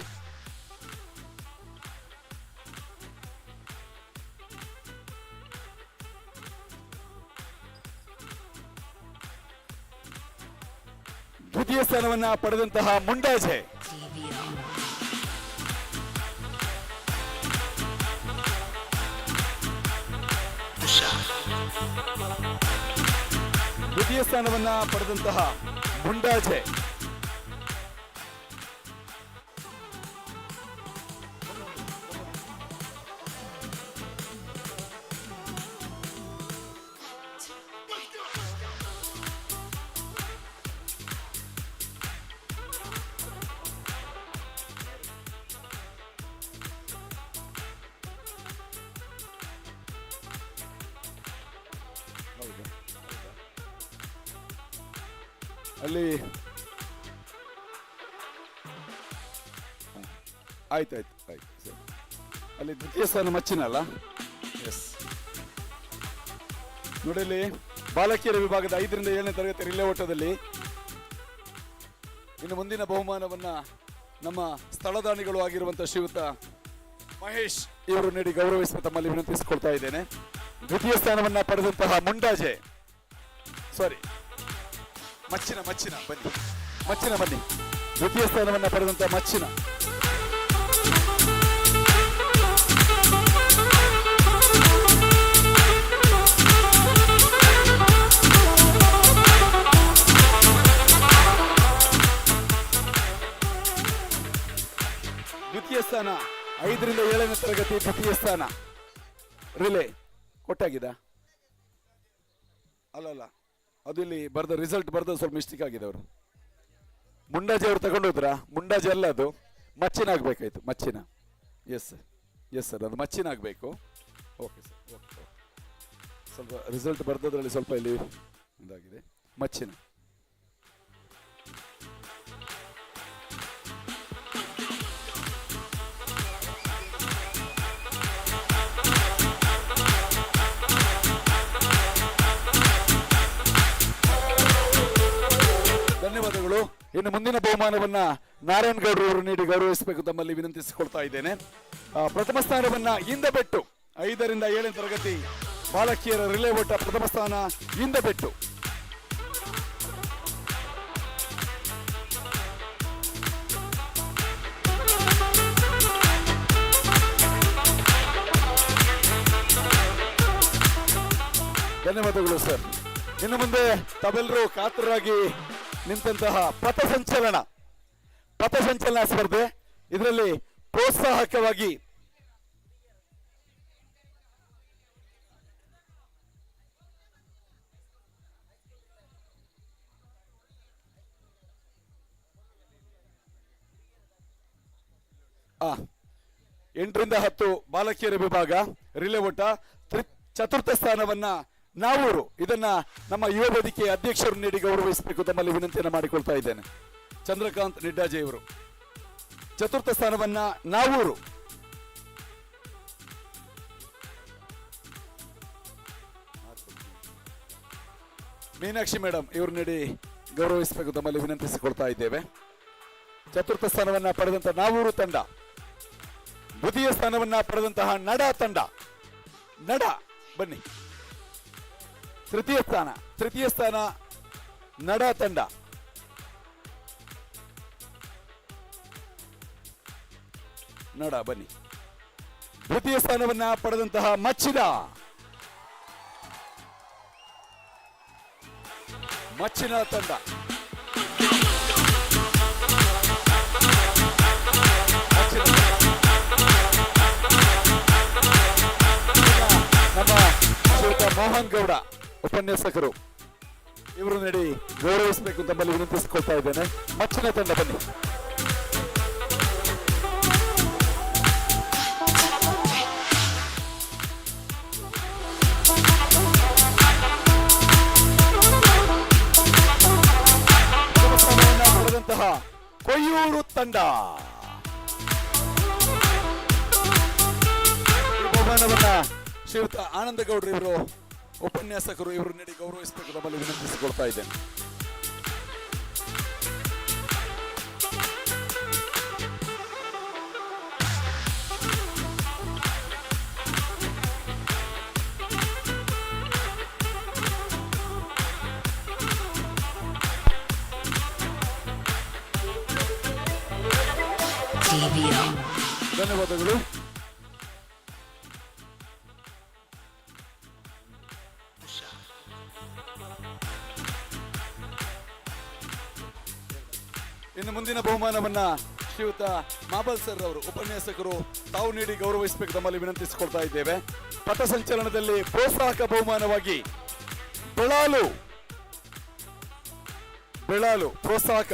ದ್ವಿತೀಯ ಸ್ಥಾನವನ್ನ ಪಡೆದಂತಹ ಮುಂಡಾಜೆ. ದ್ವಿತೀಯ ಸ್ಥಾನವನ್ನ ಪಡೆದಂತಹ ಮುಂಡಾಜೆ. ಅಲ್ಲಿ ಆಯ್ತಾಯ್ತು ಸರಿ. ಅಲ್ಲಿ ದ್ವಿತೀಯ ಸ್ಥಾನ ಮಚ್ಚಿನ ಅಲ್ಲ? ಎಸ್. ನೋಡಿ, ಅಲ್ಲಿ ಬಾಲಕಿಯರ ವಿಭಾಗದ 5ರಿಂದ 7ನೇ ತರಗತಿ ರಿಲೇ ಓಟದಲ್ಲಿ ಇನ್ನು ಮುಂದಿನ ಬಹುಮಾನವನ್ನ ನಮ್ಮ ಸ್ಥಳದಾನಿಗಳು ಆಗಿರುವಂತಹ ಶ್ರೀಯುತ ಮಹೇಶ್ ಇವರು ನೀಡಿ ಗೌರವಿಸುವ ತಮ್ಮಲ್ಲಿ ವಿನಂತಿಸಿಕೊಳ್ತಾ ಇದ್ದೇನೆ. ದ್ವಿತೀಯ ಸ್ಥಾನವನ್ನ ಪಡೆದಂತಹ ಮುಂಡಾಜೆ, ಸಾರಿ ಮಚ್ಚಿನ ಬನ್ನಿ. ದ್ವಿತೀಯ ಸ್ಥಾನವನ್ನ ಪಡೆದಂತಹ ಮಚ್ಚಿನ. ದ್ವಿತೀಯ ಸ್ಥಾನ 5ರಿಂದ 7ನೇ ತರಗತಿ ದ್ವಿತೀಯ ಸ್ಥಾನ ರಿಲೇ ಕೊಟ್ಟಾಗಿದ ಅಲ್ಲ, ಅದು ಇಲ್ಲಿ ಬರ್ದ ರಿಸಲ್ಟ್ ಬರ್ದ ಸ್ವಲ್ಪ ಮಿಸ್ಟೇಕ್ ಆಗಿದೆ. ಅವರು ಮುಂಡಾಜೆ ಅವರು ತಗೊಂಡೋದ್ರಾ? ಮುಂಡಾಜೆ ಅಲ್ಲ, ಅದು ಮಚ್ಚಿನ ಆಗ್ಬೇಕಾಯ್ತು. ಮಚ್ಚಿನ. ಎಸ್ ಸರ್, ಅದು ಮಚ್ಚಿನ ಆಗಬೇಕು. Okay sir, okay. ಸ್ವಲ್ಪ ರಿಸಲ್ಟ್ ಬರ್ದದ್ರಲ್ಲಿ ಸ್ವಲ್ಪ ಇಲ್ಲಿ ಇದಾಗಿದೆ. ಮಚ್ಚಿನ. ಧನ್ಯವಾದಗಳು. ಇನ್ನು ಮುಂದಿನ ಬಹುಮಾನವನ್ನ ನಾರಾಯಣಗೌಡರು ಅವರು ನೀಡಿ ಗೌರವಿಸಬೇಕು ತಮ್ಮಲ್ಲಿ ವಿನಂತಿಸಿಕೊಳ್ತಾ ಇದ್ದೇನೆ. ಪ್ರಥಮ ಸ್ಥಾನವನ್ನ ಇಂದಬೆಟ್ಟು 5ರಿಂದ 7ನೇ ತರಗತಿ ಬಾಲಕಿಯರ ರಿಲೇ ಓಟ ಪ್ರಥಮ ಸ್ಥಾನ ಇಂದಬೆಟ್ಟು. ಧನ್ಯವಾದಗಳು ಸರ್. ಇನ್ನು ಮುಂದೆ ತಾವೆಲ್ಲರೂ ಕಾತರರಾಗಿ ನಿಂತಹ ಪಥಸಂಚಲನ ಸ್ಪರ್ಧೆ. ಇದರಲ್ಲಿ ಪ್ರೋತ್ಸಾಹಕವಾಗಿ ಆ 8ರಿಂದ 10 ಬಾಲಕಿಯರ ವಿಭಾಗ ರಿಲೇ ಓಟ ಚತುರ್ಥ ಸ್ಥಾನವನ್ನ ನಾವೂರು. ಇದನ್ನ ನಮ್ಮ ಯುವ ವೇದಿಕೆ ಅಧ್ಯಕ್ಷರು ನೀಡಿ ಗೌರವಿಸಬೇಕು ತಮ್ಮಲ್ಲಿ ವಿನಂತಿಯನ್ನು ಮಾಡಿಕೊಳ್ತಾ ಇದ್ದೇನೆ. ಚಂದ್ರಕಾಂತ್ ನಿಡ್ಡಾಜೆ ಇವರು. ಚತುರ್ಥ ಸ್ಥಾನವನ್ನ ನಾವೂರು. ಮೀನಾಕ್ಷಿ ಮೇಡಮ್ ಇವರು ನೀಡಿ ಗೌರವಿಸಬೇಕು ತಮ್ಮಲ್ಲಿ ವಿನಂತಿಸಿಕೊಳ್ತಾ ಇದ್ದೇವೆ. ಚತುರ್ಥ ಸ್ಥಾನವನ್ನ ಪಡೆದಂತಹ ನಾವೂರು ತಂಡ. ದ್ವಿತೀಯ ಸ್ಥಾನವನ್ನ ಪಡೆದಂತಹ ನಡ ತಂಡ. ನಡ ಬನ್ನಿ. ತೃತೀಯ ಸ್ಥಾನ ನಡ ತಂಡ. ನಡ ಬನ್ನಿ. ದ್ವಿತೀಯ ಸ್ಥಾನವನ್ನ ಪಡೆದಂತಹ ಮಚ್ಚಿನ ತಂಡ. ನಮ್ಮ ಶ್ರೀಯುತ ಮೋಹನ್ ಗೌಡ ಉಪನ್ಯಾಸಕರು ಇವರು ನಡಿ ಗೌರವಿಸಬೇಕು ತಮ್ಮಲ್ಲಿ ವಿನಂತಿಸಿಕೊಳ್ತಾ ಇದ್ದೇನೆ. ಮಚ್ಚಿನ ತಂಡ ಬನ್ನಿ. ಪಡೆದಂತಹ ಕೊಯ್ಯೂರು ತಂಡ ಈ ಬಹುಮಾನವನ್ನ ಶ್ರೀಯುತ ಆನಂದಗೌಡರು ಇವರು ಉಪನ್ಯಾಸಕರು ಇವರು ನೀಡಿ ಗೌರವಿಸಬೇಕು ತಮ್ಮಲ್ಲಿ ವಿನಂತಿಸಿಕೊಳ್ತಾ ಇದ್ದೇನೆ. ಧನ್ಯವಾದಗಳು. ಇನ್ನು ಮುಂದಿನ ಬಹುಮಾನವನ್ನ ಶ್ರೀಯುತ ಮಾಬಲ್ ಸರ್ ಅವರು ಉಪನ್ಯಾಸಕರು ತಾವು ನೀಡಿ ಗೌರವಿಸಬೇಕು ತಮ್ಮಲ್ಲಿ ವಿನಂತಿಸಿಕೊಳ್ತಾ ಇದ್ದೇವೆ. ಪಥಸಂಚಲನದಲ್ಲಿ ಪ್ರೋತ್ಸಾಹಕ ಬಹುಮಾನವಾಗಿ ಬೆಳಾಲು ಪ್ರೋತ್ಸಾಹಕ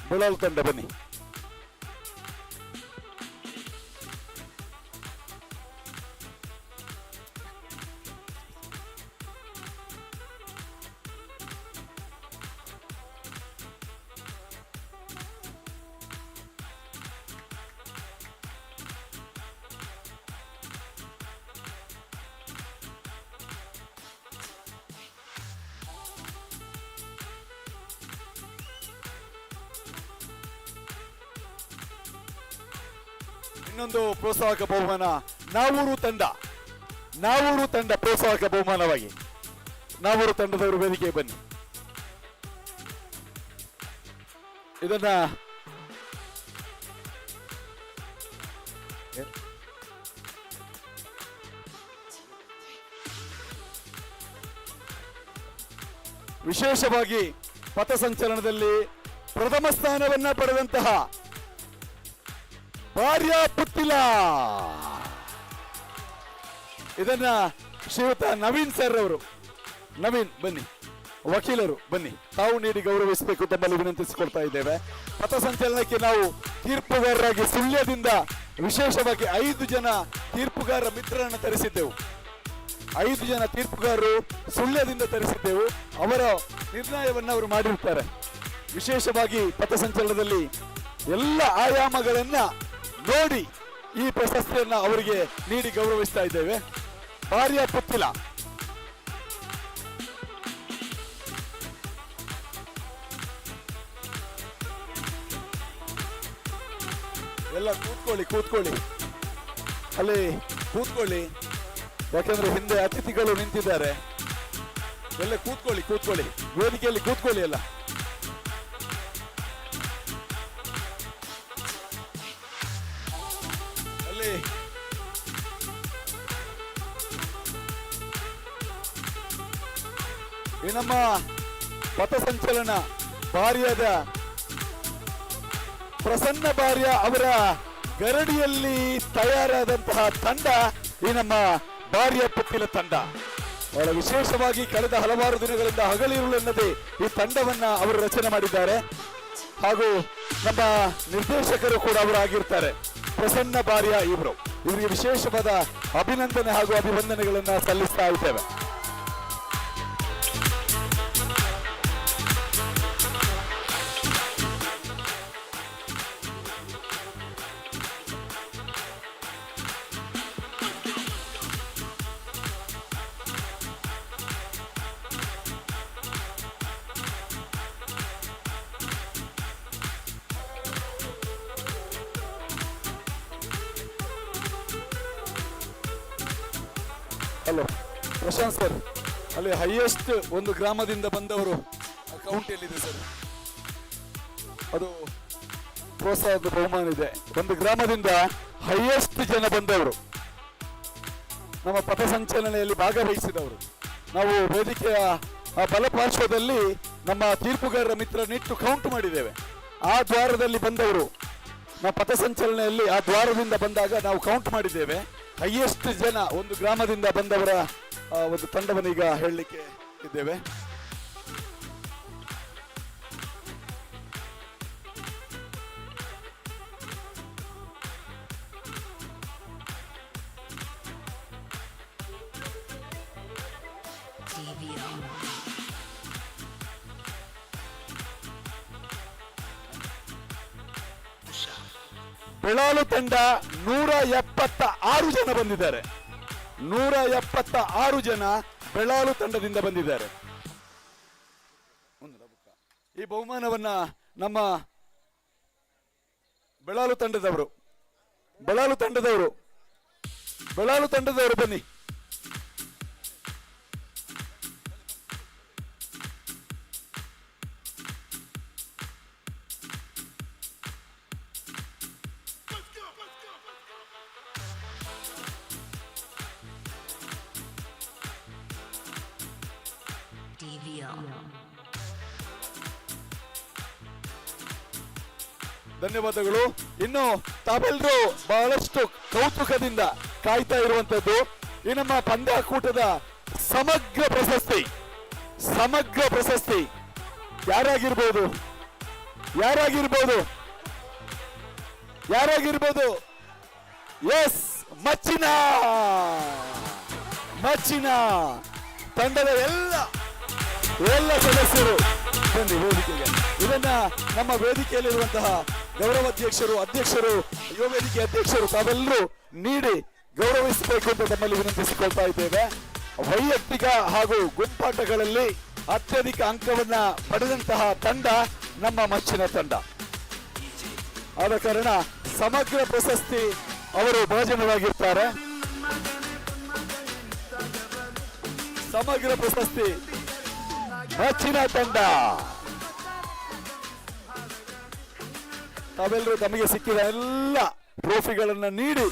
ಬೆಳಾಲು ತಂಡ ಬನ್ನಿ. ಇನ್ನೊಂದು ಪ್ರೋತ್ಸಾಹಕ ಬಹುಮಾನ ನಾವೂರು ತಂಡ ಪ್ರೋತ್ಸಾಹಕ ಬಹುಮಾನವಾಗಿ ನಾವೂರು ತಂಡದವರು ವೇದಿಕೆ ಬನ್ನಿ. ಇದನ್ನ ವಿಶೇಷವಾಗಿ ಪಥಸಂಚಲನದಲ್ಲಿ ಪ್ರಥಮ ಸ್ಥಾನವನ್ನ ಪಡೆದಂತಹ ಭಾರ್ಯ ಪುತ್ತಿಲ ಇದನ್ನ ಶ್ರೀಯುತ ನವೀನ್ ಸರ್ ಅವರು ಬನ್ನಿ, ವಕೀಲರು ಬನ್ನಿ, ತಾವು ನೀಡಿ ಗೌರವಿಸಬೇಕು ತಮ್ಮಲ್ಲಿ ವಿನಂತಿಸಿಕೊಳ್ತಾ ಇದ್ದೇವೆ. ಪಥಸಂಚಲನಕ್ಕೆ ನಾವು ತೀರ್ಪುಗಾರರಾಗಿ ಸುಳ್ಯದಿಂದ ವಿಶೇಷವಾಗಿ 5 ಜನ ತೀರ್ಪುಗಾರರ ಮಿತ್ರರನ್ನು ತರಿಸಿದ್ದೆವು. 5 ಜನ ತೀರ್ಪುಗಾರರು ಸುಳ್ಯದಿಂದ ತರಿಸಿದ್ದೆವು. ಅವರ ನಿರ್ಣಯವನ್ನ ಅವರು ಮಾಡಿರ್ತಾರೆ. ವಿಶೇಷವಾಗಿ ಪಥಸಂಚಲನದಲ್ಲಿ ಎಲ್ಲ ಆಯಾಮಗಳನ್ನ ನೋಡಿ ಈ ಪ್ರಶಸ್ತಿಯನ್ನ ಅವರಿಗೆ ನೀಡಿ ಗೌರವಿಸ್ತಾ ಇದ್ದೇವೆ. ಭಾರ್ಯ ಪುತ್ತಿಲ ಎಲ್ಲ ಕೂತ್ಕೊಳ್ಳಿ ಅಲ್ಲಿ ಕೂತ್ಕೊಳ್ಳಿ, ಯಾಕಂದ್ರೆ ಹಿಂದೆ ಅತಿಥಿಗಳು ನಿಂತಿದ್ದಾರೆ. ಎಲ್ಲ ಕೂತ್ಕೊಳ್ಳಿ ವೇದಿಕೆಯಲ್ಲಿ ಕೂತ್ಕೊಳ್ಳಿ. ಎಲ್ಲ ಅಲ್ಲಿ ಈ ನಮ್ಮ ಪಥಸಂಚಲನ ಭಾರ್ಯದ ಪ್ರಸನ್ನ ಭಾರ್ಯ ಅವರ ಗರಡಿಯಲ್ಲಿ ತಯಾರಾದಂತಹ ತಂಡ ಈ ನಮ್ಮ ಭಾರ್ಯ ಪುತ್ತಿಲ ತಂಡ. ಬಹಳ ವಿಶೇಷವಾಗಿ ಕಳೆದ ಹಲವಾರು ದಿನಗಳಿಂದ ಹಗಲಿರುಳೆನ್ನದೆ ಈ ತಂಡವನ್ನ ಅವರು ರಚನೆ ಮಾಡಿದ್ದಾರೆ. ಹಾಗೂ ನಮ್ಮ ನಿರ್ದೇಶಕರು ಕೂಡ ಅವರು ಆಗಿರ್ತಾರೆ, ಪ್ರಸನ್ನ ಭಾರ್ಯ ಇವರಿಗೆ ವಿಶೇಷವಾದ ಅಭಿನಂದನೆ ಹಾಗೂ ಅಭಿವಂದನೆಗಳನ್ನ ಸಲ್ಲಿಸ್ತಾ ಇದ್ದೇವೆ. ಹಲೋ ಪ್ರಶಾಂತ್ ಸರ್, ಅಲ್ಲಿ ಹೈಯೆಸ್ಟ್ ಒಂದು ಗ್ರಾಮದಿಂದ ಬಂದವರು ಅಕೌಂಟ್ ಎಲ್ಲಿದೆ ಸರ್? ಅದು ಪ್ರೋತ್ಸಾಹದ ಬಹುಮಾನ ಇದೆ. ಒಂದು ಗ್ರಾಮದಿಂದ ಹೈಯೆಸ್ಟ್ ಜನ ಬಂದವರು, ನಮ್ಮ ಪಥಸಂಚಲನೆಯಲ್ಲಿ ಭಾಗವಹಿಸಿದವರು. ನಾವು ವೇದಿಕೆಯ ಬಲಪಾರ್ಶ್ವದಲ್ಲಿ ನಮ್ಮ ತೀರ್ಪುಗಾರರ ಮಿತ್ರ ನಿಟ್ಟು ಕೌಂಟ್ ಮಾಡಿದ್ದೇವೆ. ಆ ದ್ವಾರದಲ್ಲಿ ಬಂದವರು ನಮ್ಮ ಪಥಸಂಚಲನೆಯಲ್ಲಿ ಆ ದ್ವಾರದಿಂದ ಬಂದಾಗ ನಾವು ಕೌಂಟ್ ಮಾಡಿದ್ದೇವೆ. ಹೈಯೆಸ್ಟ್ ಜನ ಒಂದು ಗ್ರಾಮದಿಂದ ಬಂದವರ ಒಂದು ತಂಡವನ್ನು ಈಗ ಹೇಳಲಿಕ್ಕೆ ಇದ್ದೇವೆ. ಬೆಳಾಲು ತಂಡ 176 ಜನ ಬಂದಿದ್ದಾರೆ. 176 ಜನ ಬೆಳಾಲು ತಂಡದಿಂದ ಬಂದಿದ್ದಾರೆ. ಈ ಬಹುಮಾನವನ್ನ ನಮ್ಮ ಬೆಳಾಲು ತಂಡದವರು ಬನ್ನಿ. ಧನ್ಯವಾದಗಳು. ಇನ್ನು ತಾವೆಲ್ಲರೂ ಬಹಳಷ್ಟು ಕೌತುಕದಿಂದ ಕಾಯ್ತಾ ಇರುವಂತದ್ದು ಈ ನಮ್ಮ ಪಂದ್ಯಾಕೂಟದ ಸಮಗ್ರ ಪ್ರಶಸ್ತಿ ಯಾರಾಗಿರ್ಬೋದು? ಎಸ್, ಮಚ್ಚಿನ ತಂಡದ ಎಲ್ಲ ಸದಸ್ಯರು ಬನ್ನಿ ವೇದಿಕೆಗೆ. ಇದನ್ನ ನಮ್ಮ ವೇದಿಕೆಯಲ್ಲಿರುವಂತಹ ಗೌರವಾಧ್ಯಕ್ಷರು, ಯುವ ವೇದಿಕೆ ಅಧ್ಯಕ್ಷರು ತಾವೆಲ್ಲರೂ ನೀಡಿ ಗೌರವಿಸಬೇಕು ಅಂತ ತಮ್ಮಲ್ಲಿ ವಿನಂತಿಸಿಕೊಳ್ತಾ ಇದ್ದೇವೆ. ವೈಯಕ್ತಿಕ ಹಾಗೂ ಗುಂಪಾಟಗಳಲ್ಲಿ ಅತ್ಯಧಿಕ ಅಂಕವನ್ನ ಪಡೆದಂತಹ ತಂಡ ನಮ್ಮ ಮಚ್ಚಿನ ತಂಡ. ಆದ ಕಾರಣ ಸಮಗ್ರ ಪ್ರಶಸ್ತಿ ಅವರು ಭಾಜನವಾಗಿರ್ತಾರೆ. ಸಮಗ್ರ ಪ್ರಶಸ್ತಿ ಮಚ್ಚಿನ ತಂಡ. ತಾವೆಲ್ಲರೂ ತಮಗೆ ಸಿಕ್ಕಿದ ಎಲ್ಲ ಟ್ರೋಫಿಗಳನ್ನ ನೀಡಿ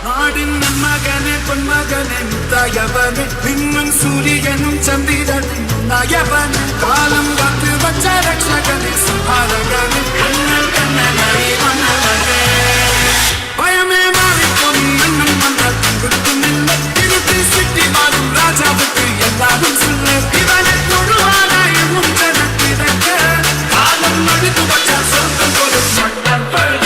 நாடின் மகனே பொன்மகனே முத்தாயவனே விண்ணும் சூரியனும் சந்திரனும் நாயவனே காலம் காத்து வச்ச ரட்சகனே சம்ஹாரகனே கண்ணன் கண்ணனை மன்னவனே பயமே மாறிக்கும் மன்னன் மன்னர் தங்குக்கும் இல்லை திருப்பி சிட்டி வாழும் ராஜாவுக்கு எல்லாரும் சொல்ல இவனை தொழுவானாய் உஞ்சனத்திடக்க காலம் நடித்து வச்ச சொந்தம் போலும் மன்னன் பழுத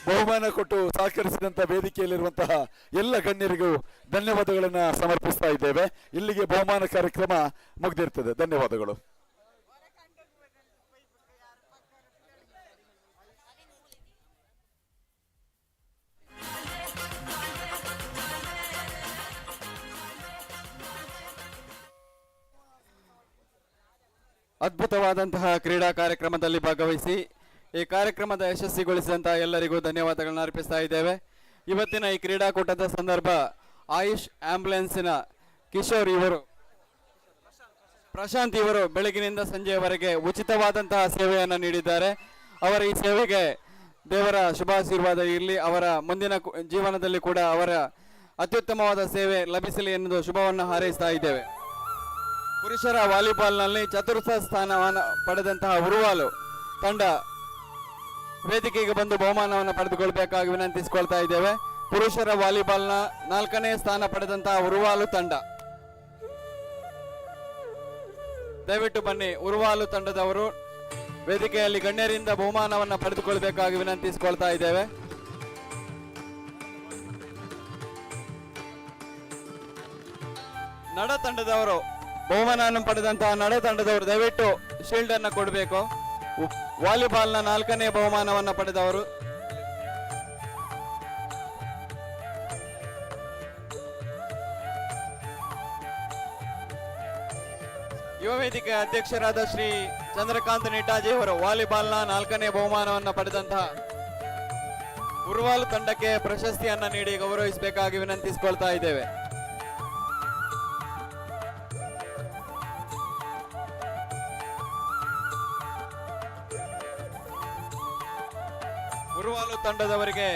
ಬಹುಮಾನ ಕೊಟ್ಟು ಸಹಕರಿಸಿದಂತ ವೇದಿಕೆಯಲ್ಲಿರುವಂತಹ ಎಲ್ಲ ಗಣ್ಯರಿಗೂ ಧನ್ಯವಾದಗಳನ್ನ ಸಮರ್ಪಿಸ್ತಾ ಇದ್ದೇವೆ. ಇಲ್ಲಿಗೆ ಬಹುಮಾನ ಕಾರ್ಯಕ್ರಮ ಮುಗಿದಿರ್ತದೆ. ಧನ್ಯವಾದಗಳು. ಅದ್ಭುತವಾದಂತಹ ಕ್ರೀಡಾ ಕಾರ್ಯಕ್ರಮದಲ್ಲಿ ಭಾಗವಹಿಸಿ ಈ ಕಾರ್ಯಕ್ರಮದ ಯಶಸ್ವಿಗೊಳಿಸಿದಂತಹ ಎಲ್ಲರಿಗೂ ಧನ್ಯವಾದಗಳನ್ನು ಅರ್ಪಿಸ್ತಾ ಇದ್ದೇವೆ. ಇವತ್ತಿನ ಈ ಕ್ರೀಡಾಕೂಟದ ಸಂದರ್ಭ ಆಯುಷ್ ಆಂಬ್ಯುಲೆನ್ಸಿನ ಕಿಶೋರ್ ಪ್ರಶಾಂತ್ ಇವರು ಬೆಳಗಿನಿಂದ ಸಂಜೆಯವರೆಗೆ ಉಚಿತವಾದಂತಹ ಸೇವೆಯನ್ನು ನೀಡಿದ್ದಾರೆ. ಅವರ ಈ ಸೇವೆಗೆ ದೇವರ ಶುಭಾಶೀರ್ವಾದ ಇರಲಿ. ಅವರ ಮುಂದಿನ ಜೀವನದಲ್ಲಿ ಕೂಡ ಅವರ ಅತ್ಯುತ್ತಮವಾದ ಸೇವೆ ಲಭಿಸಲಿ ಎನ್ನುವುದು ಶುಭವನ್ನು ಹಾರೈಸ್ತಾ ಇದ್ದೇವೆ. ಪುರುಷರ ವಾಲಿಬಾಲ್ನಲ್ಲಿ ಚತುರ್ಥ ಸ್ಥಾನವನ್ನು ಪಡೆದಂತಹ ಉರುವಾಲು ತಂಡ ವೇದಿಕೆಗೆ ಬಂದು ಬಹುಮಾನವನ್ನು ಪಡೆದುಕೊಳ್ಳಬೇಕಾಗಿ ವಿನಂತಿಸಿಕೊಳ್ತಾ ಇದ್ದೇವೆ. ಪುರುಷರ ವಾಲಿಬಾಲ್ನ 4ನೇ ಸ್ಥಾನ ಪಡೆದಂತಹ ಉರುವಾಲು ತಂಡ ದಯವಿಟ್ಟು ಬನ್ನಿ. ಉರುವಾಲು ತಂಡದವರು ವೇದಿಕೆಯಲ್ಲಿ ಗಣ್ಯರಿಂದ ಬಹುಮಾನವನ್ನು ಪಡೆದುಕೊಳ್ಳಬೇಕಾಗಿ ವಿನಂತಿಸಿಕೊಳ್ತಾ ಇದ್ದೇವೆ. ನಡ ತಂಡದವರು ಬಹುಮಾನ ಪಡೆದಂತಹ ನಡ ತಂಡದವರು ದಯವಿಟ್ಟು ಶೀಲ್ಡ್ ಅನ್ನ ಕೊಡಬೇಕು. ವಾಲಿಬಾಲ್ನ 4ನೇ ಬಹುಮಾನವನ್ನ ಪಡೆದವರು ಯುವ ವೇದಿಕೆ ಅಧ್ಯಕ್ಷರಾದ ಶ್ರೀ ಚಂದ್ರಕಾಂತ್ ನಿಟಾಜಿ ಅವರು ವಾಲಿಬಾಲ್ನ 4ನೇ ಬಹುಮಾನವನ್ನ ಪಡೆದಂತಹ ಉರ್ವಾಲು ತಂಡಕ್ಕೆ ಪ್ರಶಸ್ತಿಯನ್ನ ನೀಡಿ ಗೌರವಿಸಬೇಕಾಗಿ ವಿನಂತಿಸಿಕೊಳ್ತಾ ಇದ್ದೇವೆ. ಉರ್ವಾಲು ತಂಡದವರಿಗೆ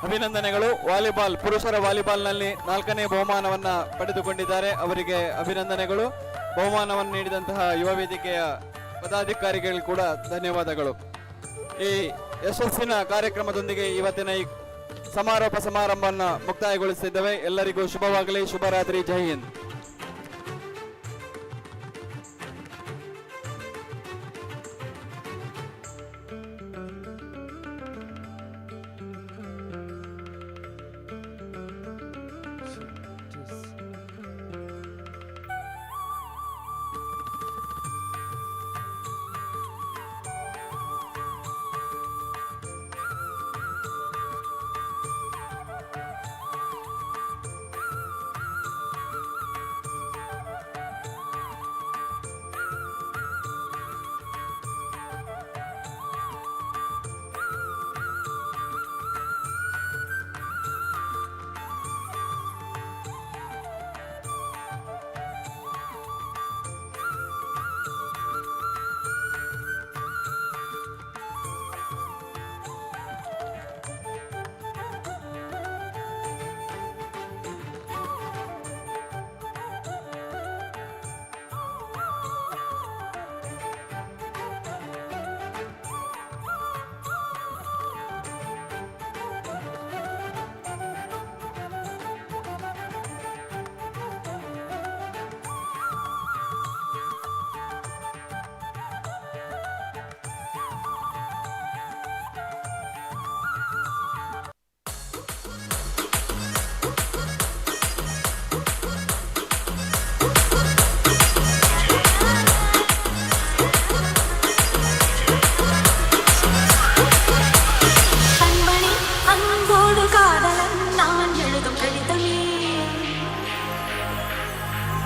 ಅಭಿನಂದನೆಗಳು. ವಾಲಿಬಾಲ್ ಪುರುಷರ ವಾಲಿಬಾಲ್ನಲ್ಲಿ 4ನೇ ಬಹುಮಾನವನ್ನ ಪಡೆದುಕೊಂಡಿದ್ದಾರೆ. ಅವರಿಗೆ ಅಭಿನಂದನೆಗಳು. ಬಹುಮಾನವನ್ನು ನೀಡಿದಂತಹ ಯುವ ವೇದಿಕೆಯ ಪದಾಧಿಕಾರಿಗಳು ಕೂಡ ಧನ್ಯವಾದಗಳು. ಈ ಯಶಸ್ಸಿನ ಕಾರ್ಯಕ್ರಮದೊಂದಿಗೆ ಇವತ್ತಿನ ಈ ಸಮಾರೋಪ ಸಮಾರಂಭವನ್ನು ಮುಕ್ತಾಯಗೊಳಿಸಿದ್ದೇವೆ. ಎಲ್ಲರಿಗೂ ಶುಭವಾಗಲಿ. ಶುಭರಾತ್ರಿ. ಜೈ ಹಿಂದ್.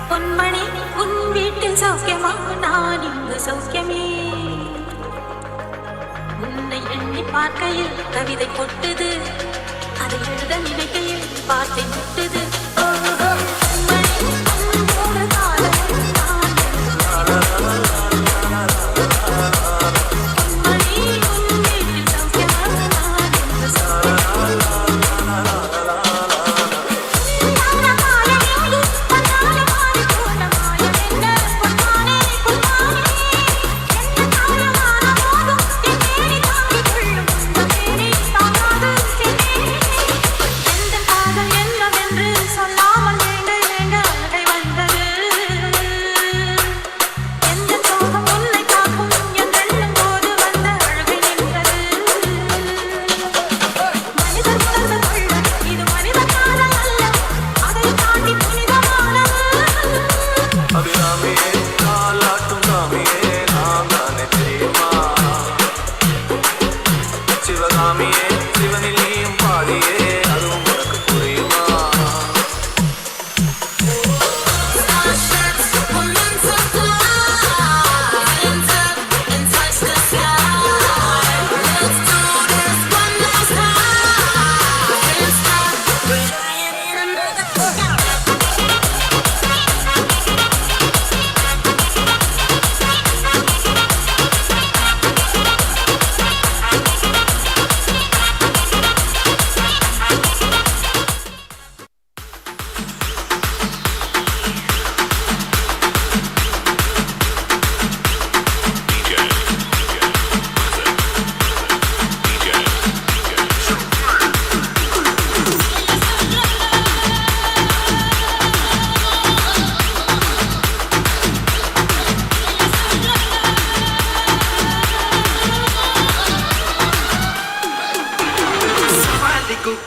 பொன்மணி உன் வீட்டில் சௌக்கியமா? நான் இங்கு சௌக்கியமே. உன்னை எண்ணி பார்க்கையில் கவிதை கொட்டுது, அதை எழுத நினைக்கையில் வார்த்தை முட்டுது.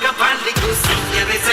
Cavalli, señores,